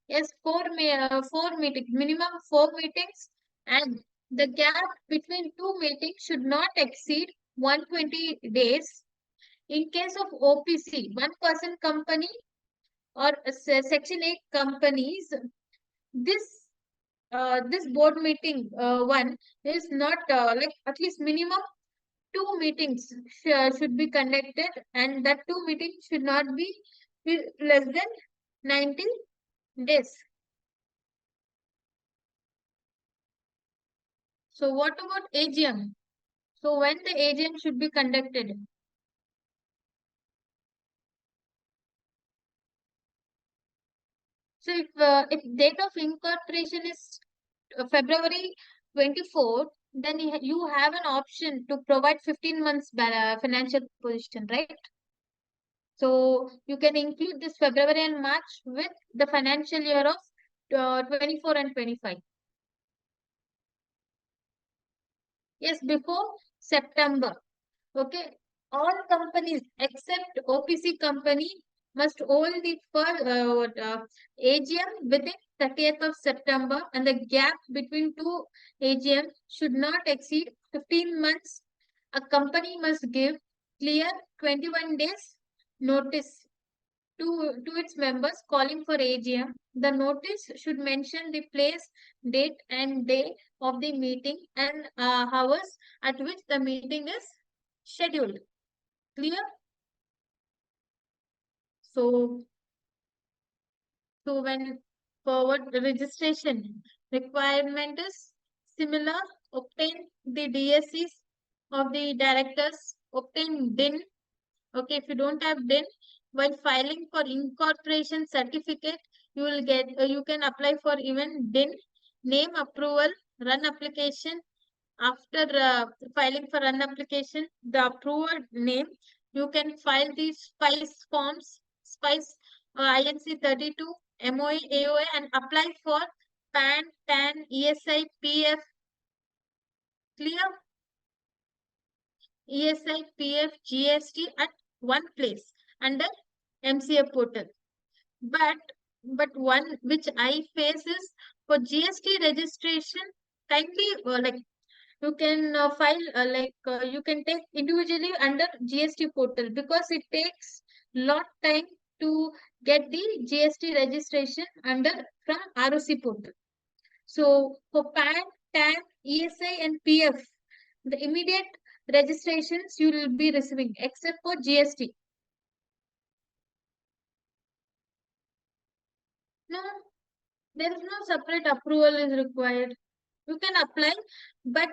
A: Yes, four meetings, minimum four meetings, and the gap between two meetings should not exceed 120 days. In case of OPC, one person company or Section 8 companies, this this board meeting one is not like at least minimum two meetings should be conducted, and that two meetings should not be less than 90 days. So what about AGM? So when the AGM should be conducted? So if date of incorporation is February 24, then you have an option to provide 15 months financial position, right? So you can include this February and March with the financial year of 24 and 25. Yes, before September. Okay. All companies except OPC company must hold the first AGM within 30th of September, and the gap between two AGM should not exceed 15 months. A company must give clear 21 days notice to its members calling for AGM. The notice should mention the place, date, and day of the meeting and hours at which the meeting is scheduled. Clear? So, so when forward registration requirement is similar, obtain the DSCs of the directors, obtain DIN. Okay, if you don't have DIN, while filing for incorporation certificate, you will get, you can apply for even DIN, name approval, run application. After filing for run application, the approved name, you can file these SPICE forms, SPICE INC 32, MOA, AOA, and apply for PAN, TAN, ESI, PF. Clear? ESI, PF, GST at one place under MCA portal. But one which I face is for GST registration. Kindly like you can file you can take individually under GST portal, because it takes lot time to get the GST registration under from ROC portal. So for PAN, TAN, ESI and PF, the immediate registrations you will be receiving except for GST. No, there is no separate approval is required. You can apply, but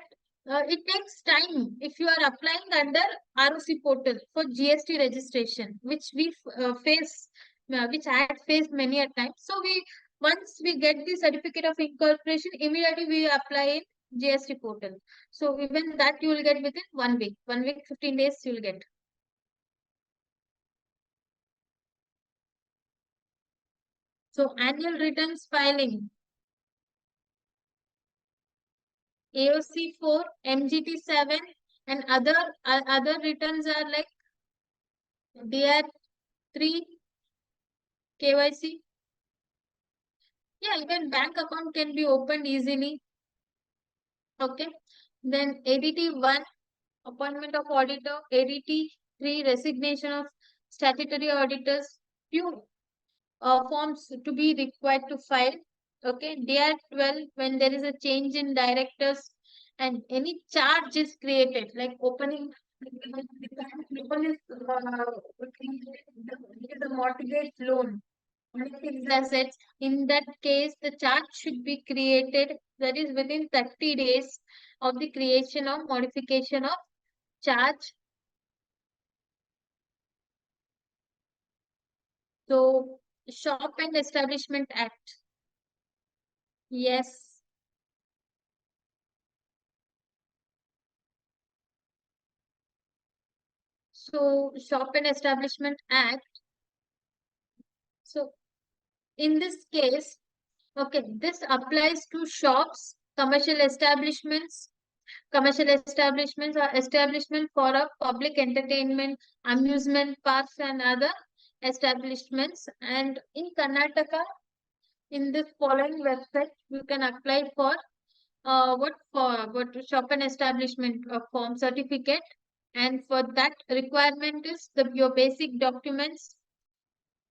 A: it takes time if you are applying under ROC portal for GST registration, which we which I had faced many a time. So once we get the certificate of incorporation, immediately we apply in GST portal. So even that you will get within 1 week. 1 week, 15 days you will get. So annual returns filing, AOC 4, MGT 7, and other returns are like DR 3, KYC. Yeah, even bank account can be opened easily. Okay. Then ADT 1, appointment of auditor. ADT 3, resignation of statutory auditors. Few forms to be required to file. Okay. DR 12, when there is a change in directors and any charge is created, like opening the mortgage loan on fixed assets. In that case, the charge should be created, that is within 30 days of the creation or modification of charge. So, Shop and Establishment Act. Yes. So, Shop and Establishment Act. So, in this case, okay, this applies to shops, commercial establishments or establishment for a public entertainment, amusement parks and other establishments. And in Karnataka, in this following website, you can apply for what shop and establishment form certificate. And for that requirement is your basic documents.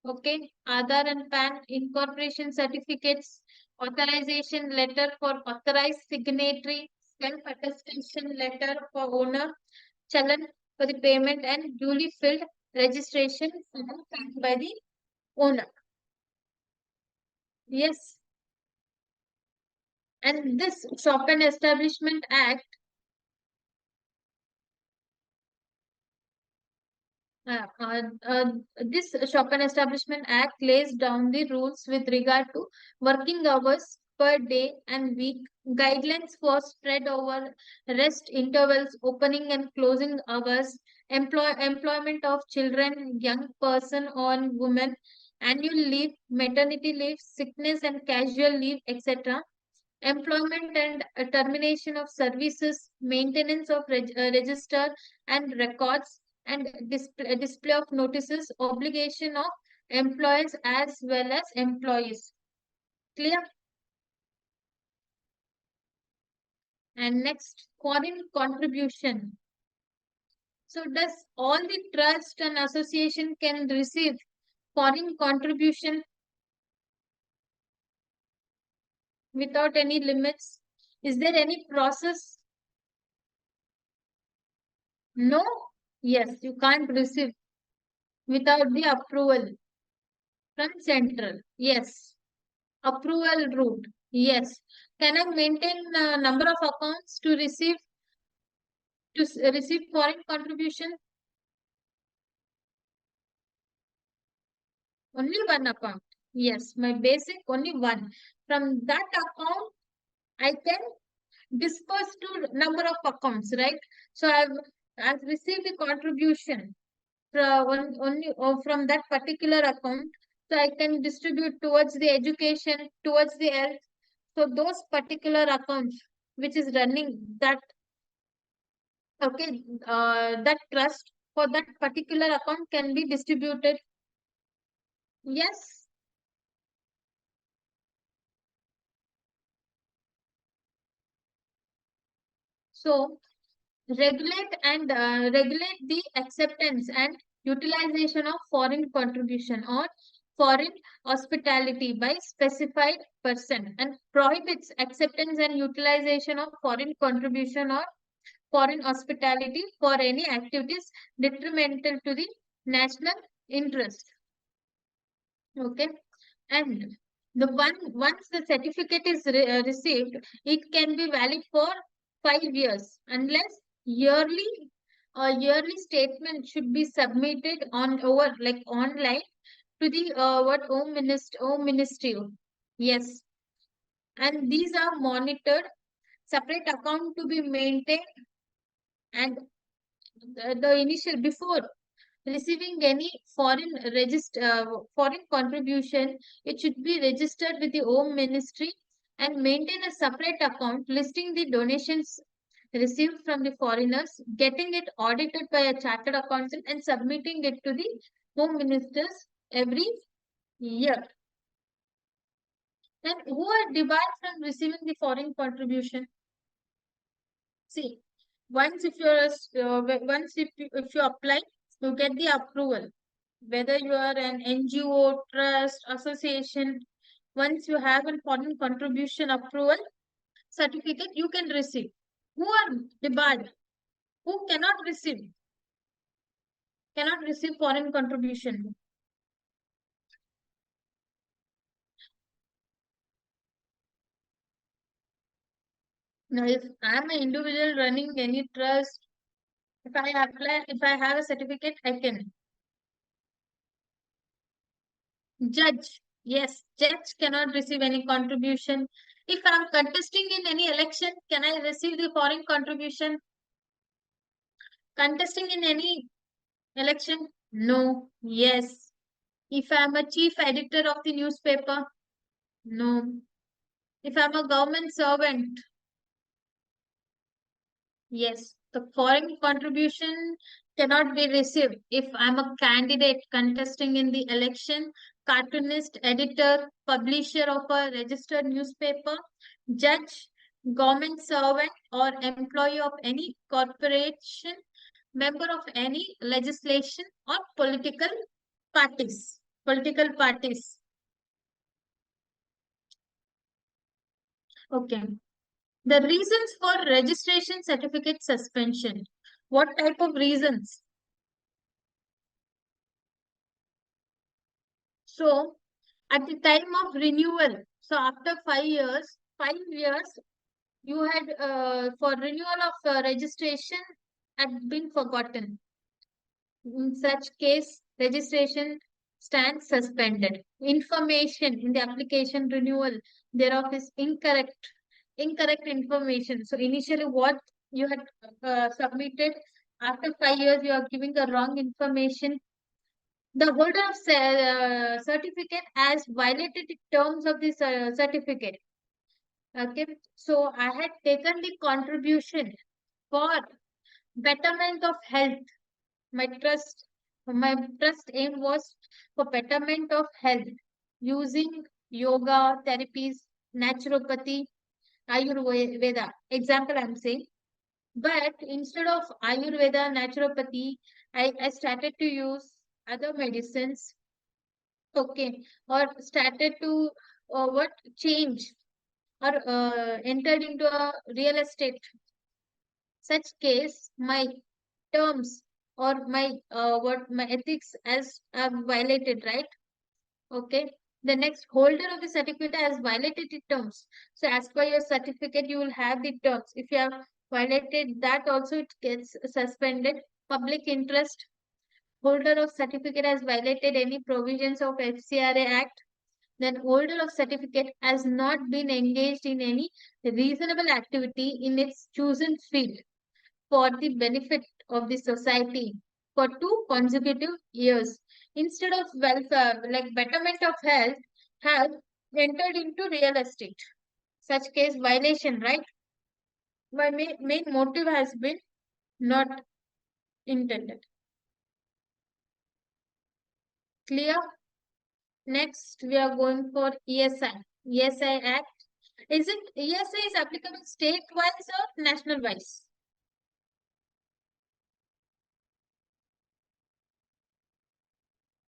A: Okay, Aadhaar and PAN, incorporation certificates, authorization letter for authorized signatory, self-attestation letter for owner, challan for the payment, and duly filled registration form signed by the owner. Yes, and this Shop and Establishment Act, this Shop and Establishment Act lays down the rules with regard to working hours per day and week, guidelines for spread over rest intervals, opening and closing hours, employment of children, young person or women, annual leave, maternity leave, sickness and casual leave, etc. Employment and termination of services, maintenance of register and records, and display of notices, obligation of employers as well as employees. Clear? And next, foreign contribution. So does all the trust and association can receive foreign contribution without any limits? Is there any process? No? Yes, you can't receive without the approval from central. Yes. Approval route. Yes. Can I maintain number of accounts to receive foreign contribution? Only one account. Yes, my basic only one. From that account, I can disperse to number of accounts, right? So I've received the contribution from only from that particular account. So I can distribute towards the education, towards the health. So those particular accounts which is running that, okay, that trust for that particular account can be distributed. Yes. So regulate the acceptance and utilization of foreign contribution or foreign hospitality by specified person, and prohibits acceptance and utilization of foreign contribution or foreign hospitality for any activities detrimental to the national interest. Okay. And Once the certificate is received, it can be valid for 5 years unless yearly statement should be submitted on over like online to the home ministry. Yes, and these are monitored. Separate account to be maintained, and the initial before receiving any foreign contribution, it should be registered with the home ministry and maintain a separate account listing the donations received from the foreigners, getting it audited by a chartered accountant and submitting it to the home ministers every year. And who are debarred from receiving the foreign contribution? See, if you apply, you get the approval. Whether you are an NGO, trust, association, once you have a foreign contribution approval certificate, you can receive. Who are debarred? Who cannot receive foreign contribution? Now, if I'm an individual running any trust, if I have a certificate, I can. Judge, yes, judge cannot receive any contribution. If I'm contesting in any election, can I receive the foreign contribution? Contesting in any election? No. Yes. If I'm a chief editor of the newspaper? No. If I'm a government servant? Yes. The foreign contribution cannot be received if I'm a candidate contesting in the election, cartoonist, editor, publisher of a registered newspaper, judge, government servant, or employee of any corporation, member of any legislation or parties. Political parties. Okay. The reasons for registration certificate suspension. What type of reasons? So, at the time of renewal, so after 5 years, you had for renewal of registration had been forgotten. In such case, registration stands suspended. Information in the application renewal thereof is incorrect. Incorrect information. So initially, what you had submitted, after 5 years, you are giving the wrong information. The holder of certificate has violated the terms of the certificate. Okay, so I had taken the contribution for betterment of health. My trust aim was for betterment of health using yoga, therapies, naturopathy, Ayurveda. Example I'm saying. But instead of Ayurveda, naturopathy, I started to use other medicines. Okay. Or started to what change or entered into a real estate. Such case, my terms or my ethics as are violated, right? Okay. The next holder of the certificate has violated the terms. So as per your certificate, you will have the terms. If you have violated that also, it gets suspended. Public interest. Holder of certificate has violated any provisions of FCRA Act. Then holder of certificate has not been engaged in any reasonable activity in its chosen field for the benefit of the society for 2 consecutive years. Instead of welfare, like betterment of health entered into real estate. Such case violation, right? My main motive has been not intended. Clear? Next, we are going for ESI. ESI Act. Is it ESI is applicable state-wise or national-wise?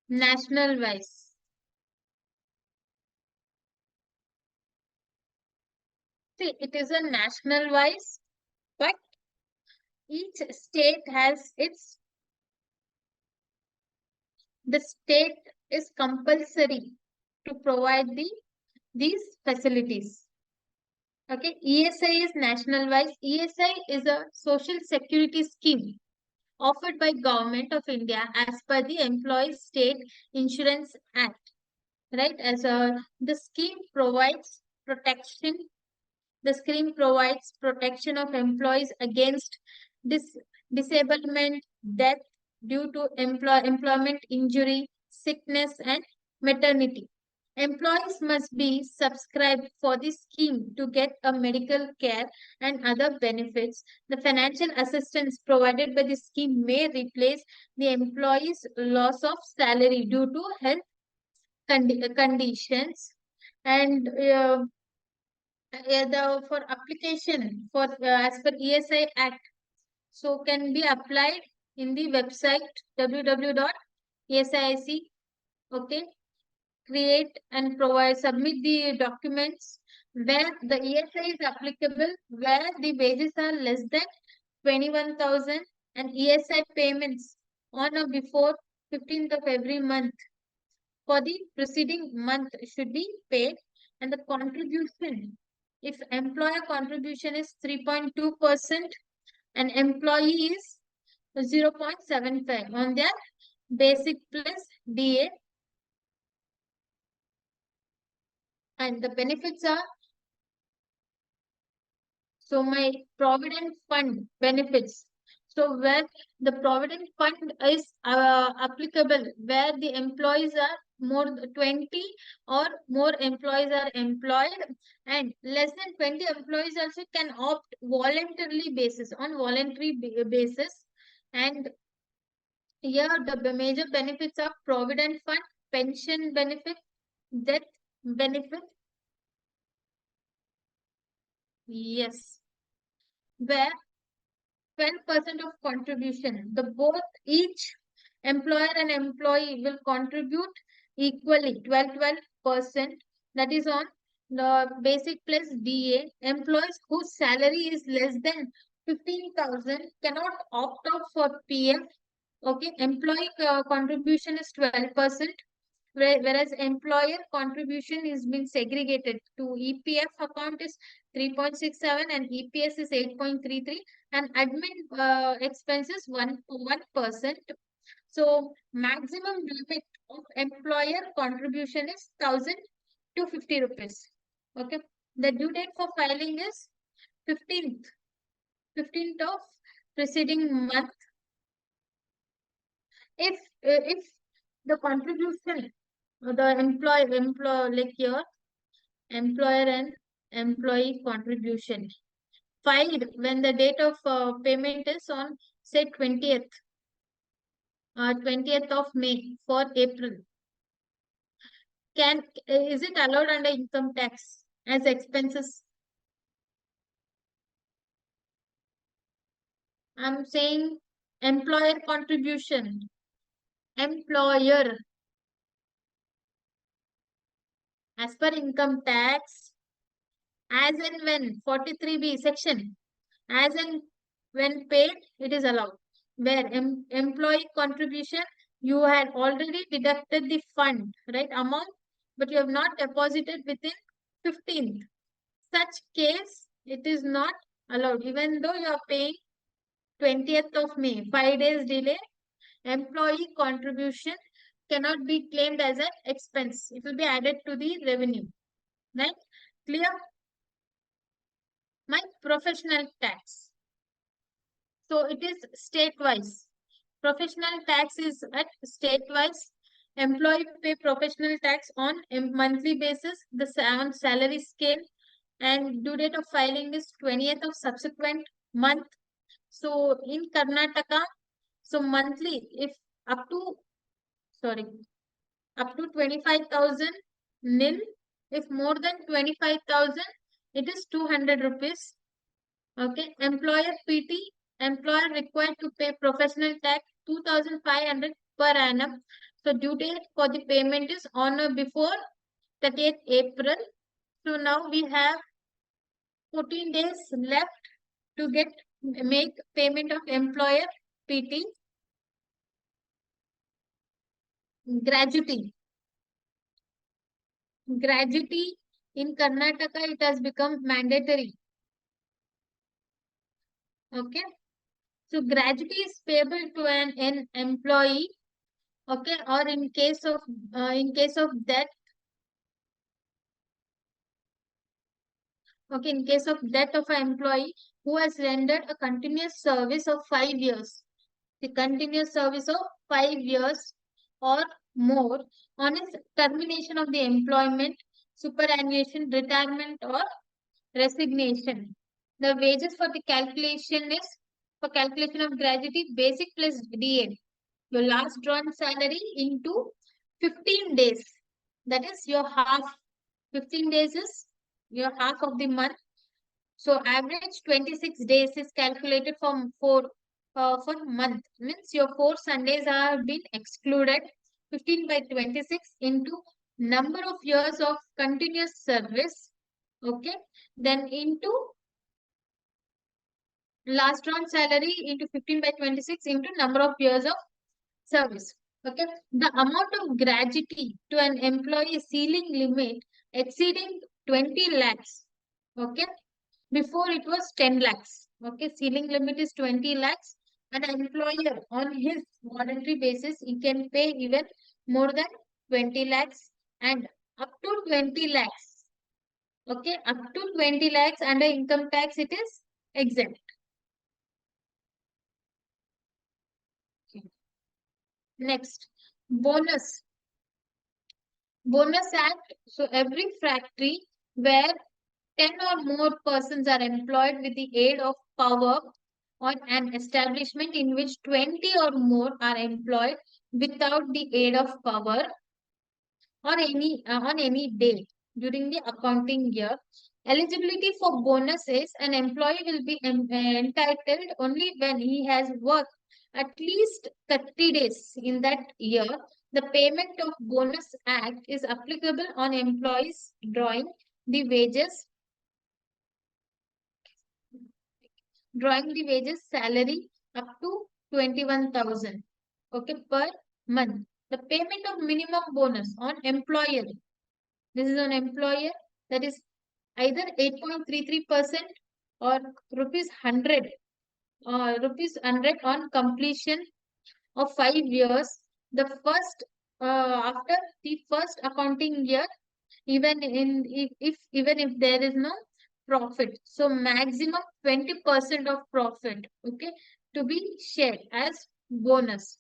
A: National-wise. See, it is a national-wise, but each state has the state is compulsory to provide the these facilities. Okay, ESI is national wise. ESI is a social security scheme offered by Government of India as per the Employees State Insurance Act. Right, as the scheme provides protection. The scheme provides protection of employees against dis- disablement, death due to employment injury, sickness, and maternity. Employees must be subscribed for the scheme to get a medical care and other benefits. The financial assistance provided by the scheme may replace the employee's loss of salary due to health conditions. And the for application for as per ESI Act, so can be applied in the website www.esic. Okay, create and provide submit the documents where the ESI is applicable, where the wages are less than 21,000 and ESI payments on or before 15th of every month for the preceding month should be paid, and the contribution, if employer contribution is 3.2% and employee is 0.75 on their basic plus DA, and the benefits are, so my provident fund benefits. So where the provident fund is applicable, where the employees are more 20 or more employees are employed, and less than 20 employees also can opt voluntarily basis on voluntary basis. And here the major benefits are provident fund, pension benefit, death benefit. Yes, where 12% of contribution. The both each employer and employee will contribute equally 12%. That is on the basic plus DA. Employees whose salary is less than 15,000 cannot opt out for PF. Okay, employee contribution is 12%. Whereas employer contribution is being segregated to EPF account is 3.67 and EPS is 8.33, and admin expenses 1%. So maximum limit of employer contribution is 1,050 rupees. Okay. The due date for filing is 15th of preceding month. If the contribution, the employer like your employer and employee contribution filed when the date of payment is on say 20th of May for April, is it allowed under income tax as expenses? I'm saying employer contribution, employer, as per income tax, as and when 43B section, as and when paid, it is allowed. Where employee contribution, you had already deducted the fund, right, amount, but you have not deposited within 15th. Such case, it is not allowed. Even though you are paying 20th of May, 5 days delay, employee contribution cannot be claimed as an expense. It will be added to the revenue. Right? Clear? My professional tax. So it is state-wise. Professional tax is at state-wise. Employee pay professional tax on a monthly basis, on salary scale, and due date of filing is 20th of subsequent month. So in Karnataka, so monthly, if up to, sorry, up to 25,000 nil. If more than 25,000, it is 200 rupees. Okay. Employer PT, employer required to pay professional tax 2,500 per annum. So due date for the payment is on or before 30th April. So now we have 14 days left to make payment of employer PT. Gratuity. Gratuity In Karnataka, it has become mandatory. Okay. So gratuity is payable to an employee. Okay, or in case of death. Okay, in case of death of an employee who has rendered a continuous service of 5 years. The continuous service of 5 years or more on his termination of the employment, superannuation, retirement, or resignation. The wages for the calculation is for calculation of gratuity basic plus DA. Your last drawn salary into 15 days. That is your half. 15 days is your half of the month. So average 26 days is calculated for month. Means your 4 Sundays are been excluded. 15 by 26 into number of years of continuous service. Okay. Then into last round salary into 15 by 26 into number of years of service. Okay. The amount of gratuity to an employee ceiling limit exceeding 20 lakhs. Okay. Before it was 10 lakhs. Okay. Ceiling limit is 20 lakhs. An employer on his voluntary basis, he can pay even more than 20 lakhs and up to 20 lakhs. Okay. Up to 20 lakhs under income tax, it is exempt. Next, bonus. Bonus Act. So every factory where 10 or more persons are employed with the aid of power on an establishment in which 20 or more are employed without the aid of power or on any day during the accounting year. Eligibility for bonus is an employee will be entitled only when he has worked at least 30 days in that year. The payment of bonus act is applicable on employees the wages drawing the wages salary up to 21,000, okay, per month. The payment of minimum bonus on employer. This is on employer, that is either 8.33% or rupees 100 on completion of 5 years. The first after the first accounting year, even if there is no profit, so maximum 20% of profit, okay, to be shared as bonus.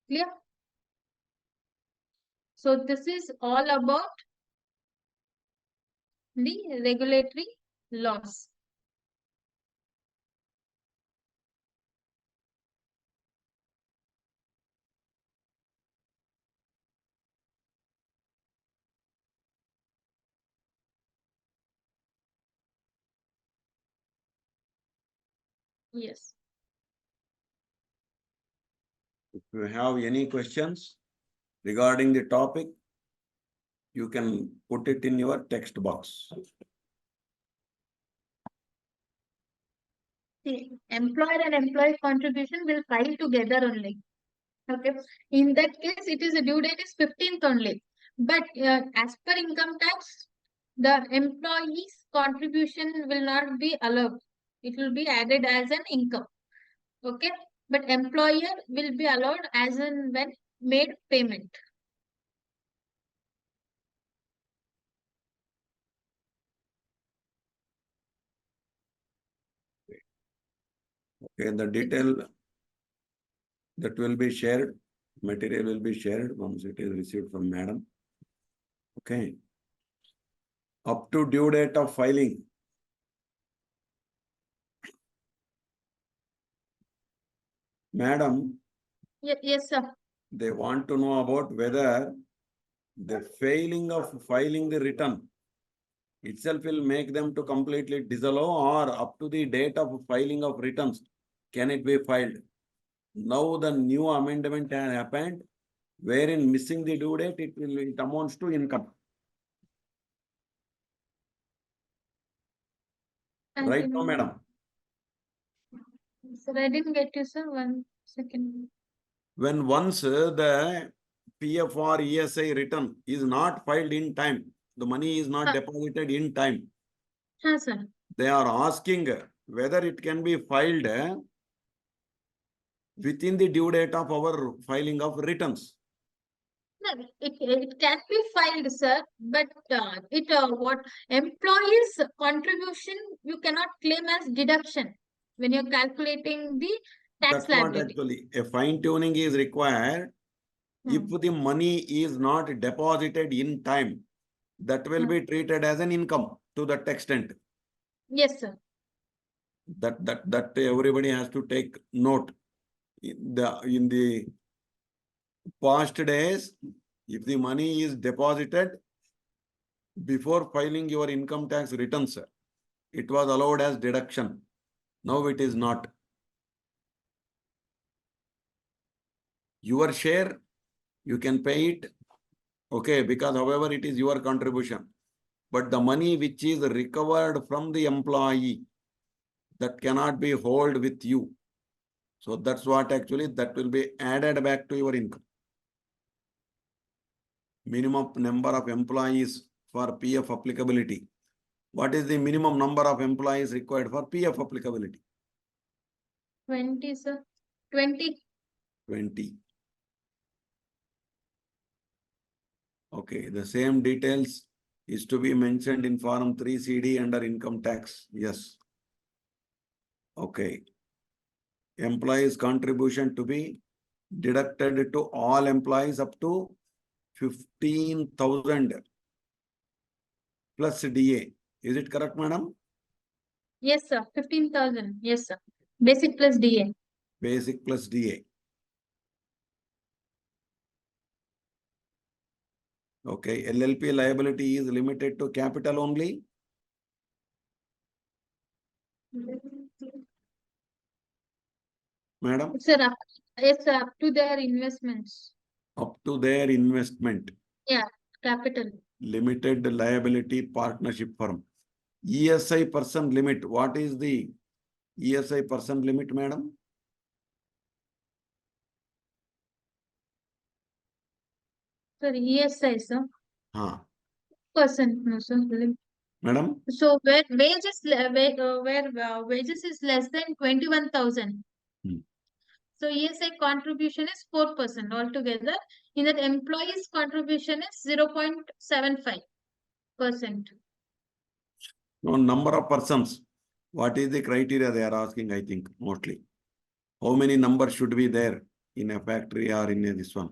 A: Clear? So this is all about the regulatory laws. Yes.
B: If you have any questions regarding the topic, you can put it in your text box.
A: See, employer and employee contribution will file together only. Okay. In that case, it is the due date is 15th only. But as per income tax, the employee's contribution will not be allowed. It will be added as an income. Okay. But employer will be allowed as and when made payment.
B: Okay, the detail that will be shared, material will be shared once it is received from madam. Okay. Up to due date of filing. Madam,
A: Yes, sir.
B: they want to know about whether the failing of filing the return itself will make them to completely disallow, or up to the date of filing of returns, can it be filed? Now the new amendment has happened, wherein missing the due date, it amounts to income. Right now, madam?
A: Sir, I didn't get you, sir. 1 second.
B: When once the PF or ESI return is not filed in time, the money is not deposited in time,
A: हाँ sir.
B: they are asking whether it can be filed within the due date of our filing of returns.
A: No, it can be filed, sir, but what employees' contribution you cannot claim as deduction when you're calculating the tax
B: That's what
A: liability.
B: actually a fine tuning is required. If the money is not deposited in time, that will be treated as an income to that extent.
A: Yes, sir.
B: That everybody has to take note. In the past days, if the money is deposited before filing your income tax returns, it was allowed as deduction. Now it is not. Your share, you can pay it, okay, because however it is your contribution. But the money which is recovered from the employee, that cannot be held with you. So that's what actually that will be added back to your income. Minimum number of employees for PF applicability. What is the minimum number of employees required for PF applicability?
A: 20, sir. 20.
B: 20. Okay, the same details is to be mentioned in Form 3CD under income tax. Yes. Okay. Employees' contribution to be deducted to all employees up to 15,000 plus DA. Is it correct, madam?
A: Yes, sir. 15,000. Yes, sir. Basic plus DA.
B: Basic plus DA. Okay, LLP liability is limited to capital only. Madam?
A: Sir, yes, sir. Up to their investments.
B: Up to their investment.
A: Yeah, capital.
B: Limited liability partnership firm. ESI person limit. What is the ESI person limit, madam?
A: Sir, ESI, sir.
B: Huh.
A: Percent, no, sir.
B: Madam?
A: So where wages is less than 21,000. So ESI contribution is 4% altogether. In that employees contribution is 0.75%.
B: No, number of persons. What is the criteria they are asking, I think, mostly? How many numbers should be there in a factory or in this one?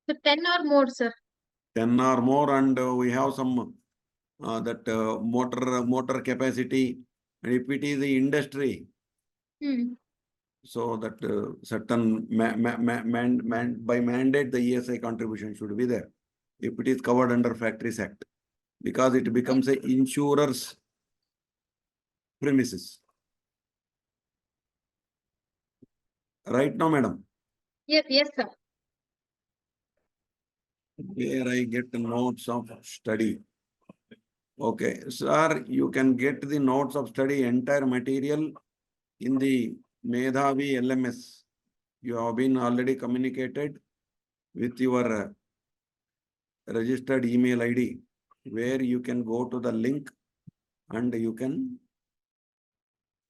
A: So 10 or more, sir.
B: 10 or more, and we have some motor capacity. And if it is the industry, so that certain by mandate the ESI contribution should be there. If it is covered under Factories Act, because it becomes a insurer's premises. Right now, madam?
A: Yes, yes, sir.
B: Here I get the notes of study. Okay, sir, you can get the notes of study entire material in the Medhavi LMS. You have been already communicated with your registered email ID, where you can go to the link and you can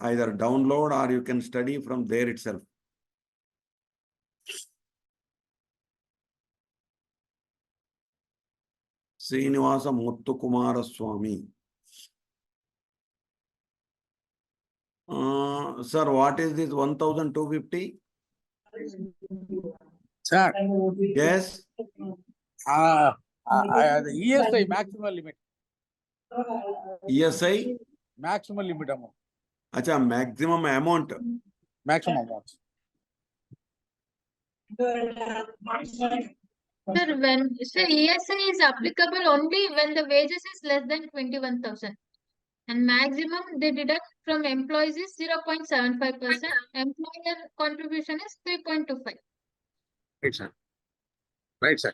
B: either download or you can study from there itself. Srinivasa Muthukumara Swami. Sir, what is this 1,250?
D: Sir,
B: Yes.
D: the ESI maximum limit.
B: ESI?
D: Maximum limit amount.
B: Acha, maximum amount.
D: Maximum amount.
A: Sir, ESI is applicable only when the wages is less than 21,000. And maximum they deduct from employees is 0.75%. Employer contribution is 3.25.
D: Right, sir. Right, sir.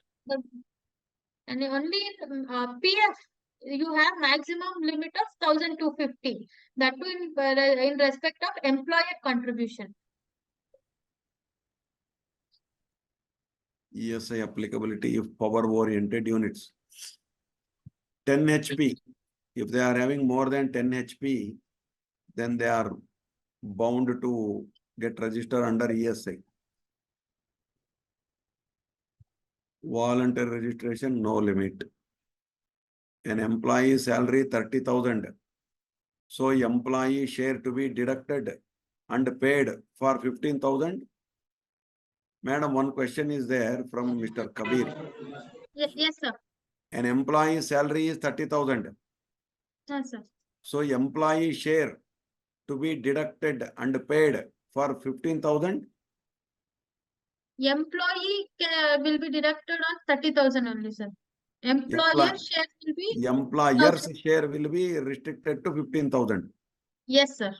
A: And only in PF, you have maximum limit of 1,250. That too in respect of employer contribution.
B: ESI applicability if power oriented units. 10 HP. If they are having more than 10 HP, then they are bound to get registered under ESI. Voluntary registration, no limit. An employee salary 30,000. So employee share to be deducted and paid for 15,000. Madam, one question is there from Mr. Kabir.
A: Yes, sir.
B: An employee salary is 30,000.
A: Yes, sir.
B: So employee share to be deducted and paid for 15,000.
A: Employee will be deducted on 30,000 only, sir. Employer share will be
B: Employer's
A: 1,000.
B: share will be restricted to 15,000.
A: Yes, sir.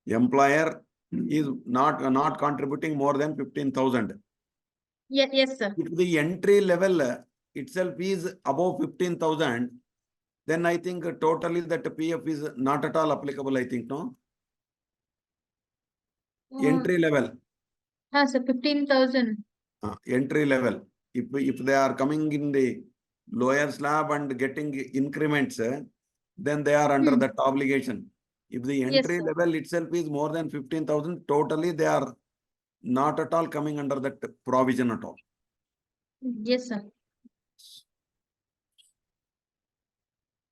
B: Employer is not contributing more than 15,000.
A: Yes, sir.
B: If the entry level itself is above 15,000, then I think totally that PF is not at all applicable, I think, no? Entry level.
A: Sir, 15,000.
B: Entry level. If they are coming in the lower slab and getting increments, then they are under that obligation. If the
A: Yes,
B: entry
A: sir.
B: level itself is more than 15,000, totally they are not at all coming under that provision at all.
A: Yes, sir.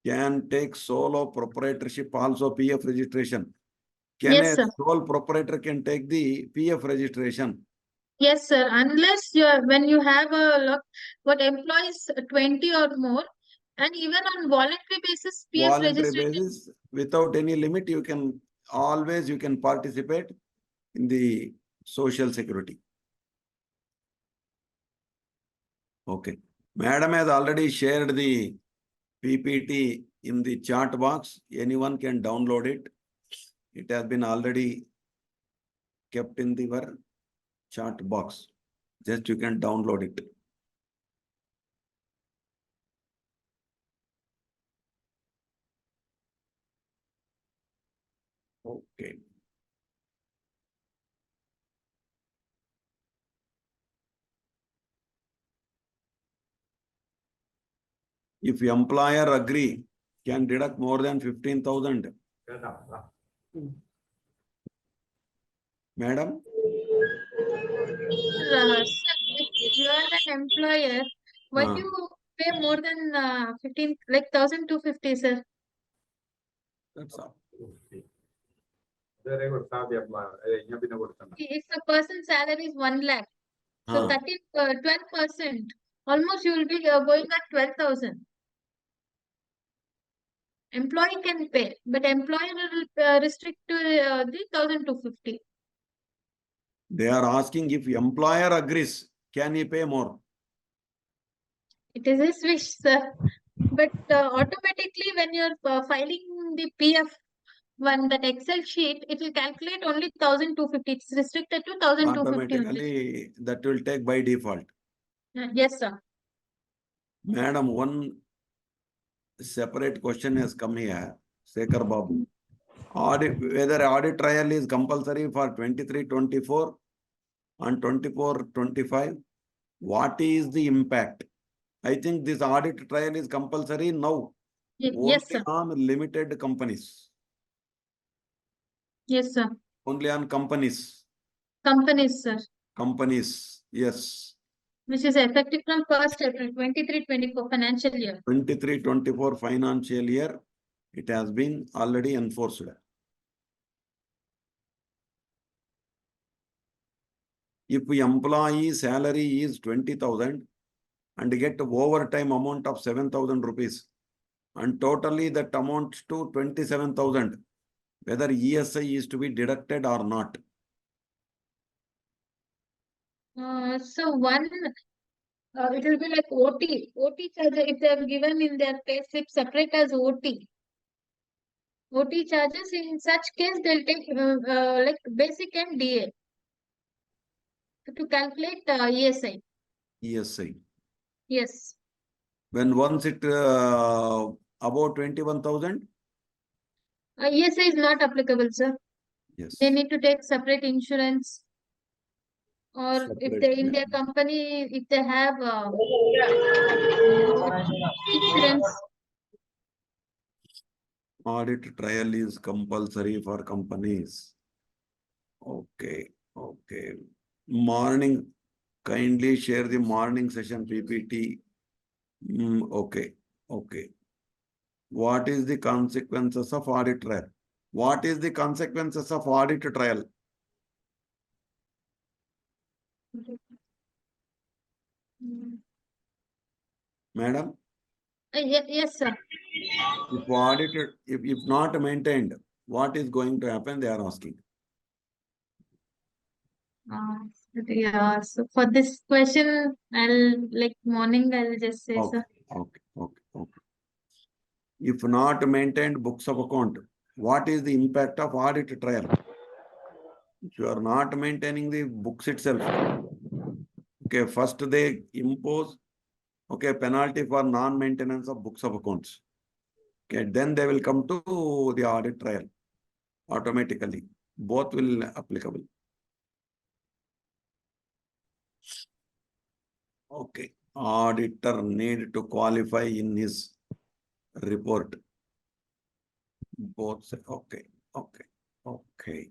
B: Can take solo proprietorship also PF registration. Can
A: Yes,
B: a
A: sir.
B: sole proprietor can take the PF registration?
A: Yes, sir. Unless when you have what employees 20 or more, and even on voluntary basis, PF
B: Voluntary
A: registration.
B: basis, without any limit, you can participate in the social security. Okay. Madam has already shared the PPT in the chat box. Anyone can download it. It has been already kept in the chat box. Just you can download it. Okay. If employer agree, can deduct more than 15,000. Madam?
A: Sir, if you are an employer, why do you pay more than 15, like 1,250, sir?
B: That's all.
A: If the person's salary is 1 lakh, so 12%, almost you will be going at 12,000. Employee can pay, but employer will restrict to the 1,250.
B: They are asking if employer agrees, can he pay more?
A: It is his wish, sir. But automatically, when you're filing the PF one, that Excel sheet, it will calculate only 1,250. It's restricted to 1,250 only.
B: Automatically, that will take by default.
A: Yes, sir.
B: Madam, one separate question has come here. Sekhar Babu. Whether audit trial is compulsory for 23-24 and 24-25. What is the impact? I think this audit trial is compulsory now.
A: Yes,
B: Only
A: sir.
B: on limited companies.
A: Yes, sir.
B: Only on companies.
A: Companies, sir.
B: Companies, yes.
A: Which is effective from 1st April 23-24 financial year.
B: 23-24 financial year, it has been already enforced. If employee salary is 20,000 and get overtime amount of 7,000 rupees and totally that amounts to 27,000, whether ESI is to be deducted or not.
A: So one, it will be like OT charges if they have given in their pay slip separate as OT. OT charges in such case they'll take like basic and DA to calculate ESI.
B: ESI.
A: Yes.
B: When once it above 21,000?
A: ESI is not applicable, sir.
B: Yes.
A: They need to take separate insurance. or if
B: Separate.
A: they in their company, if they have insurance.
B: Audit trail is compulsory for companies. Okay, okay. Morning, kindly share the morning session PPT. Okay, okay. What is the consequences of audit trail? What is the consequences of audit trail? Madam,
A: Yes, sir.
B: if audited, if not maintained, what is going to happen? They are asking.
A: Uh, yeah, so for this question, I'll like morning, I'll just say,
B: Okay,
A: sir.
B: okay, okay, okay. If not maintained books of account, what is the impact of audit trail? If you are not maintaining the books itself, okay, first they impose, okay, penalty for non-maintenance of books of accounts. Okay, then they will come to the audit trail automatically. Both will applicable. Okay, auditor need to qualify in his report. Both say, okay, okay, okay.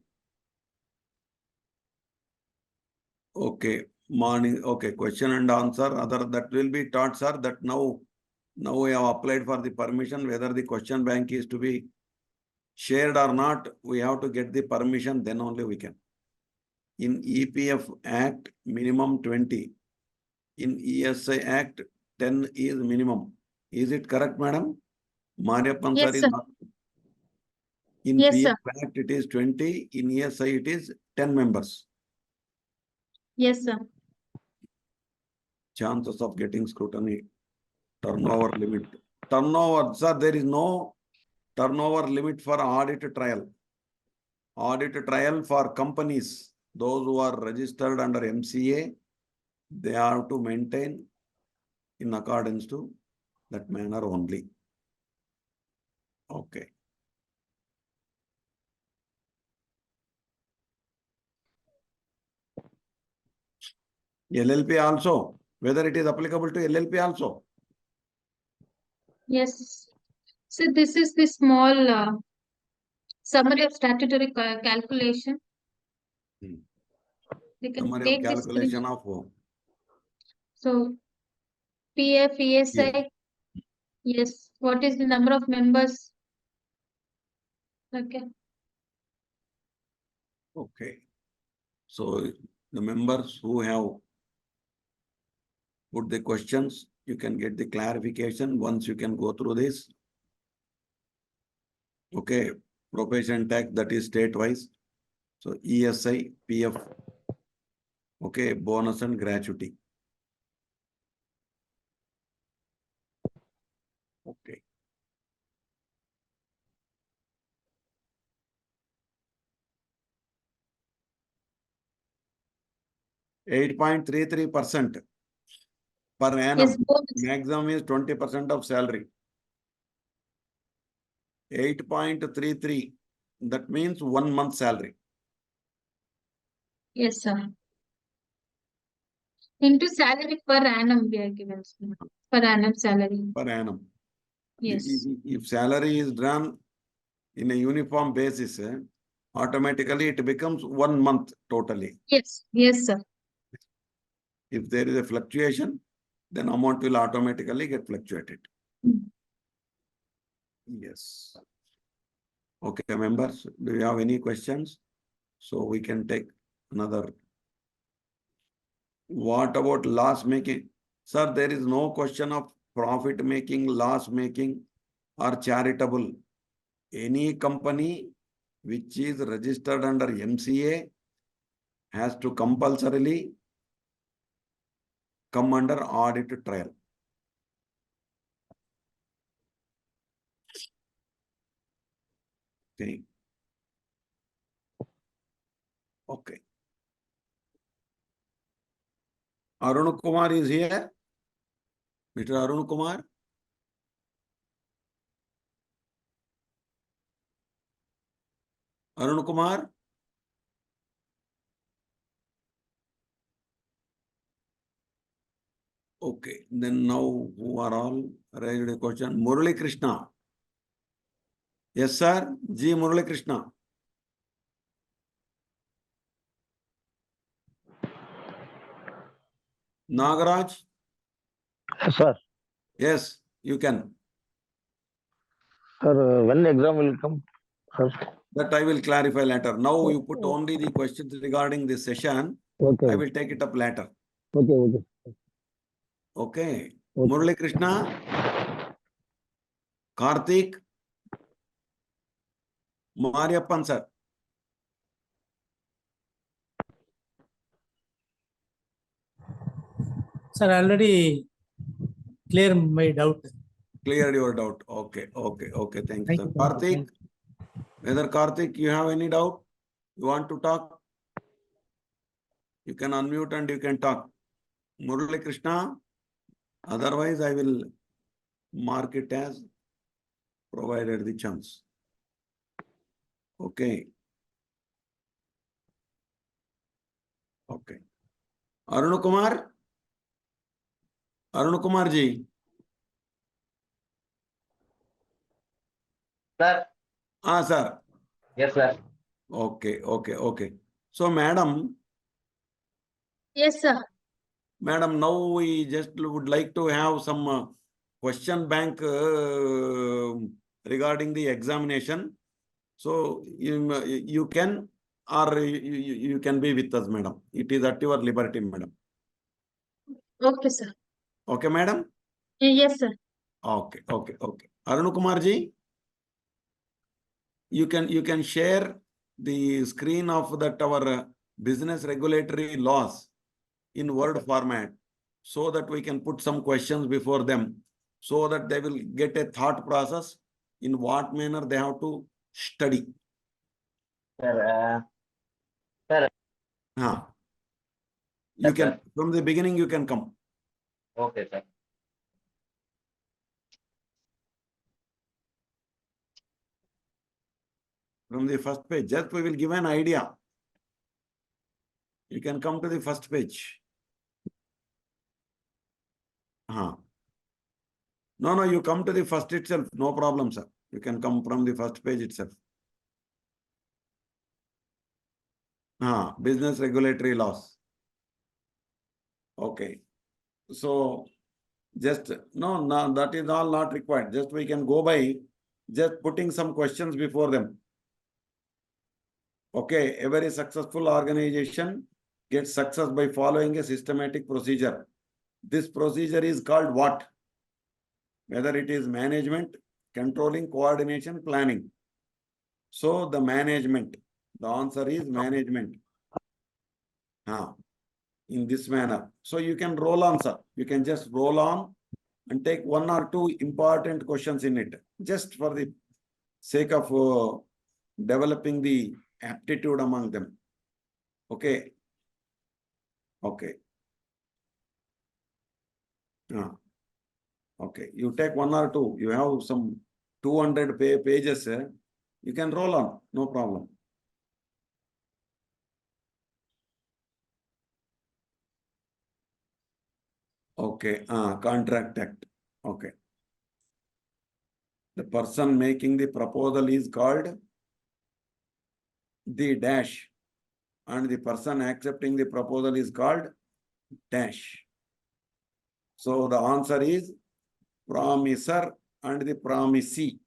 B: Okay, morning, okay, question and answer, other that will be taught, sir, that now we have applied for the permission, whether the question bank is to be shared or not, we have to get the permission, then only we can. In EPF Act, minimum 20. In ESI Act, 10 is minimum. Is it correct, madam? Mariappan sir
A: Yes,
B: is
A: sir.
B: not. In
A: Yes,
B: PF
A: sir.
B: Act, it is 20. In ESI, it is 10 members.
A: Yes, sir.
B: Chances of getting scrutiny. Turnover limit. Turnover, sir, there is no turnover limit for audit trail. Audit trail for companies, those who are registered under MCA, they have to maintain in accordance to that manner only. Okay. LLP also, whether it is applicable to LLP also.
A: Yes. So this is the small summary of statutory calculation. We can
B: Summary of
A: take this screen.
B: calculation of
A: So PF,
B: PF.
A: ESI, yes. What is the number of members? Okay.
B: Okay. So the members who have put the questions, you can get the clarification once you can go through this. Okay. Propagation tax, that is state-wise. So ESI, PF. Okay. Bonus and gratuity. Okay. %8.33% per
A: Yes,
B: annum.
A: bonus.
B: Maximum is 20% of salary. 8.33. That means 1 month salary.
A: Yes, sir. Into salary per annum we are given, sir. Per annum salary.
B: Per annum.
A: Yes.
B: If salary is done in a uniform basis, automatically it becomes 1 month totally.
A: Yes. Yes, sir.
B: If there is a fluctuation, then amount will automatically get fluctuated.
A: Mm.
B: Yes. Okay, members, do you have any questions? So we can take another. What about loss making? Sir, there is no question of profit making, loss making, or charitable. Any company which is registered under MCA has to compulsorily come under audit trail. Okay. Okay. Arun Kumar is here. Mr. Arun Kumar. Arun Kumar. Okay, then now who are all raised a question? Murali Krishna. Yes, sir. G. Murali Krishna. Nagaraj.
E: Sir,
B: Yes, you can.
E: sir, when exam will come, sir?
B: That I will clarify later. Now you put only the questions regarding this session.
E: Okay,
B: I will take it up later.
E: okay.
B: Okay.
E: Okay.
B: Murali Krishna. Karthik. Mariappan, sir.
F: Sir, already clear my doubt.
B: Cleared your doubt. Okay. Thank you,
F: Thank
B: sir.
F: you.
B: Karthik. Whether Karthik, you have any doubt? You want to talk? You can unmute and you can talk. Murali Krishna. Otherwise, I will mark it as provided the chance. Okay. Okay. Arun Kumar. Arun Kumar ji.
C: Sir.
B: Sir.
C: Yes, sir.
B: Okay. So, madam.
A: Yes, sir.
B: Madam, now we just would like to have some question bank regarding the examination. So you can or you can be with us, madam. It is at your liberty, madam.
A: Okay, sir.
B: Okay, madam?
A: Yes, sir.
B: Okay. Arun Kumar ji, you can share the screen of that our business regulatory laws in Word format so that we can put some questions before them so that they will get a thought process in what manner they have to study.
C: Sir,
B: You
C: Yes,
B: can,
C: sir.
B: from the beginning, you can come.
C: Okay, sir.
B: From the first page, just we will give an idea. You can come to the first page. No, you come to the first itself. No problem, sir. You can come from the first page itself. Business regulatory laws. Okay. So, just, no, that is all not required. Just we can go by just putting some questions before them. Okay, a very successful organization gets success by following a systematic procedure. This procedure is called what? Whether it is management, controlling, coordination, planning. So the management, the answer is management. In this manner. So you can roll on, sir. You can just roll on and take one or two important questions in it, just for the sake of developing the aptitude among them. Okay. Okay. Okay. You take one or two. You have some 200 pages. You can roll on. No problem. Okay. Contract Act. Okay. The person making the proposal is called the dash, and the person accepting the proposal is called dash. So the answer is promiser and the promisee.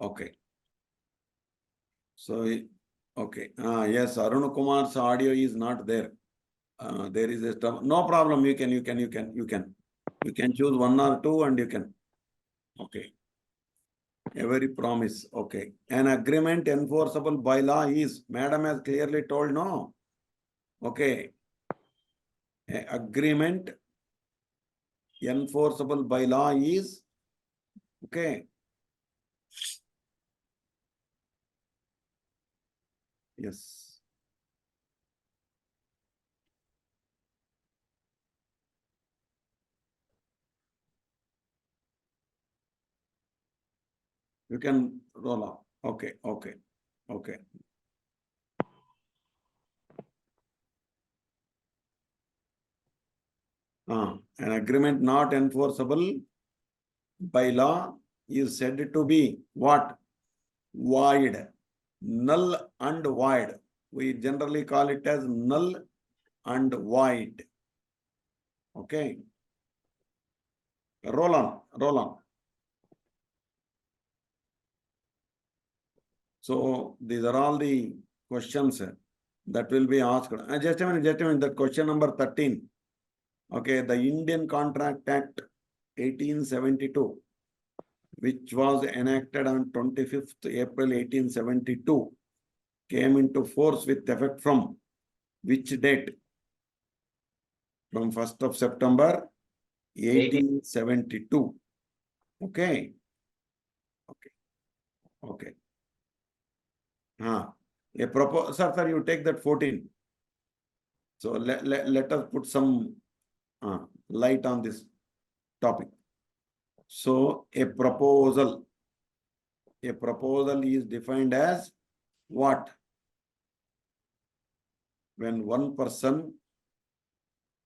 B: Okay. So, okay. Yes, Arun Kumar's audio is not there. There is a no problem. You can choose one or two and you can. Okay. Every promise. Okay. An agreement enforceable by law is, madam has clearly told no. Okay. Agreement enforceable by law is, okay. Yes. You can roll on. Okay. An agreement not enforceable by law is said to be what? Void. Null and void. We generally call it as null and void. Okay. Roll on, roll on. So these are all the questions that will be asked. Just a minute, the question number 13. Okay, the Indian Contract Act 1872, which was enacted on 25th April 1872, came into force with effect from which date? From 1st of September 1872. Okay. Okay. Okay. A proposal, sir, you take that 14. So let us put some light on this topic. So a proposal is defined as what? When one person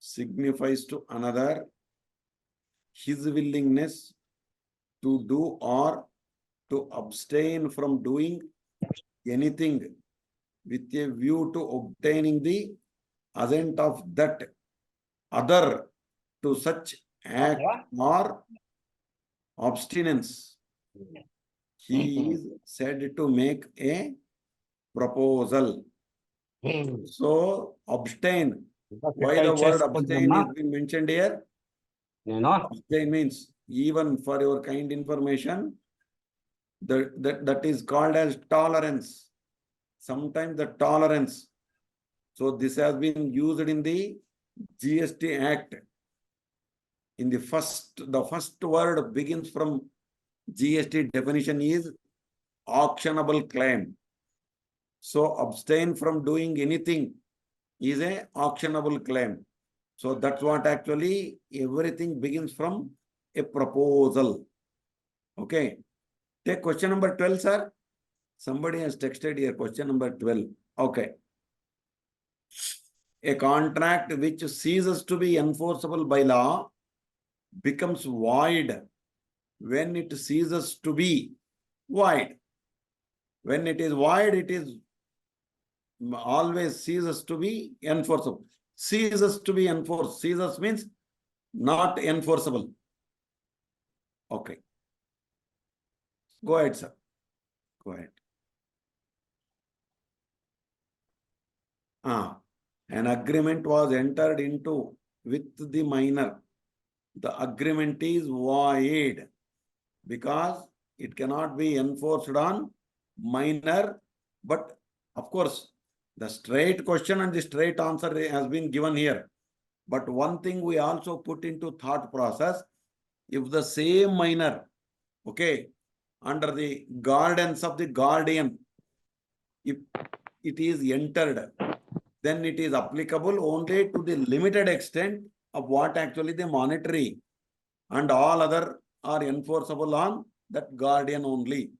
B: signifies to another his willingness to do or to abstain from doing anything with a view to obtaining the assent of that other to such act or abstinence, he is said to make a proposal. So abstain. Why the word abstain is being mentioned here? Abstain means, even for your kind information, that is called as tolerance. Sometimes the tolerance. So this has been used in the GST Act. In the first word begins from GST definition is auctionable claim. So abstain from doing anything is a auctionable claim. So that's what actually everything begins from a proposal. Okay. Take question number 12, sir. Somebody has texted here question number 12. Okay. A contract which ceases to be enforceable by law becomes void when it ceases to be void. When it is void, it is always ceases to be enforceable. Ceases to be enforced. Ceases means not enforceable. Okay. Go ahead, sir. Go ahead. An agreement was entered into with the minor. The agreement is void because it cannot be enforced on minor. But of course, the straight question and the straight answer has been given here. But one thing we also put into thought process, if the same minor, okay, under the guidance of the guardian, if it is entered, then it is applicable only to the limited extent of what actually the monetary, and all other are enforceable on that guardian only.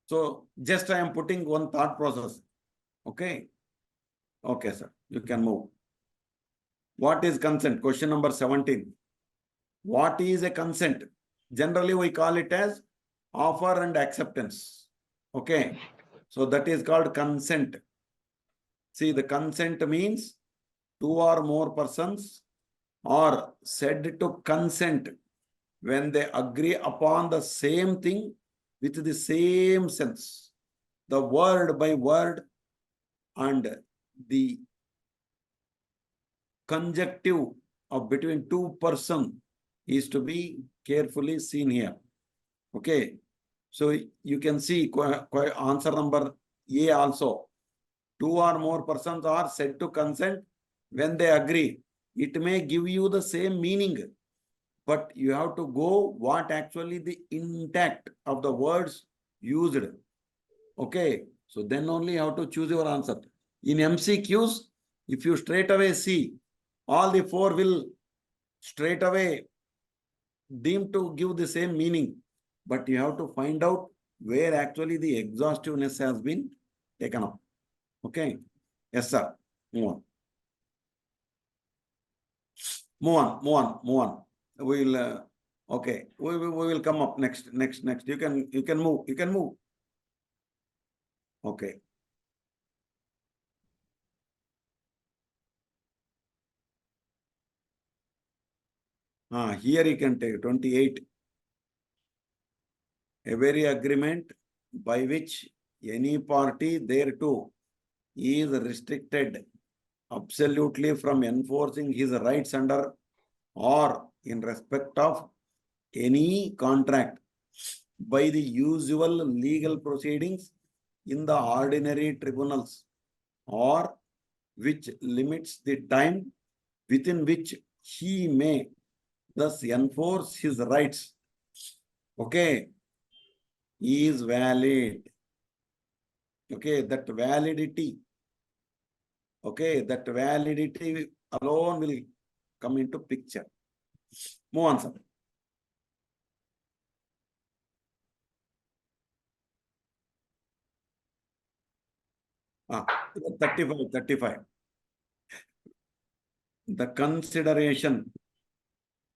B: So just I am putting one thought process. Okay. Okay, sir. You can move. What is consent? Question number 17. What is a consent? Generally, we call it as offer and acceptance. Okay. So that is called consent. See, the consent means two or more persons are said to consent when they agree upon the same thing with the same sense. The word by word and the conjunctive of between two persons is to be carefully seen here. Okay. So you can see answer number A also. Two or more persons are said to consent when they agree. It may give you the same meaning, but you have to go what actually the intact of the words used. Okay. So then only you have to choose your answer. In MCQs, if you straight away see, all the four will straight away deem to give the same meaning, but you have to find out where actually the exhaustiveness has been taken up. Okay. Yes, sir. Move on. Move on, move on, move on. We will, okay, we will come up next. You can move. Okay. Here you can take 28. Every agreement by which any party thereto is restricted absolutely from enforcing his rights under or in respect of any contract by the usual legal proceedings in the ordinary tribunals, or which limits the time within which he may thus enforce his rights, okay, is valid. Okay, that validity alone will come into picture. Move on, sir. Ah, 35. The consideration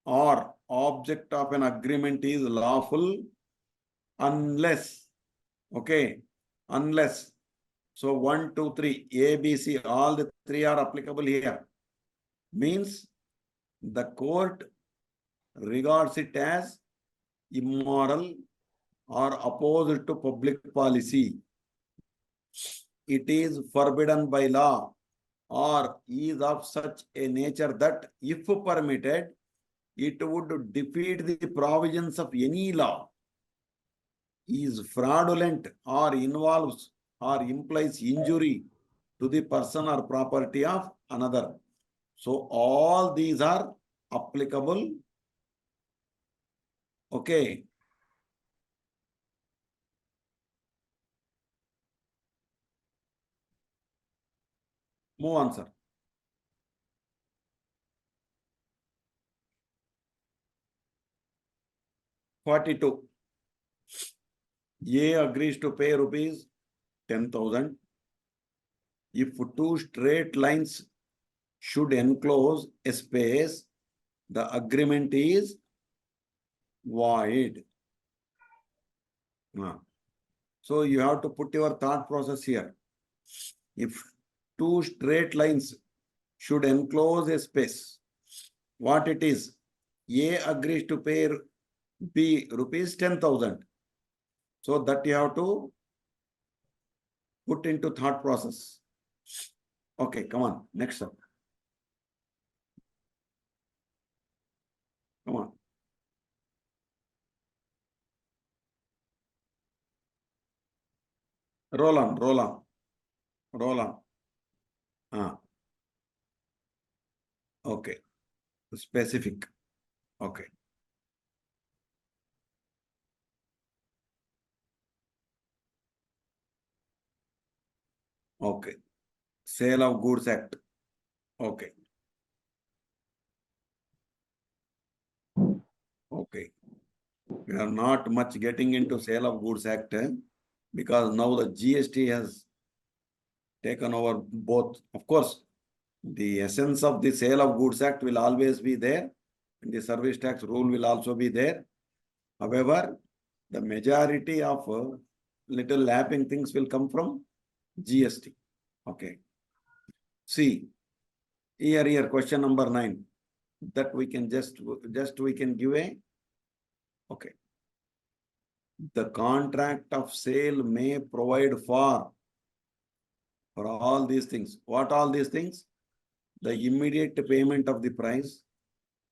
B: or object of an agreement is lawful unless, okay, unless. So 1, 2, 3, A, B, C, all the three are applicable here. Means the court regards it as immoral or opposed to public policy. It is forbidden by law or is of such a nature that if permitted, it would defeat the provisions of any law, is fraudulent or involves or implies injury to the person or property of another. So all these are applicable. Okay. Move on, sir. ₹42. A agrees to pay rupees 10,000. If two straight lines should enclose a space, the agreement is void. So you have to put your thought process here. If two straight lines should enclose a space, what it is? A agrees to pay B rupees 10,000. So that you have to put into thought process. Okay, come on, next up. Come on. Roll on. Okay. Specific. Okay. Okay. Sale of Goods Act. Okay. Okay. We are not much getting into Sale of Goods Act because now the GST has taken over both. Of course, the essence of the Sale of Goods Act will always be there, and the service tax rule will also be there. However, the majority of little lapping things will come from GST. Okay. See, here, question number 9. That we can just we can give a, okay. The contract of sale may provide for all these things. What all these things? The immediate payment of the price,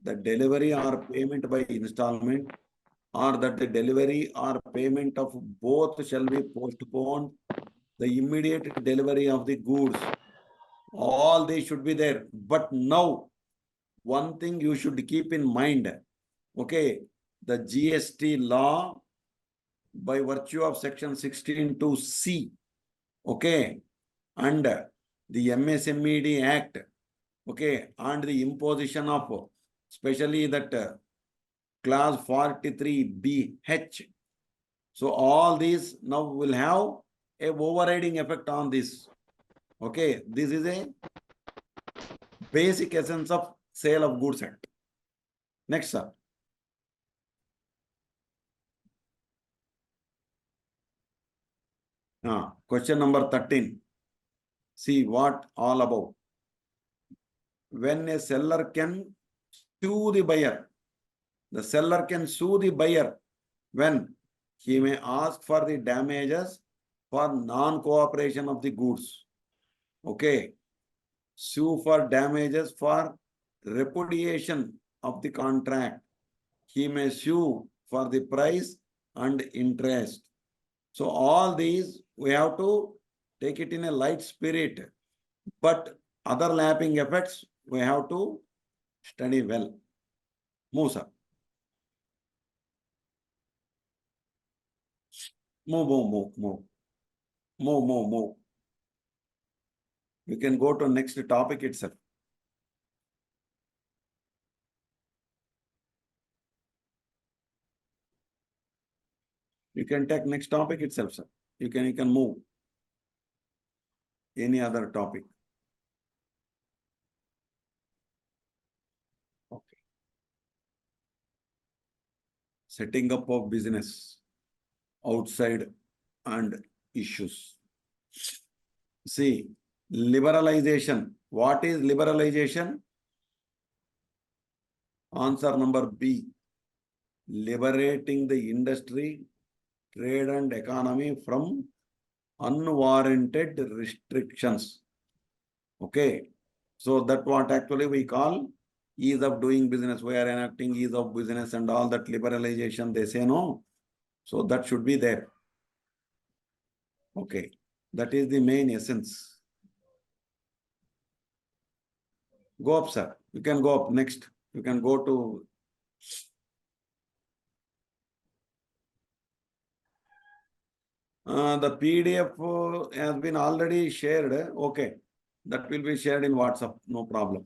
B: the delivery or payment by installment, or that the delivery or payment of both shall be postponed, the immediate delivery of the goods. All these should be there. But now, one thing you should keep in mind, okay, the GST law by virtue of section 16(2)(c), okay, and the MSMED Act, okay, and the imposition of especially that clause 43BH. So all these now will have a overriding effect on this. Okay, this is a basic essence of Sale of Goods Act. Next, sir. Question number 13. See what all about. When a seller can sue the buyer, the seller can sue the buyer when he may ask for the damages for non-cooperation of the goods. Okay. Sue for damages for repudiation of the contract. He may sue for the price and interest. So all these we have to take it in a light spirit, but other lapping effects we have to study well. Move, sir. Move. You can go to next topic itself. You can take next topic itself, sir. You can move. Any other topic. Okay. Setting up of business outside and issues. See, liberalization. What is liberalization? Answer number B. Liberating the industry, trade and economy from unwarranted restrictions. Okay. So that what actually we call ease of doing business. We are enacting ease of business and all that liberalization. They say no. So that should be there. Okay. That is the main essence. Go up, sir. You can go up next. You can go to the PDF has been already shared. Okay. That will be shared in WhatsApp. No problem.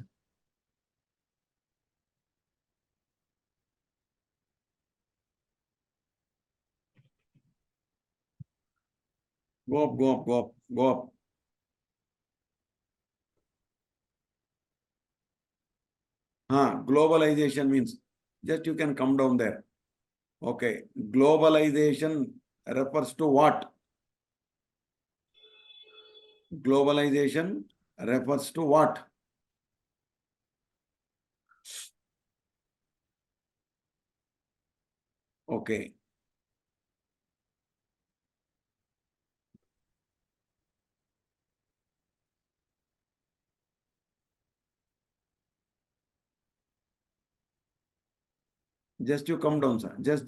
B: Go up. Globalization means just you can come down there. Okay. Globalization refers to what? Globalization refers to what? Okay. Just you come down, sir. Just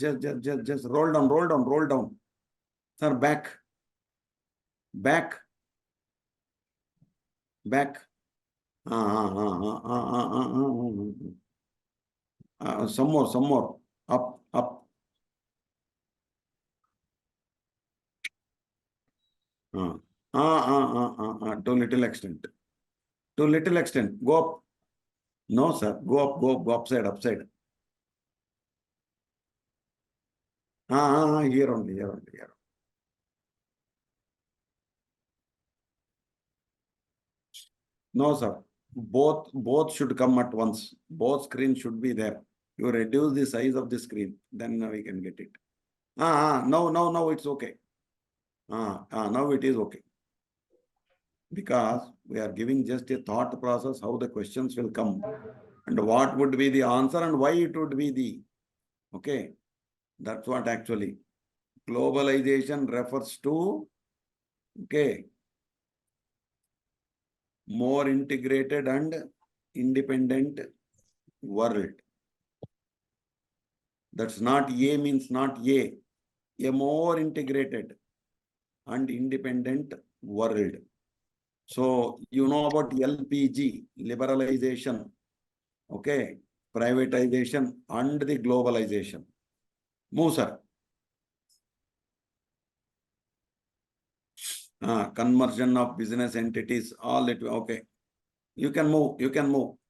B: roll down. Sir, back. Some more. Up. To little extent. Go up. No, sir. Go upside. Here only. No, sir. Both should come at once. Both screens should be there. You reduce the size of the screen, then we can get it. No, it's okay. Now it is okay. Because we are giving just a thought process, how the questions will come, and what would be the answer and why it would be the, okay. That's what actually. Globalization refers to, okay, more integrated and independent world. That's not A means not A more integrated and independent world. So you know about LPG, liberalization, okay, privatization and the globalization. Move, sir. Conversion of business entities, all it, okay. You can move.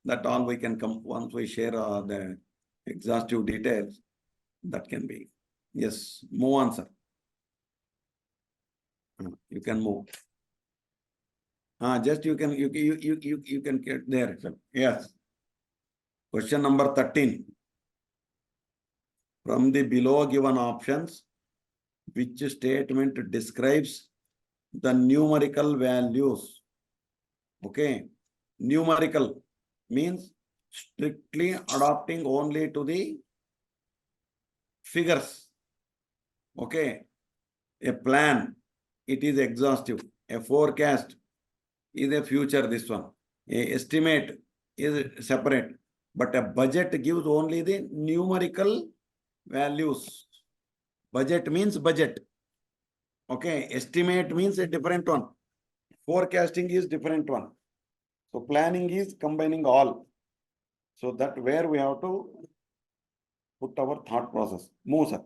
B: That all we can come once we share the exhaustive details. That can be. Yes, move on, sir. You can move. Just you can get there. Yes. Question number 13. From the below given options, which statement describes the numerical values? Okay. Numerical means strictly adopting only to the figures. Okay. A plan, it is exhaustive. A forecast is a future, this one. A estimate is separate. But a budget gives only the numerical values. Budget means budget. Okay. Estimate means a different one. Forecasting is different one. So planning is combining all. So that where we have to put our thought process. Move, sir.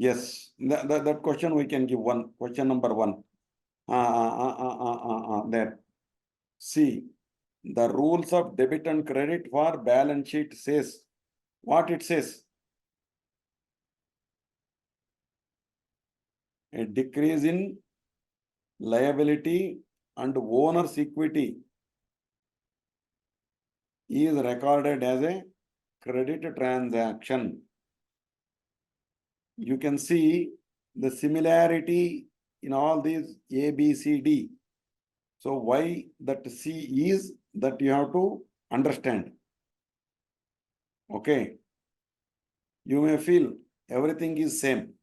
B: Yes, that question we can give one. Question number 1. There. See, the rules of debit and credit for balance sheet says. What it says? A decrease in liability and owner's equity is recorded as a credit transaction. You can see the similarity in all these A, B, C, D. So why that C is that you have to understand. Okay. You may feel everything is same,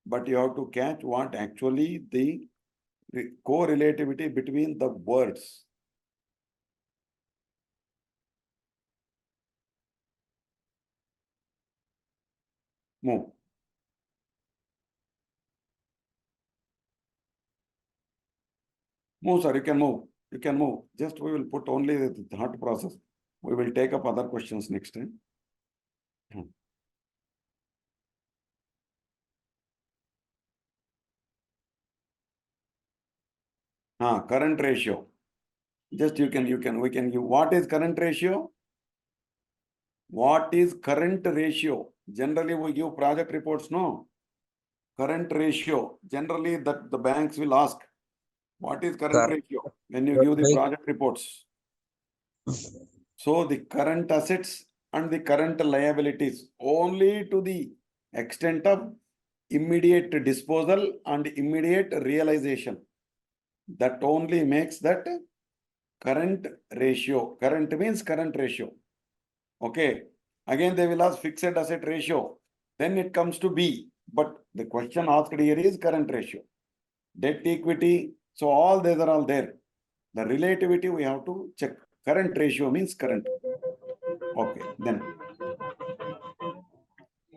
B: but you have to catch what actually the correlativity between the words. Move. Move, sir, you can move. You can move. Just we will put only the thought process. We will take up other questions next time. Current ratio. Just we can give what is current ratio? What is current ratio? Generally, we give project reports, no? Current ratio. Generally, that the banks will ask, what is current ratio? When you give the project reports. So the current assets and the current liabilities only to the extent of immediate disposal and immediate realization. That only makes that current ratio. Current means current ratio. Okay. Again, they will ask fixed asset ratio. Then it comes to B. But the question asked here is current ratio. Debt equity. So all these are all there. The relativity we have to check. Current ratio means current. Okay. Then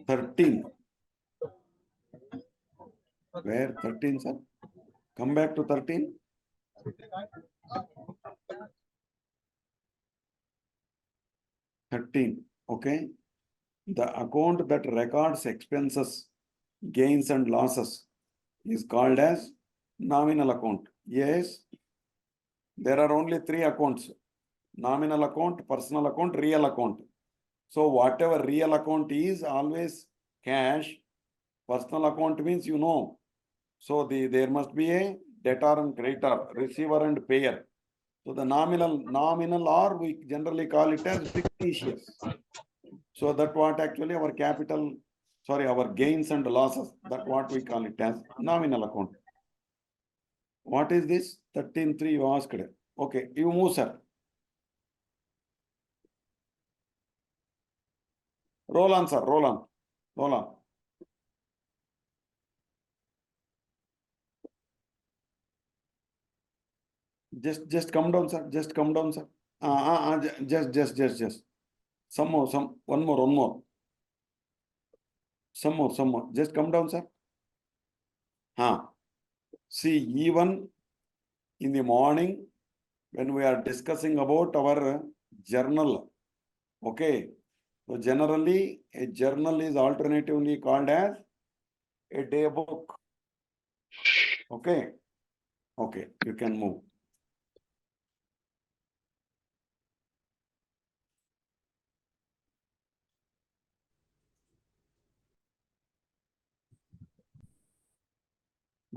B: 13. Where 13, sir? Come back to 13. Okay. The account that records expenses, gains and losses is called as nominal account. Yes. There are only 3 accounts. Nominal account, personal account, real account. So whatever real account is always cash. Personal account means you know. So there must be a debtor and creditor, receiver and payer. So the nominal or we generally call it as fictitious. So that what actually our capital, sorry, our gains and losses, that what we call it as nominal account. What is this? 13.3 you asked. Okay, you move, sir. Roll on, sir, roll on. Roll on. Just come down, sir. Just come down, sir. Just. One more. Some more. Just come down, sir. See, even in the morning, when we are discussing about our journal, okay. So generally, a journal is alternatively called as a day book. Okay. Okay, you can move.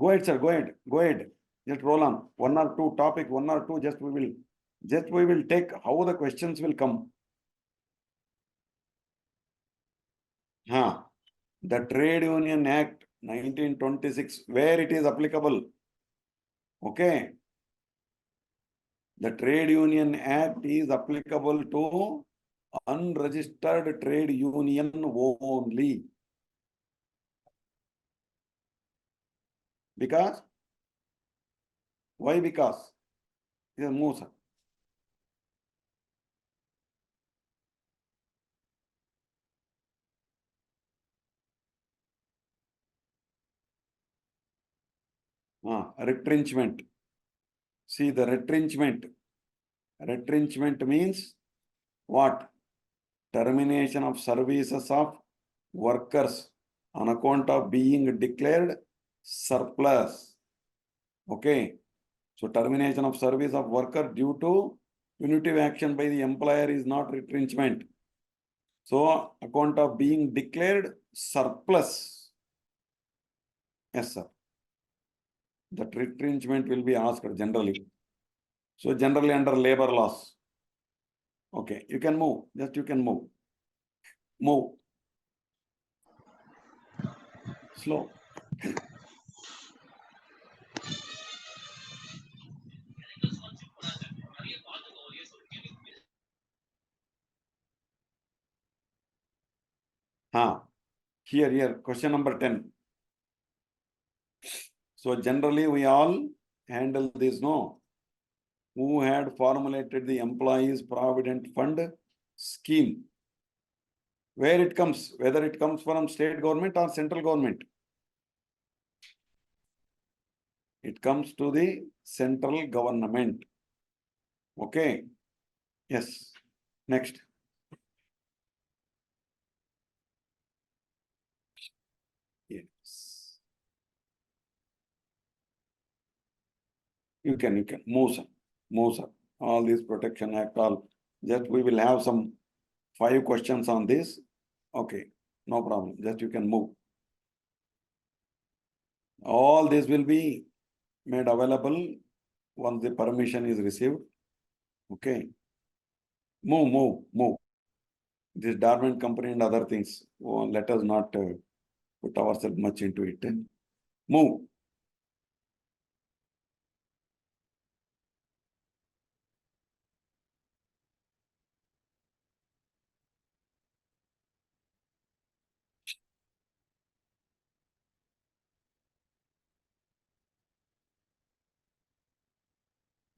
B: Go ahead, sir. Go ahead. Go ahead. Just roll on. One or two topic, one or two. Just we will take how the questions will come. The Trade Union Act 1926, where it is applicable. Okay. The Trade Union Act is applicable to unregistered trade union only. Because? Why because? Yes, move, sir. Retrenchment. See the retrenchment. Retrenchment means what? Termination of services of workers on account of being declared surplus. Okay. So termination of service of worker due to punitive action by the employer is not retrenchment. So account of being declared surplus. Yes, sir. That retrenchment will be asked generally. So generally under labor laws. Okay, you can move. Just you can move. Move. Slow. Here, question number 10. So generally we all handle this, no? Who had formulated the Employees Provident Fund scheme? Where it comes, whether it comes from state government or central government. It comes to the central government. Okay. Yes. Next. Yes. You can move, sir. Move, sir. All these Protection Act, all. Just we will have some 5 questions on this. Okay. No problem. Just you can move. All this will be made available once the permission is received. Okay. Move. This dormant company and other things. Let us not put ourselves much into it. Move.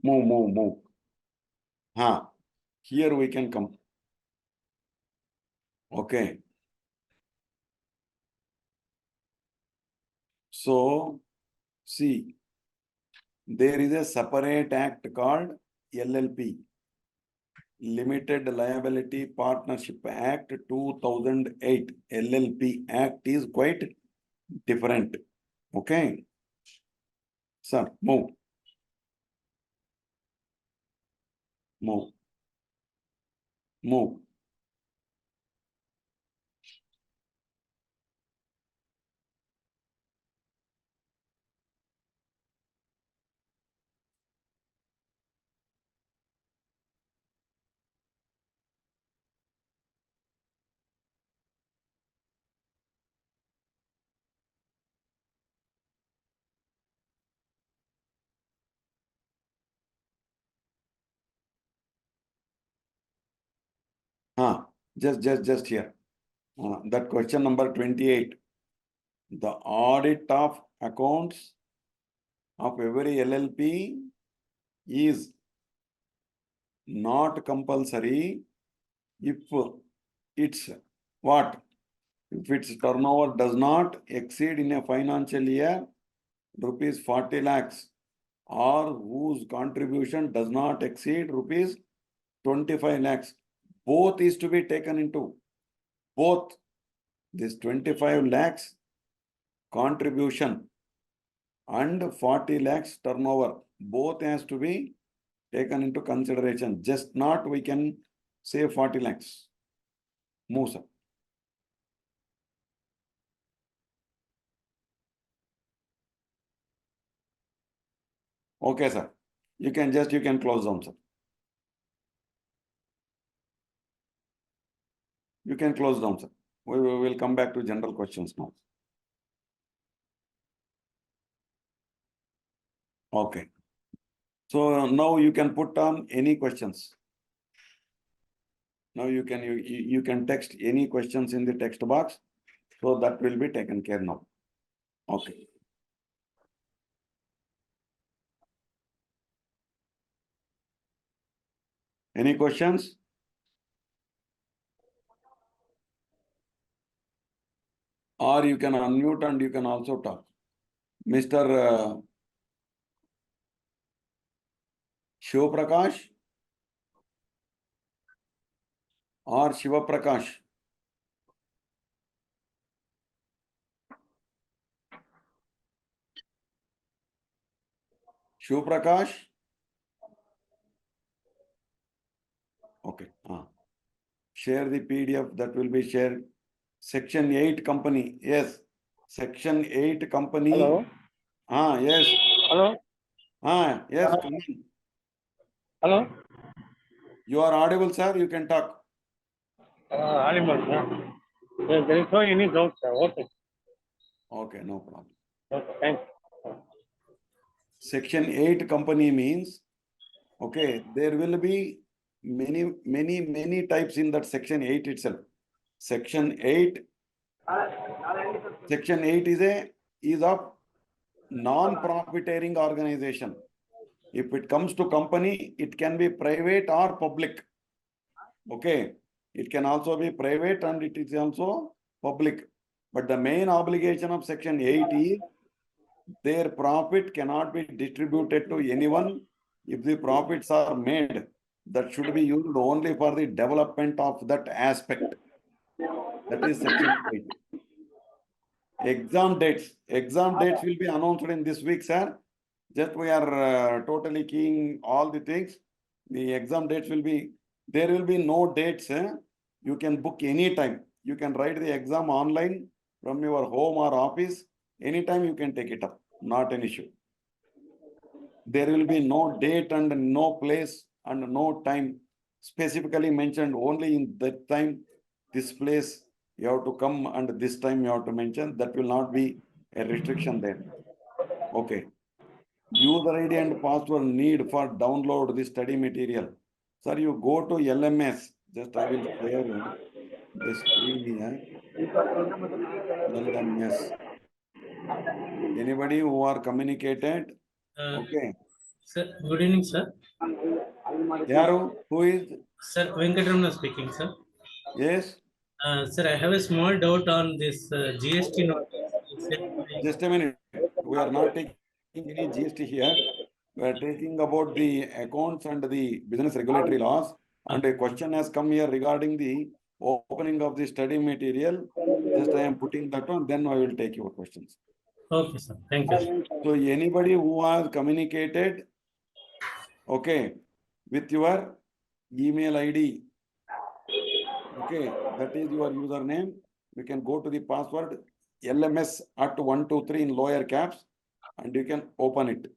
B: Move. Here we can come. Okay. So, see, there is a separate act called LLP, Limited Liability Partnership Act 2008. LLP Act is quite different. Okay. Sir, move. Move. Just here. That question number 28. The audit of accounts of every LLP is not compulsory if it's what? If its turnover does not exceed in a financial year rupees 40 lakhs or whose contribution does not exceed rupees 25 lakhs. Both is to be taken into. Both. This 25 lakhs contribution and 40 lakhs turnover. Both has to be taken into consideration. Just not we can say 40 lakhs. Move, sir. Okay, sir. You can close down, sir. You can close down, sir. We will come back to general questions now. Okay. So now you can put on any questions. Now you can text any questions in the text box. So that will be taken care now. Okay. Any questions? Or you can unmute and you can also talk. Mr. Shiv Prakash or Shiva Prakash? Shiv Prakash? Okay. Share the PDF that will be shared. Section 8 company. Yes. Section 8 company.
E: Hello.
B: Yes.
E: Hello.
B: Yes. Come in.
E: Hello.
B: You are audible, sir. You can talk.
E: Animal, sir. There is no any doubt, sir. Okay.
B: Okay, no problem.
E: Okay, thanks.
B: Section 8 company means, okay, there will be many types in that section 8 itself. Section 8 is of non-profiteering organization. If it comes to company, it can be private or public. Okay. It can also be private and it is also public. But the main obligation of section 8 is their profit cannot be distributed to anyone. If the profits are made, that should be used only for the development of that aspect. That is section 8. Exam dates will be announced in this week, sir. Just we are totally keying all the things. The exam dates will be, there will be no dates. You can book anytime. You can write the exam online from your home or office. Anytime you can take it up. Not an issue. There will be no date and no place and no time specifically mentioned. Only in that time, this place you have to come and this time you have to mention. That will not be a restriction there. Okay. User ID and password need for download the study material. Sir, you go to LMS. Just I will share the screen here. LMS. Anybody who are communicated? Okay.
F: Sir, good evening, sir.
B: Yaru, who is?
F: Sir, Venkatramana speaking, sir.
B: Yes.
F: Sir, I have a small doubt on this GST notice. You said
B: Just a minute. We are not taking any GST here. We are talking about the accounts and the business regulatory laws. And a question has come here regarding the opening of the study material. Just I am putting that on, then I will take your questions.
F: okay, sir. Thank you, sir.
B: So anybody who has communicated, okay, with your email ID, okay, that is your username. You can go to the password LMS at 123 in lower caps and you can open it.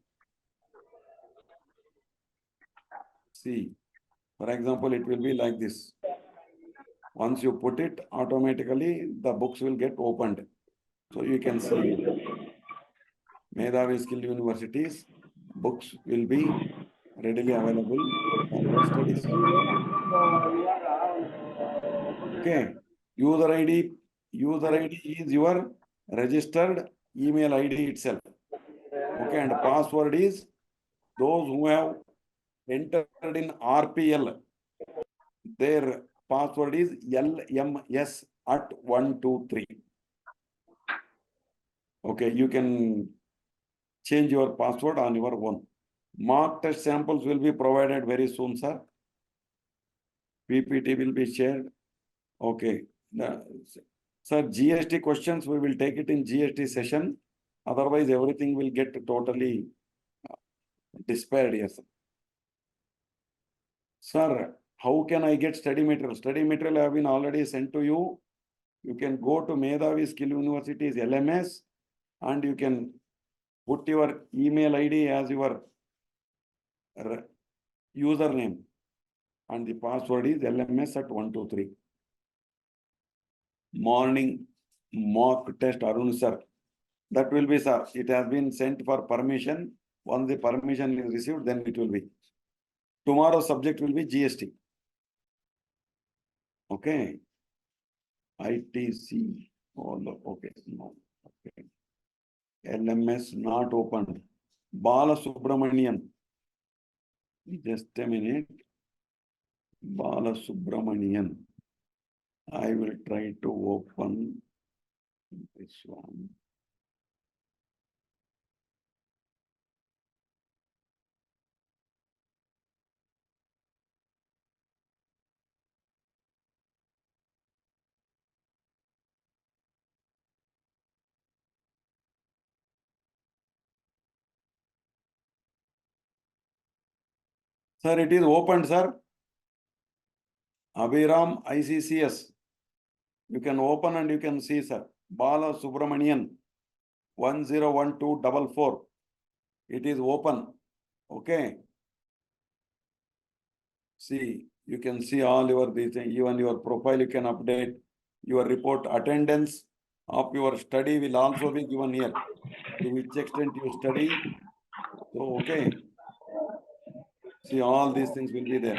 B: See, for example, it will be like this. Once you put it, automatically the books will get opened. So you can see Medhavi Skill Universities books will be readily available for your studies. Okay. User ID is your registered email ID itself. Okay, and password is those who have entered in RPL. Their password is LMS at 123. Okay, you can change your password on your own. Mock test samples will be provided very soon, sir. PPT will be shared. Okay. Sir, GST questions, we will take it in GST session. Otherwise, everything will get totally despaired here, sir. Sir, how can I get study material? Study material have been already sent to you. You can go to Medhavi Skill University's LMS and you can put your email ID as your username and the password is LMS at 123. Morning mock test Arun sir. That will be, sir. It has been sent for permission. Once the permission is received, then it will be. Tomorrow's subject will be GST. Okay. ITC. Oh, okay. No. Okay. LMS not opened. Bala Subramanian. Just a minute. Bala Subramanian. I will try to open this one. Sir, it is opened, sir. Abhiram ICCS. You can open and you can see, sir. Bala Subramanian 101244. It is open. Okay. See, you can see all your these things, even your profile you can update. Your report attendance of your study will also be given here. To which extent you study. So, okay. See, all these things will be there.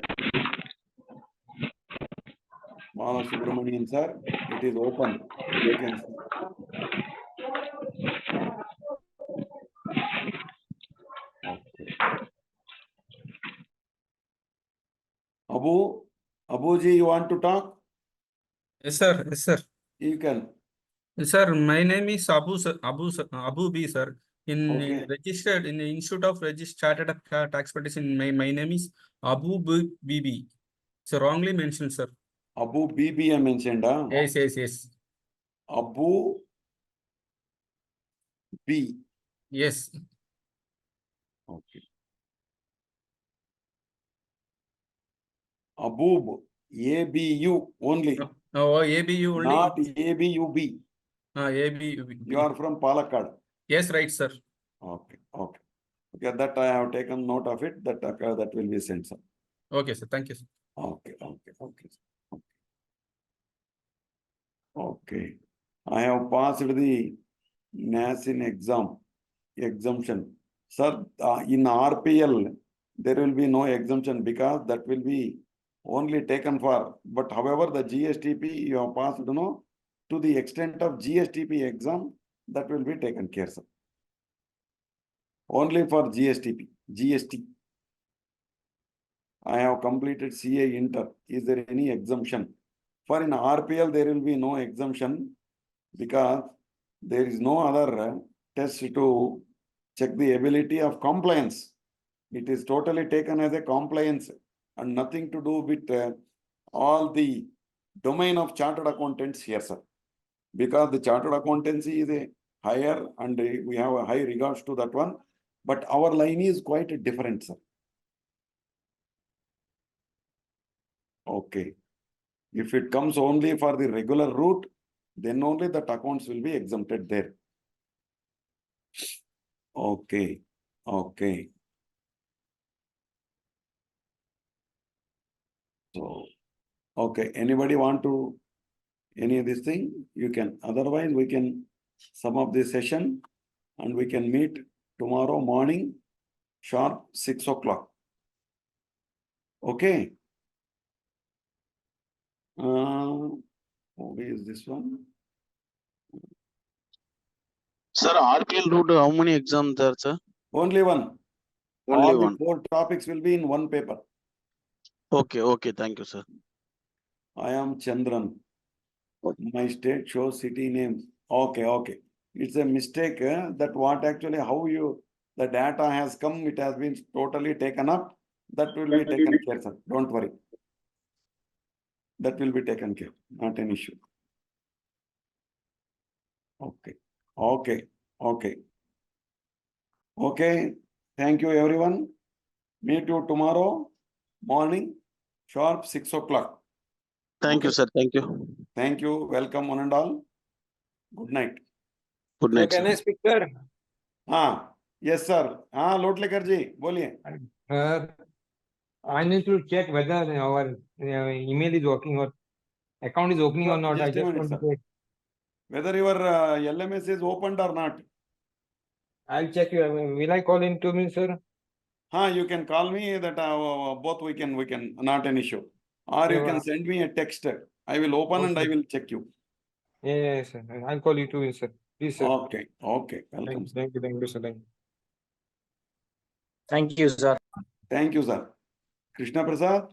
B: Bala Subramanian, sir, it is open. You can see. Okay. Abuji, you want to talk?
G: Yes, sir. Yes, sir.
B: You can.
G: Sir, my name is Abu, sir. Abu B, sir.
B: Okay.
G: Registered in the Institute of Chartered Tax Practitioner. My name is Abu BB. So wrongly mentioned, sir.
B: Abu BB I mentioned.
G: Yes.
B: Abu B.
G: Yes.
B: Okay. Abub, ABU only.
G: Oh, ABU only.
B: Not ABUB.
G: ABU.
B: You are from Palakkad.
G: Yes, right, sir.
B: Okay. That I have taken note of it. That will be sent, sir.
G: Okay, sir. Thank you, sir.
B: Okay. I have passed the NASIN exemption. Sir, in RPL, there will be no exemption because that will be only taken for. But however, the GSTP you have passed, to the extent of GSTP exam, that will be taken care, sir. Only for GST. I have completed CA Inter. Is there any exemption? For in RPL, there will be no exemption because there is no other test to check the ability of compliance. It is totally taken as a compliance and nothing to do with all the domain of chartered accountants here, sir. Because the chartered accountancy is a higher and we have a high regards to that one. But our line is quite different, sir. Okay. If it comes only for the regular route, then only that accounts will be exempted there. Okay. So, okay. Anybody want to any of this thing? You can. Otherwise, we can sum up this session and we can meet tomorrow morning sharp 6 o'clock. Okay. Where is this one?
H: Sir, RPL route, how many exams there, sir?
B: Only one.
H: Only
B: All
H: one.
B: the 4 topics will be in one paper.
H: Okay. Thank you, sir.
B: I am Chandran. My state shows city names. Okay. It's a mistake that what actually how the data has come, it has been totally taken up. That will be taken care, sir. Don't worry. That will be taken care. Not an issue. Okay. Thank you, everyone. Meet you tomorrow morning, sharp 6 o'clock.
H: Thank you, sir. Thank you.
B: Thank you. Welcome, one and all. Good night.
H: Good night,
E: Can
H: sir.
E: I speak, sir?
B: हाँ, yes sir. हाँ, लोटलेकर जी बोलिए.
I: I need to check whether our email is working or account is opening or not. I
B: Just a
I: just
B: minute,
I: want to
B: sir.
I: check.
B: Whether your LMS is opened or not.
I: I'll check you. Will I call in 2 minutes, sir?
B: You can call me that both we can, not an issue. Or you can send me a text. I will open and I will check you.
I: Yeah, sir. I'll call you 2 minutes, sir. Please, sir.
B: Okay, welcome.
I: Thank you, sir.
J: Thank you, sir.
B: Thank you, sir. Krishna Prasad.